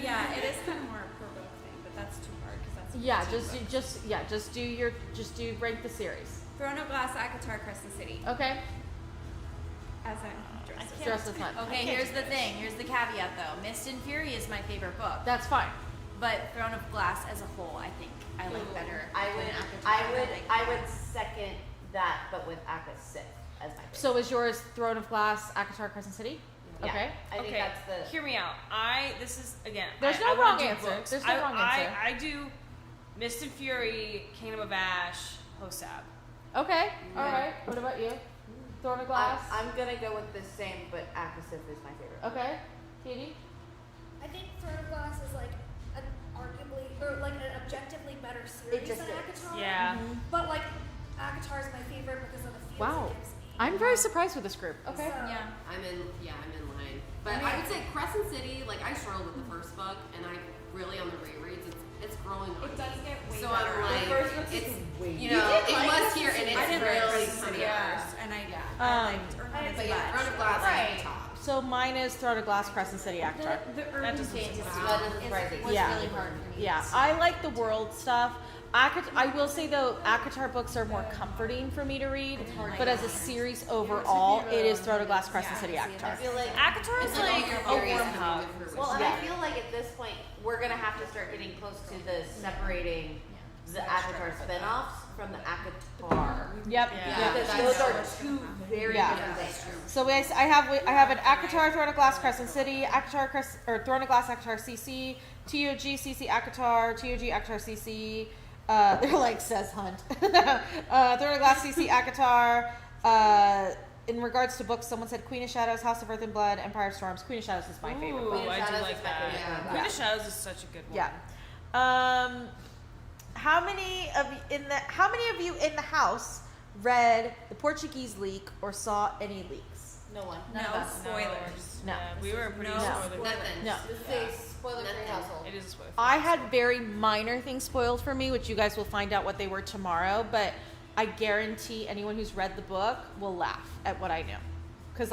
Yeah, it is kind of more a per book thing, but that's too hard because that's Yeah, 15 books. just do rank the series. Throne of Glass, Akatar, Crescent City. Okay. As I'm dressed as. Just as much. Okay, here's the thing. Here's the caveat, though. Mist and Fury is my favorite book, That's fine. but Throne of Glass as a whole, I think I like better. I than would, Akatar. I would second that, but with Akka Sith as my favorite. So is yours Throne of Glass, Akatar, Crescent City? Yeah, Okay. I think Okay, that's the. hear me out. This is, again, There's I no wanna wrong do answer. books. There's no wrong answer. I do Mist and Fury, Kingdom of Ash, Hosab. Okay. All right. What about you? Throne of Glass. I'm gonna go with the same, but Akka Sith is my favorite. Okay. Katie. I think Throne of Glass is like an arguably or like an objectively better series just than is. Akatar. Yeah. But like Akatar is my favorite because of the feels Wow. it gives me. I'm very surprised with this group. Okay. So, Yeah. I'm in line. But I would say Crescent City, like I struggled with the first book, and I really on the rereads, it's growing on It does me. get way So better. I'm like, first book's it's way you know, it was here and I it's didn't like really Crescent coming City out. at first, and I liked Earth I- as But yeah, much. Throne of Glass is Right. at the top. So mine is Throne of Glass, Crescent City, Akatar. The urban doesn't changes surprise That doesn't surprise me. was Yeah. really hard for me. Yeah, I like the world stuff. I will say though, Akatar books are more comforting for me to read, but as a series overall, it is Throne of Glass, Crescent City, I Akatar. feel like. Akatar is It's like like a all your warm theories hug. coming to fruition. Well, and Yeah. I feel like at this point we're gonna have to start getting close to the separating the Akatar spin-offs from the Akatar. Yep. Yeah. Yep. Because those are two very Yeah. different things. So I have an Akatar, Throne of Glass, Crescent City, or Throne of Glass, Akatar, CC, TOG, CC, Akatar, TOG, Akatar, CC. They're like says Hunt. Throne of Glass, CC, Akatar. In regards to books, someone said Queen of Shadows, House of Earth and Blood, Empire of Storms. Queen of Shadows is my favorite Ooh, book. Queen of I do Shadows like is my that. favorite. Yeah. Queen of Shadows is such a good one. Yeah. How many of you in the house read the Portuguese leak or saw any leaks? No one. None of No us. spoilers. No. Yeah, we were pretty no spoiler. Nothing. No. This is a spoiler-free household. It is a spoiler. I had very minor things spoiled for me, which you guys will find out what they were tomorrow, but I guarantee anyone who's read the book will laugh at what I knew. Because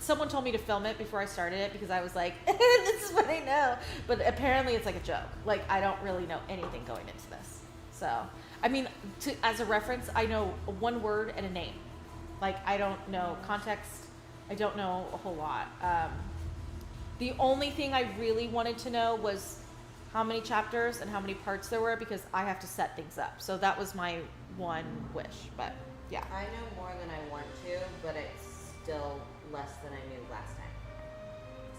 someone told me to film it before I started it because I was like, this is what I know. But apparently it's like a joke. Like, I don't really know anything going into this. So, I mean, as a reference, I know one word and a name. Like, I don't know context. I don't know a whole lot. The only thing I really wanted to know was how many chapters and how many parts there were because I have to set things up. So that was my one wish. But yeah. I know more than I want to, but it's still less than I knew last time.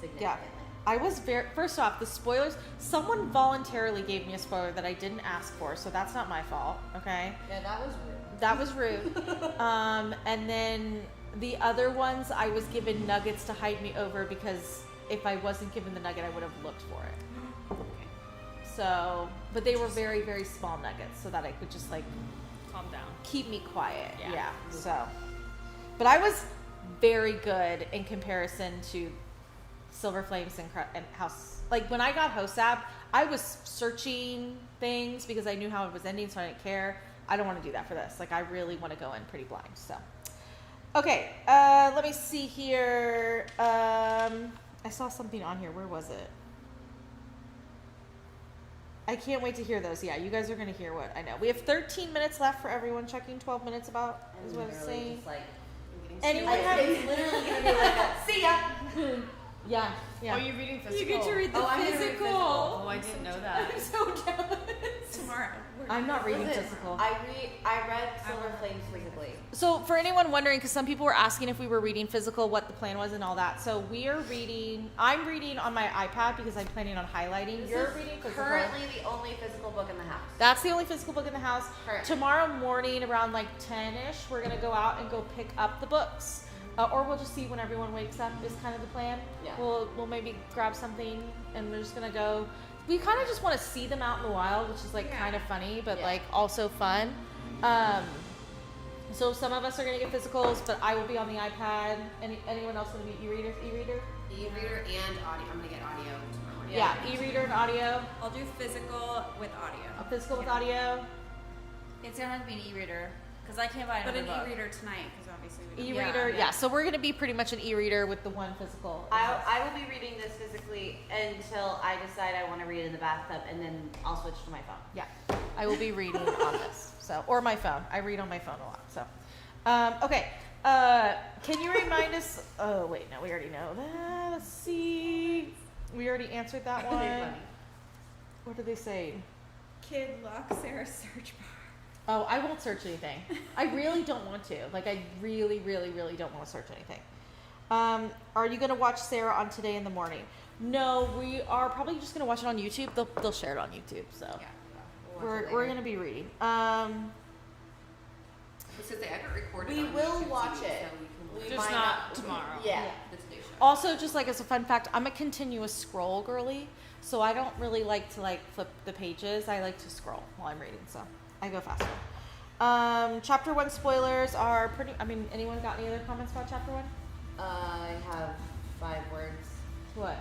Significantly. I was first off, the spoilers, someone voluntarily gave me a spoiler that I didn't ask for, so that's not my fault, okay? Yeah, that was rude. That was rude. And then the other ones, I was given nuggets to hide me over because if I wasn't given the nugget, I would have looked for it. So, but they were very, very small nuggets so that I could just like Calm down. keep me quiet. Yeah. Yeah. So, but I was very good in comparison to Silver Flames and House. Like when I got HOSAB, I was searching things because I knew how it was ending, so I didn't care. I don't want to do that for this. Like I really want to go in pretty blind. So, Okay, let me see here. I saw something on here. Where was it? I can't wait to hear those. Yeah, you guys are going to hear what I know. We have 13 minutes left for everyone checking 12 minutes about, is what it's saying. Just like, Anyone have It's literally gonna be like a, see ya. Yeah, yeah. Oh, you're reading physical. You get to read the I'm gonna read physical. Oh, I didn't know that. I'm so jealous. Tomorrow. I'm not reading Listen, physical. I read Silver Flames physically. So for anyone wondering, because some people were asking if we were reading physical, what the plan was and all that. So I'm reading on my iPad because I'm planning on highlighting. You're reading physical. Currently the only physical book in the house. That's the only physical book in the house. Correct. Tomorrow morning around like 10ish, we're going to go out and go pick up the books. Or we'll just see when everyone wakes up is kind of the plan. Yeah. We'll maybe grab something and we're just going to go. We kind of just want to see them out in the wild, which is like kind of funny, but like also fun. So some of us are going to get physicals, but I will be on the iPad. Anyone else going to be e-reader? E-reader and audio. I'm gonna get audio tomorrow morning. Yeah, e-reader and audio. I'll do physical with audio. A physical with audio. It's gonna have to be an e-reader because I can't buy But another an book. e-reader tonight, because obviously we don't. E-reader, yeah. So we're going to be pretty much an e-reader with the one physical. I will be reading this physically until I decide I want to read in the bathtub, and then I'll switch to my phone. Yeah, I will be reading on this. So, or my phone. I read on my phone a lot. So, okay. Can you remind us? Oh wait, no, we already know that. Let's see. We already answered that one. What did they say? Kid lock Sarah's search bar. Oh, I won't search anything. I really don't want to. Like, I really, really, really don't want to search anything. Are you going to watch Sarah on Today in the Morning? No, we are probably just going to watch it on YouTube. They'll share it on YouTube. So we're going to be reading. Because they haven't recorded. We on will YouTube watch TV, it. so we can We Just might not tomorrow. Yeah. the Today Show. Also, just like as a fun fact, I'm a continuous scroll girly. So I don't really like to like flip the pages. I like to scroll while I'm reading. So I go faster. Chapter 1 spoilers are pretty. I mean, anyone got any other comments about chapter 1? I have 5 words. What?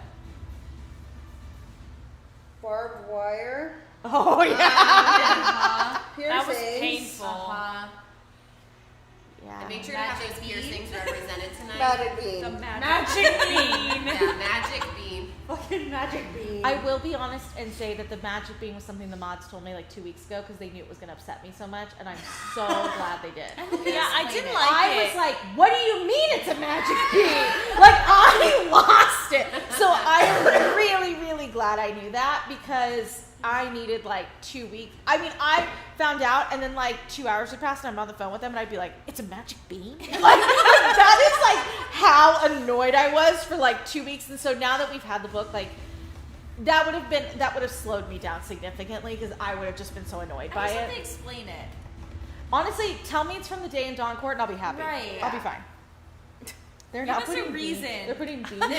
Barbed wire. Oh yeah. That was Piercings. painful. Yeah. And make sure to have those piercings represented tonight. Magic bean. The magic. Magic bean. Yeah, magic bean. Fucking magic bean. I will be honest and say that the magic bean was something the mods told me like 2 weeks ago because they knew it was going to upset me so much, and I'm so glad they did. Yeah, I didn't like I it. was like, what do you mean it's a magic bean? Like, I lost it. So I am really, really glad I knew that because I needed like 2 weeks. I mean, I found out and then like 2 hours would pass and I'm on the phone with them and I'd be like, it's a magic bean? Like, that is like how annoyed I was for like 2 weeks. And so now that we've had the book, like, that would have slowed me down significantly because I would have just been so annoyed by I just it. have to explain it. Honestly, tell me it's from the day in Dawn Court and I'll be happy. Right. I'll be fine. They're Give not us a putting reason. Bean. They're putting bean. There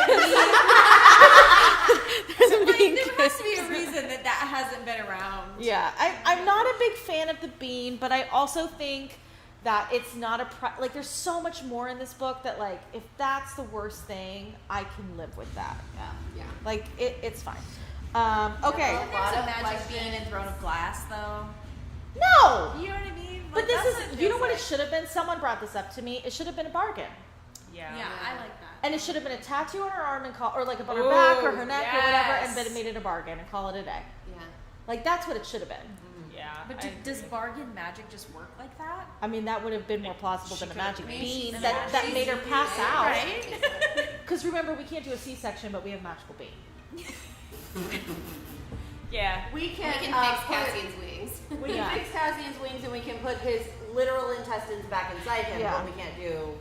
has to be a reason that hasn't been around. Yeah, I'm not a big fan of the bean, but I also think that it's not like there's so much more in this book that like if that's the worst thing, I can live with that. Yeah. Like it's fine. Okay. Isn't there a magic bean in Throne of Glass though? No. You know what I mean? But Like, this that's is what you know feels what it like. should have been? Someone brought this up to me. It should have been a bargain. Yeah. Yeah, I like that. And it should have been a tattoo on her arm and or like up on her back or her neck or whatever, and yes. then made it a bargain and call it a day. Yeah. Like that's what it should have been. Yeah. But I does agree. bargain magic just work like that? I mean, that would have been more plausible She than a could've magic made bean she's that magic made her pass out. Right? Because remember, we can't do a C-section, but we have magical bean. Yeah. We can fix put- Cassian's wings. We can Yeah. fix Cassian's wings and we can put his literal intestines back inside him, Yeah. but we can't do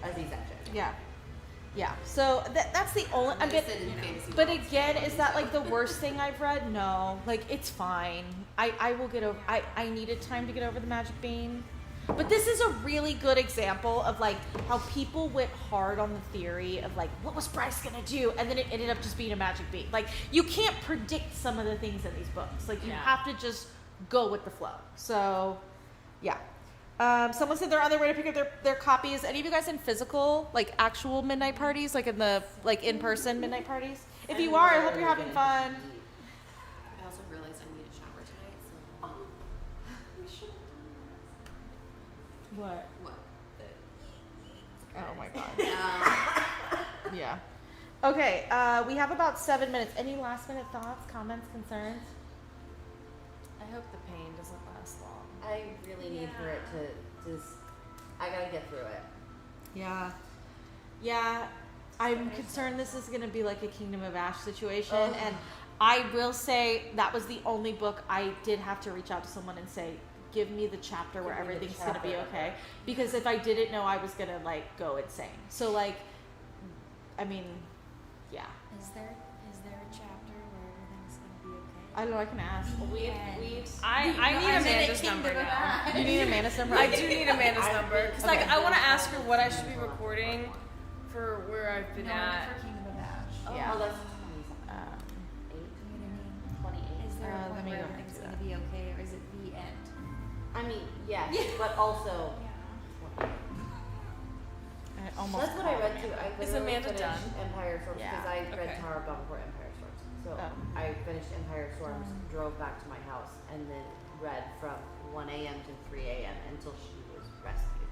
a C-section. Yeah. Yeah. So that's the only. I mean, Sit in fantasy but worlds. again, is that like the worst thing I've read? No. Like it's fine. I will get over. I needed time to get over the magic bean. But this is a really good example of like how people went hard on the theory of like what was Bryce gonna do, and then it ended up just being a magic bean. Like you can't predict some of the things in these books. Like you Yeah. have to just go with the flow. So, yeah. Someone said they're on their way to pick up their copies. Any of you guys in physical, like actual midnight parties, like in the like in person midnight parties? If you are, I hope you're having fun. I also realized I need a shower tonight, so. We should. What? What? Oh my god. Yeah. Okay, we have about 7 minutes. Any last minute thoughts, comments, concerns? I hope the pain doesn't last long. I really need for it to just. I gotta get through it. Yeah. Yeah. I'm concerned this is going to be like a Kingdom of Ash situation. And I will say that was the only book I did have to reach out to someone and say, give me the chapter where everything's going to be okay. Because if I didn't know, I was going to like go insane. So like, I mean, yeah. Is there a chapter where everything's gonna be okay? I don't know, I can ask. I need Amanda's number now. You need Amanda's number? I do need Amanda's number. Because like, I want to ask her what I should be recording for where I've been at. For Kingdom of Ash. Yeah. Oh, that's 28. Is there a let point me where go back everything's to gonna be okay, or is it the end? I mean, yes, but also. I almost That's what I read too. I Is literally Amanda finished done? Empire Storms Yeah. because I read Okay. Tower of God before Empire Storms. So I finished Empire Storms, drove back to my house, and then read from 1 a.m. to 3 a.m. until she was rescued.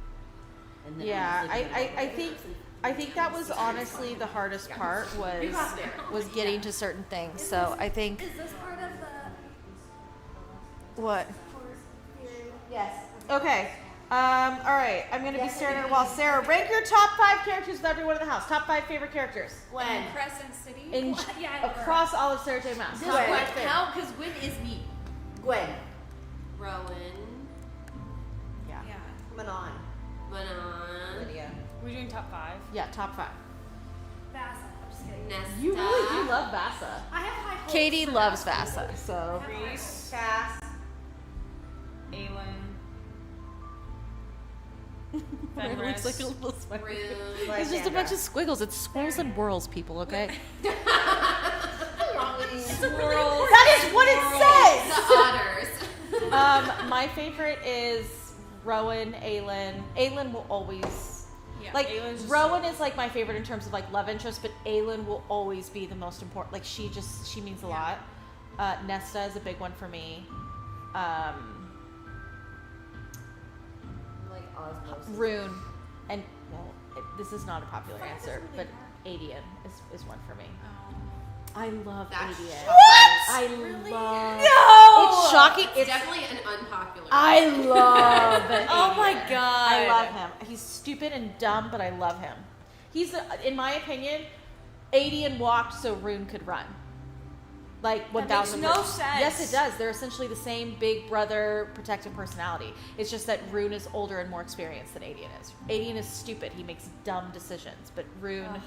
And then Yeah, I was living I think that was honestly the hardest part was getting to certain things. So I think Is this part of the what? Yes. Okay. All right. I'm gonna be staring at a wall. Sarah, rank your top 5 characters with everyone in the house. Top 5 favorite characters. Gwen. Crescent City. In across all of Sarah J. Maas. Top 5 favorite. How? Because Gwen is me. Gwen. Rowan. Yeah. Manon. Manon. Lydia. We're doing top 5. Yeah. Top 5. Vasa. I'm just kidding. Nesta. You really do love Vasa. I have high hopes. Katie for loves Vasa. Vasa. So Reese, Cass. Aelin, it looks like a little spider. Rune. It's just a bunch of squiggles. It's swirls and whirls, people. Okay. That is what it says. The otters. My favorite is Rowan, Aelin. Aelin will always like Aelin's just Rowan is like my favorite in terms of like love interest, but Aelin will always be the most important. Like she means a lot. Nesta is a big one for me. Like Osmos. Rune, and well, this is not a popular answer, but Adian is one for me. I love That's Adian. shocking. I love. No! It's shocking. It's definitely an unpopular. I love it. Oh my god. I love him. He's stupid and dumb, but I love him. He's, in my opinion, Adian walked so Rune could run. Like 1,000%. makes no sense. Yes, it does. They're essentially the same big brother protective personality. It's just that Rune is older and more experienced than Adian is. Adian is stupid. He makes dumb decisions, but Rune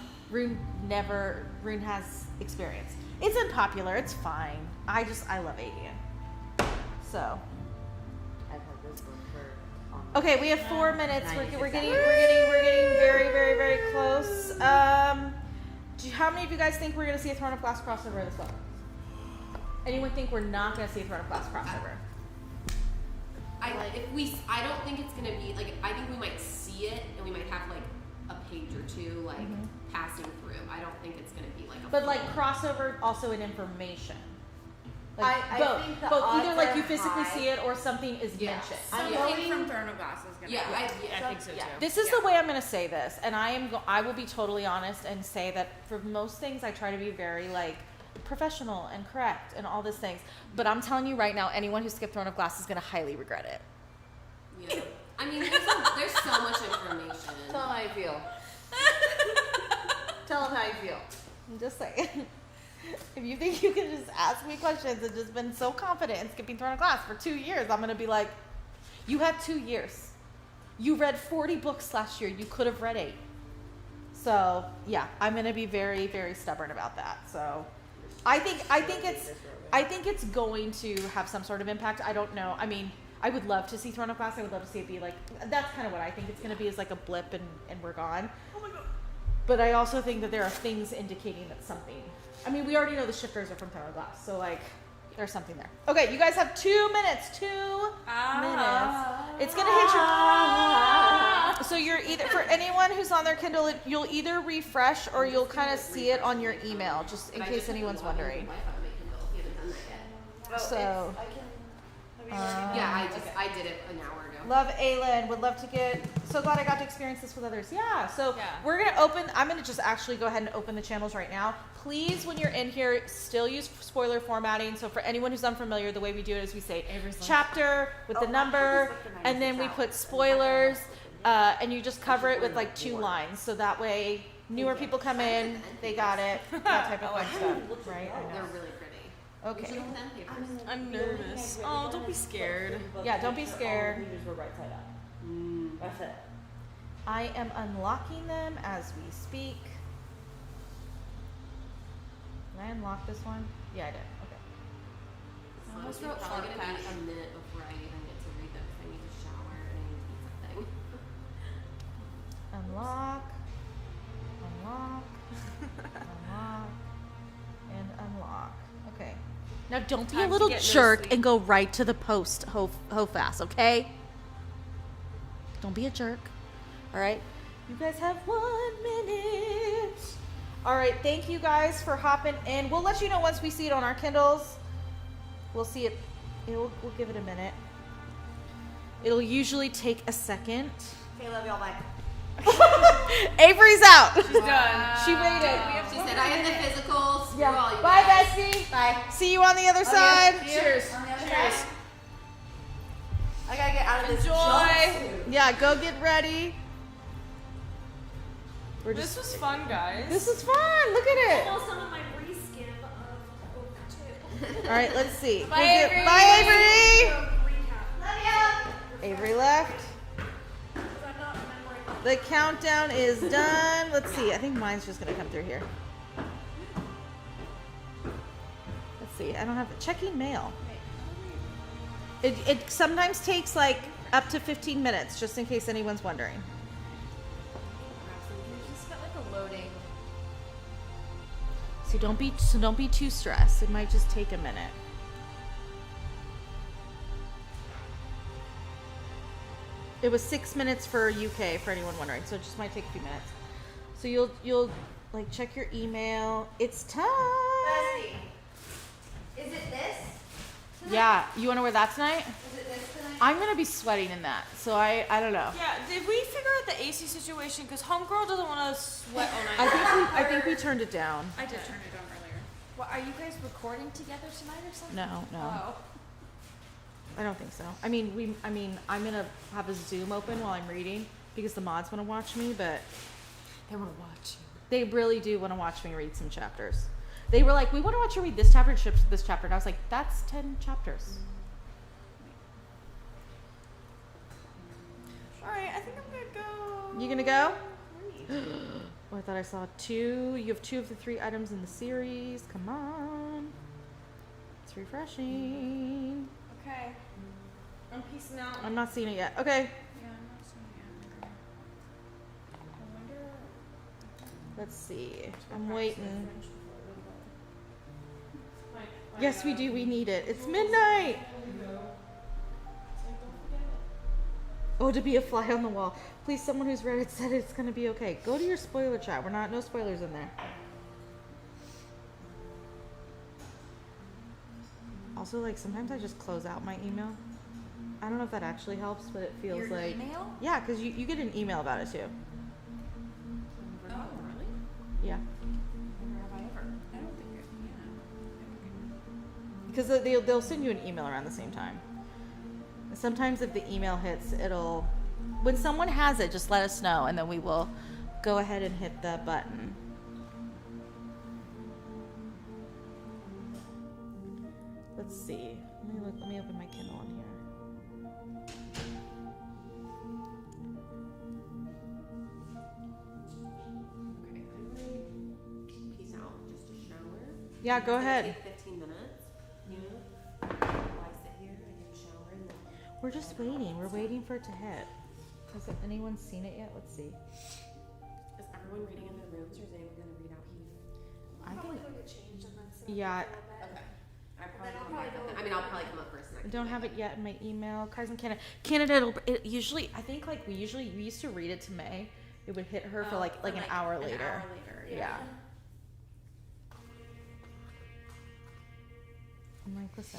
has experience. It's unpopular. It's fine. I love Adian. So. I've heard this one for. Okay, we have 4 minutes. We're getting very, very, very close. How many of you guys think we're gonna see a Throne of Glass crossover this fall? Anyone think we're not gonna see a Throne of Glass crossover? I don't think it's gonna be like. I think we might see it, and we might have like a page or two like passing through. I don't think it's gonna be like a. But like crossover, also in information. Like I both, think the both. Either odds like are you physically high. see it or something is mentioned. Something from Throne of Glass is gonna Yeah, be. I think so too. This is the way I'm going to say this, and I will be totally honest and say that for most things I try to be very like professional and correct and all these things. But I'm telling you right now, anyone who skipped Throne of Glass is going to highly regret it. Yeah. I mean, there's so much information. Tell them how you feel. Tell them how you feel. I'm just saying. If you think you can just ask me questions and just been so confident in skipping Throne of Glass for 2 years, I'm going to be like, you had 2 years. You read 40 books last year. You could have read 8. So yeah, I'm going to be very, very stubborn about that. So I think it's going to have some sort of impact. I don't know. I mean, I would love to see Throne of Glass. I would love to see it be like, that's kind of what I think it's going to be, is like a blip and we're gone. Oh my God. But I also think that there are things indicating that something, I mean, we already know the shifters are from Throne of Glass. So like, there's something there. Okay, you guys have 2 minutes. 2 minutes. It's going to hit your... So you're either, for anyone who's on their Kindle, you'll either refresh or you'll kind of see it on your email, just in case anyone's wondering. So... Yeah, I did it an hour ago. Love Aylin. Would love to get. So glad I got to experience this with others. Yeah. So Yeah. we're gonna open. I'm gonna just actually go ahead and open the channels right now. Please, when you're in here, still use spoiler formatting. So for anyone who's unfamiliar, the way we do it is we say chapter with the number, and then we put spoilers, and you just cover it with like 2 lines. So that way, newer people come in, they got it. That type of fun stuff, right? I They're know. really pretty. Okay. Pen papers. I'm nervous. Oh, don't be scared. Yeah, don't be scared. Pages were right side up. That's it. I am unlocking them as we speak. Can I unlock this one? Yeah, I did. Okay. I almost wrote probably gonna be a minute before I even get to read them because I need to shower and I need to eat something. Unlock. Unlock. Unlock. And unlock. Okay. Now don't be Time a to little get no jerk sleep. and go right to the post HOFAS, okay? Don't be a jerk. All right. You guys have 1 minute. All right. Thank you guys for hopping in. We'll let you know once we see it on our Kindles. We'll see it. We'll give it a minute. It'll usually take a second. Okay, love y'all. Bye. Avery's out. She's done. She waited. She said I have the physicals. Screw all you Bye, guys. bestie. Bye. See you on the other side. Cheers. On the other Cheers. side. I gotta get out of this Enjoy. jumpsuit. Yeah, go get ready. We're This just. was fun, guys. This is fun. Look at it. Almost some of my reskin of Oak too. All right, let's see. Bye, We'll Avery. Bye, Avery. Recap. Avery left. Because I'm not remembering. The countdown is done. Let's see. I think mine's just gonna come through here. Let's see. I don't have checking mail. It sometimes takes like up to 15 minutes, just in case anyone's wondering. Just got like a loading. So don't be too stressed. It might just take a minute. It was 6 minutes for UK, for anyone wondering. So it just might take a few minutes. So you'll like check your email. It's time. Bestie, is it this? Yeah, you want to wear that tonight? Is it this tonight? I'm gonna be sweating in that, so I don't know. Yeah, did we figure out the AC situation? Because Homegirl doesn't want to sweat all night. I think we turned it down. I did turn it on earlier. Well, are you guys recording together tonight or something? No, Oh. I don't think so. I mean, I'm gonna have a Zoom open while I'm reading because the mods want to watch me, but They want to watch you. they really do want to watch me read some chapters. They were like, "We want to watch you read this chapter, this chapter," and I was like, "That's 10 chapters." All right, I think I'm gonna go. You gonna go? Oh, I thought I saw 2. You have 2 of the 3 items in the series. Come on, it's refreshing. Okay. I'm peacing out. I'm not seeing it yet. Okay, Yeah, I'm not seeing it. I wonder. let's see. I'm waiting. Yes, we do. We need it. It's midnight. Oh, to be a fly on the wall. Please, someone who's read it said it's gonna be okay. Go to your spoiler chat. We're not, no spoilers in there. Also, like, sometimes I just close out my email. I don't know if that actually helps, but it feels Your like. email? Yeah, because you get an email about it too. Oh, really? Yeah. Never have I ever. I don't think it. Yeah. Because they'll send you an email around the same time. And sometimes if the email hits, it'll. When someone has it, just let us know, and then we will go ahead and hit the button. Let's see. Let me open my Kindle on here. Okay, I'm ready. Peace out. Just a shower. Yeah, go It's gonna ahead. take 15 minutes. You know, while I sit here, I get a shower and then. We're just waiting. We're waiting for it to hit. Has anyone seen it yet? Let's see. Is everyone reading in their rooms, or is anyone gonna read out here? I Probably can. go get changed and then sit Yeah. up a little bit. Okay. I probably Then I'll come probably back go up. I mean, I'll probably come up first. And I don't have it yet in my email. Cars in Canada. It usually, I think like we used to read it to May. It would hit her for like an hour later. An hour later. Yeah. I'm like, listen.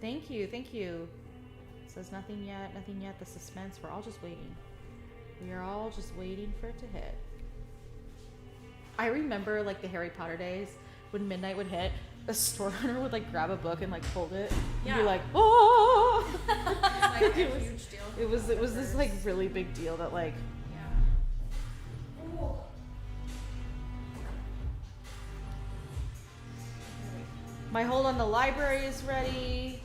Thank you. Says nothing yet. The suspense. We're all just waiting. We are all just waiting for it to hit. I remember like the Harry Potter days when midnight would hit. A store owner would like grab a book and like hold it and be like, oh. Like a huge deal. It was this like really big deal that like. Yeah. My hold on the library is ready.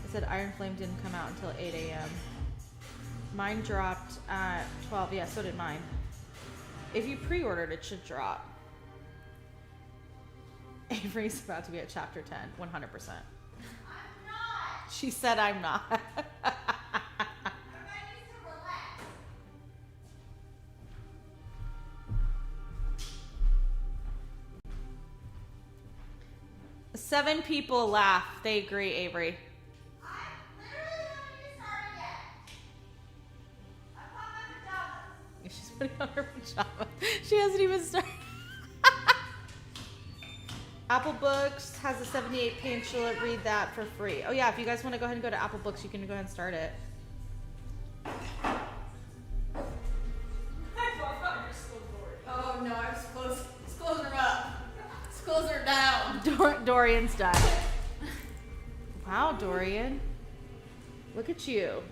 I said Iron Flame didn't come out until 8 a.m. Mine dropped at 12. Yeah, so did mine. If you pre-ordered, it should drop. Avery's about to be at chapter 10, 100%. I'm not. She said I'm not. Everybody needs to relax. 7 people laugh. They agree, Avery. I literally haven't even started yet. I put my pajamas. She's putting on her pajamas. She hasn't even started. Apple Books has a 78 pamphlet. Read that for free. Oh yeah, if you guys want to go ahead and go to Apple Books, you can go ahead and start it. Oh no, I was closing her up. Close her down. Dorian's done. Wow, Dorian. Look at you.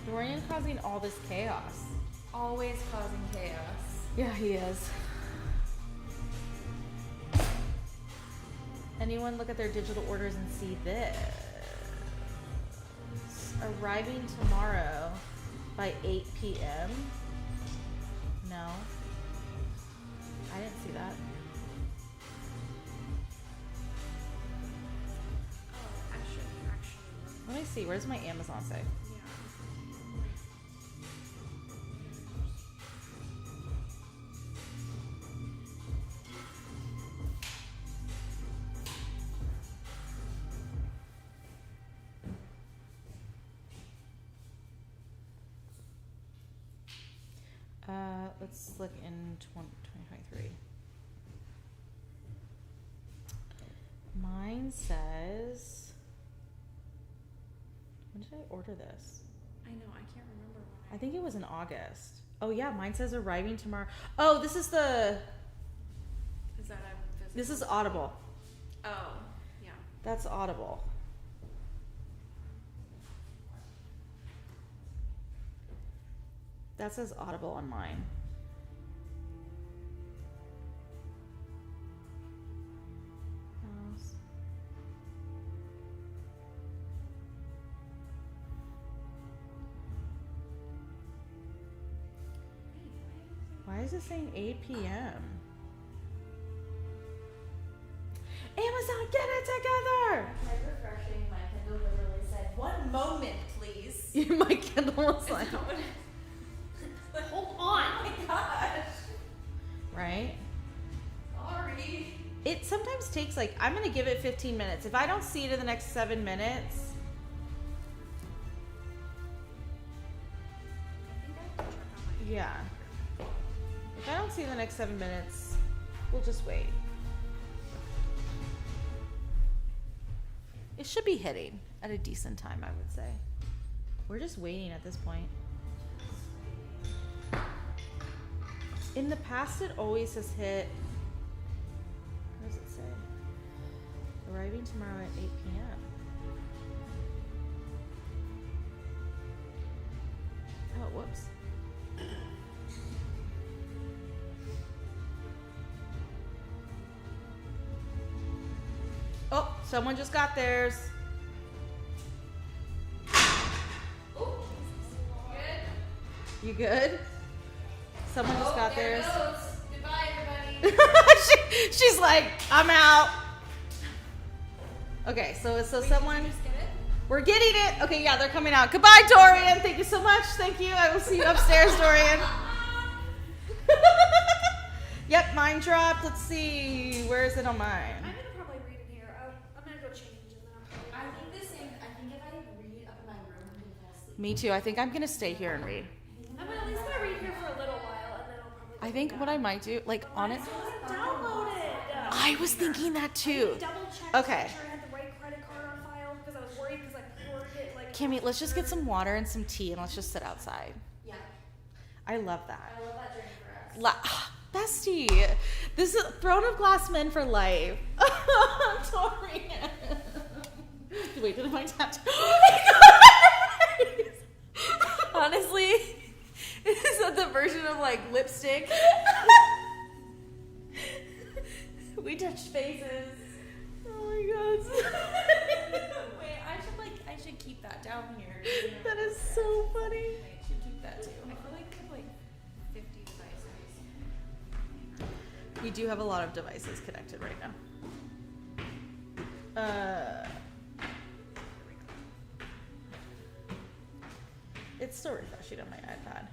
Dorian causing all this chaos. Always causing chaos. Yeah, he is. Anyone look at their digital orders and see this? Arriving tomorrow by 8 p.m. No. I didn't see that. Oh, I should actually look. Let me see. Where does my Amazon say? Let's look in 2023. Mine says, when did I order this? I know, I can't remember when I think it was in August. Oh yeah, mine says arriving tomorrow. Oh, this is the, Is that a physical? this is Audible. Oh, yeah. That's Audible. That says Audible on mine. Maas. Why is it saying 8 p.m.? Amazon, get it together! I tried refreshing. My Kindle literally said, "One moment, please." My Kindle was like, Hold on. Oh my gosh. right? Sorry. It sometimes takes like, I'm gonna give it 15 minutes. If I don't see it in the next 7 minutes, yeah. If I don't see it in the next 7 minutes, we'll just wait. It should be hitting at a decent time, I would say. We're just waiting at this point. In the past, it always has hit. What does it say? Arriving tomorrow at 8 p.m. Oh, whoops. Oh, someone just got theirs. Good. You good? Someone just got There it theirs. goes. Goodbye, everybody. She's like, I'm out. Okay, so someone. We're getting it. Okay, yeah, they're coming out. Goodbye, Dorian. Thank you so much. Thank you. I will see you upstairs, Dorian. Yep, mine dropped. Let's see. Where is it on mine? I'm gonna probably read in here. I'm gonna go change and then I'm I think the same. I think if I read up in my room, I'm gonna fall asleep. Me too. I think I'm gonna stay here and read. I'm at least gonna read here for a little while and then I'll probably. I think what I might do, like on it. Download it. I was thinking that too. Double check Okay. to make sure I had the right credit card on file because I was worried because I pre-ordered it like. Kimmy, let's just get some water and some tea and let's just sit outside. Yeah. I love that. I love that drink for us. Bestie, this is Throne of Glass Men for life. I'm sorry. Wait, did I tattoo? Oh my God. Honestly, is that the version of like lipstick? We touched faces. Oh my God. Wait, I should keep that down here. That is so funny. I should keep that too. I feel like we have like 50 devices. We do have a lot of devices connected right now. It's still refreshing on my iPad.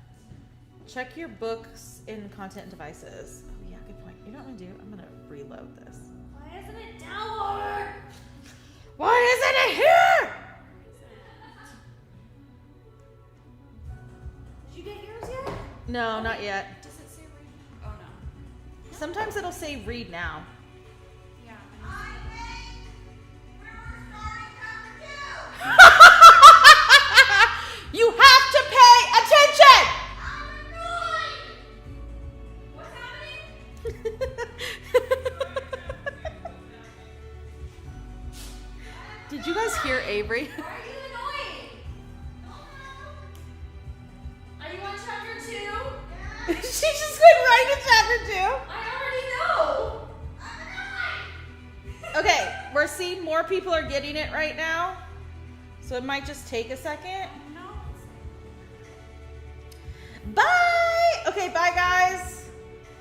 Check your books in content devices. Oh yeah, good point. You know what I'm gonna do? I'm gonna reload this. Why isn't it downloaded? Why isn't it here? Did you get yours yet? No, not yet. Does it say read? Oh no. Sometimes it'll say read now. Yeah. You have to pay attention. What's happening? Did you guys hear Avery? Why are you annoying? Are you on chapter 2? She just went right to chapter I already know. I'm 2. Okay, we're seeing more people are getting it right now. So it might just take a second. Bye! Okay, bye guys.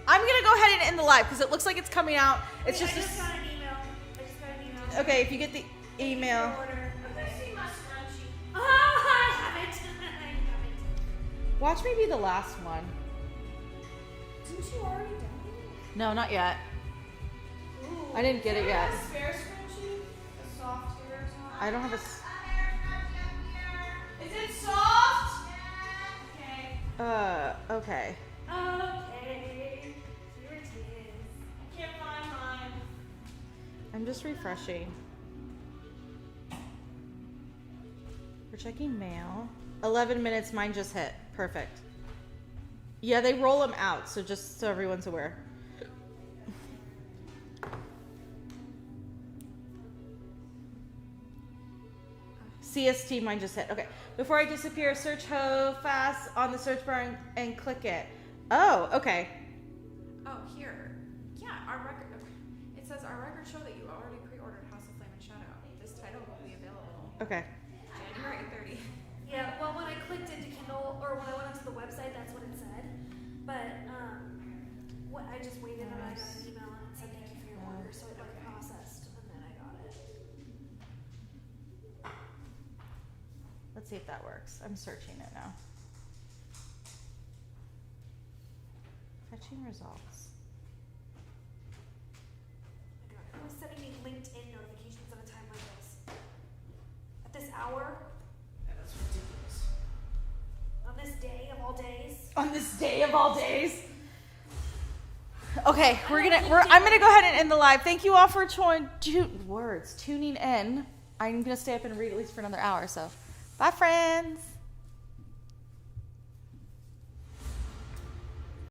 I'm gonna go ahead and end the live because it looks like it's coming out. It's Wait, just I just got an email. okay, if you get the email. Order. I see my scrunchie. Oh, I have it. I have it. Watch me be the last one. Didn't you already download it? No, not yet. I didn't get it yet. A spare scrunchie? A soft hair top? I don't have a. Is it soft? Okay. Okay. Okay. Here it is. I can't find mine. I'm just refreshing. We're checking mail. 11 minutes, mine just hit. Perfect. Yeah, they roll them out, so just so everyone's aware. CST, mine just hit. Okay. Before I disappear, search HOFAS on the search bar and click it. Oh, okay. Oh, here. Yeah, our record. It says our records show that you already pre-ordered House of Flame and Shadow. This title will be available Okay. January 30th. Yeah, well, when I clicked into Kindle, or when I went onto the website, that's what it said. But, what I just waited and I got an email and it said thank you for your order, so it like processed, and then I got it. Let's see if that works. I'm searching it now. Fetching results. It was sending me LinkedIn notifications at a time like this. At this hour, Yeah, that's ridiculous. on this day of all days. On this day of all days. Okay, I'm gonna go ahead and end the live. Thank you all for tuning in. I'm gonna stay up and read at least for another hour. So, bye, friends.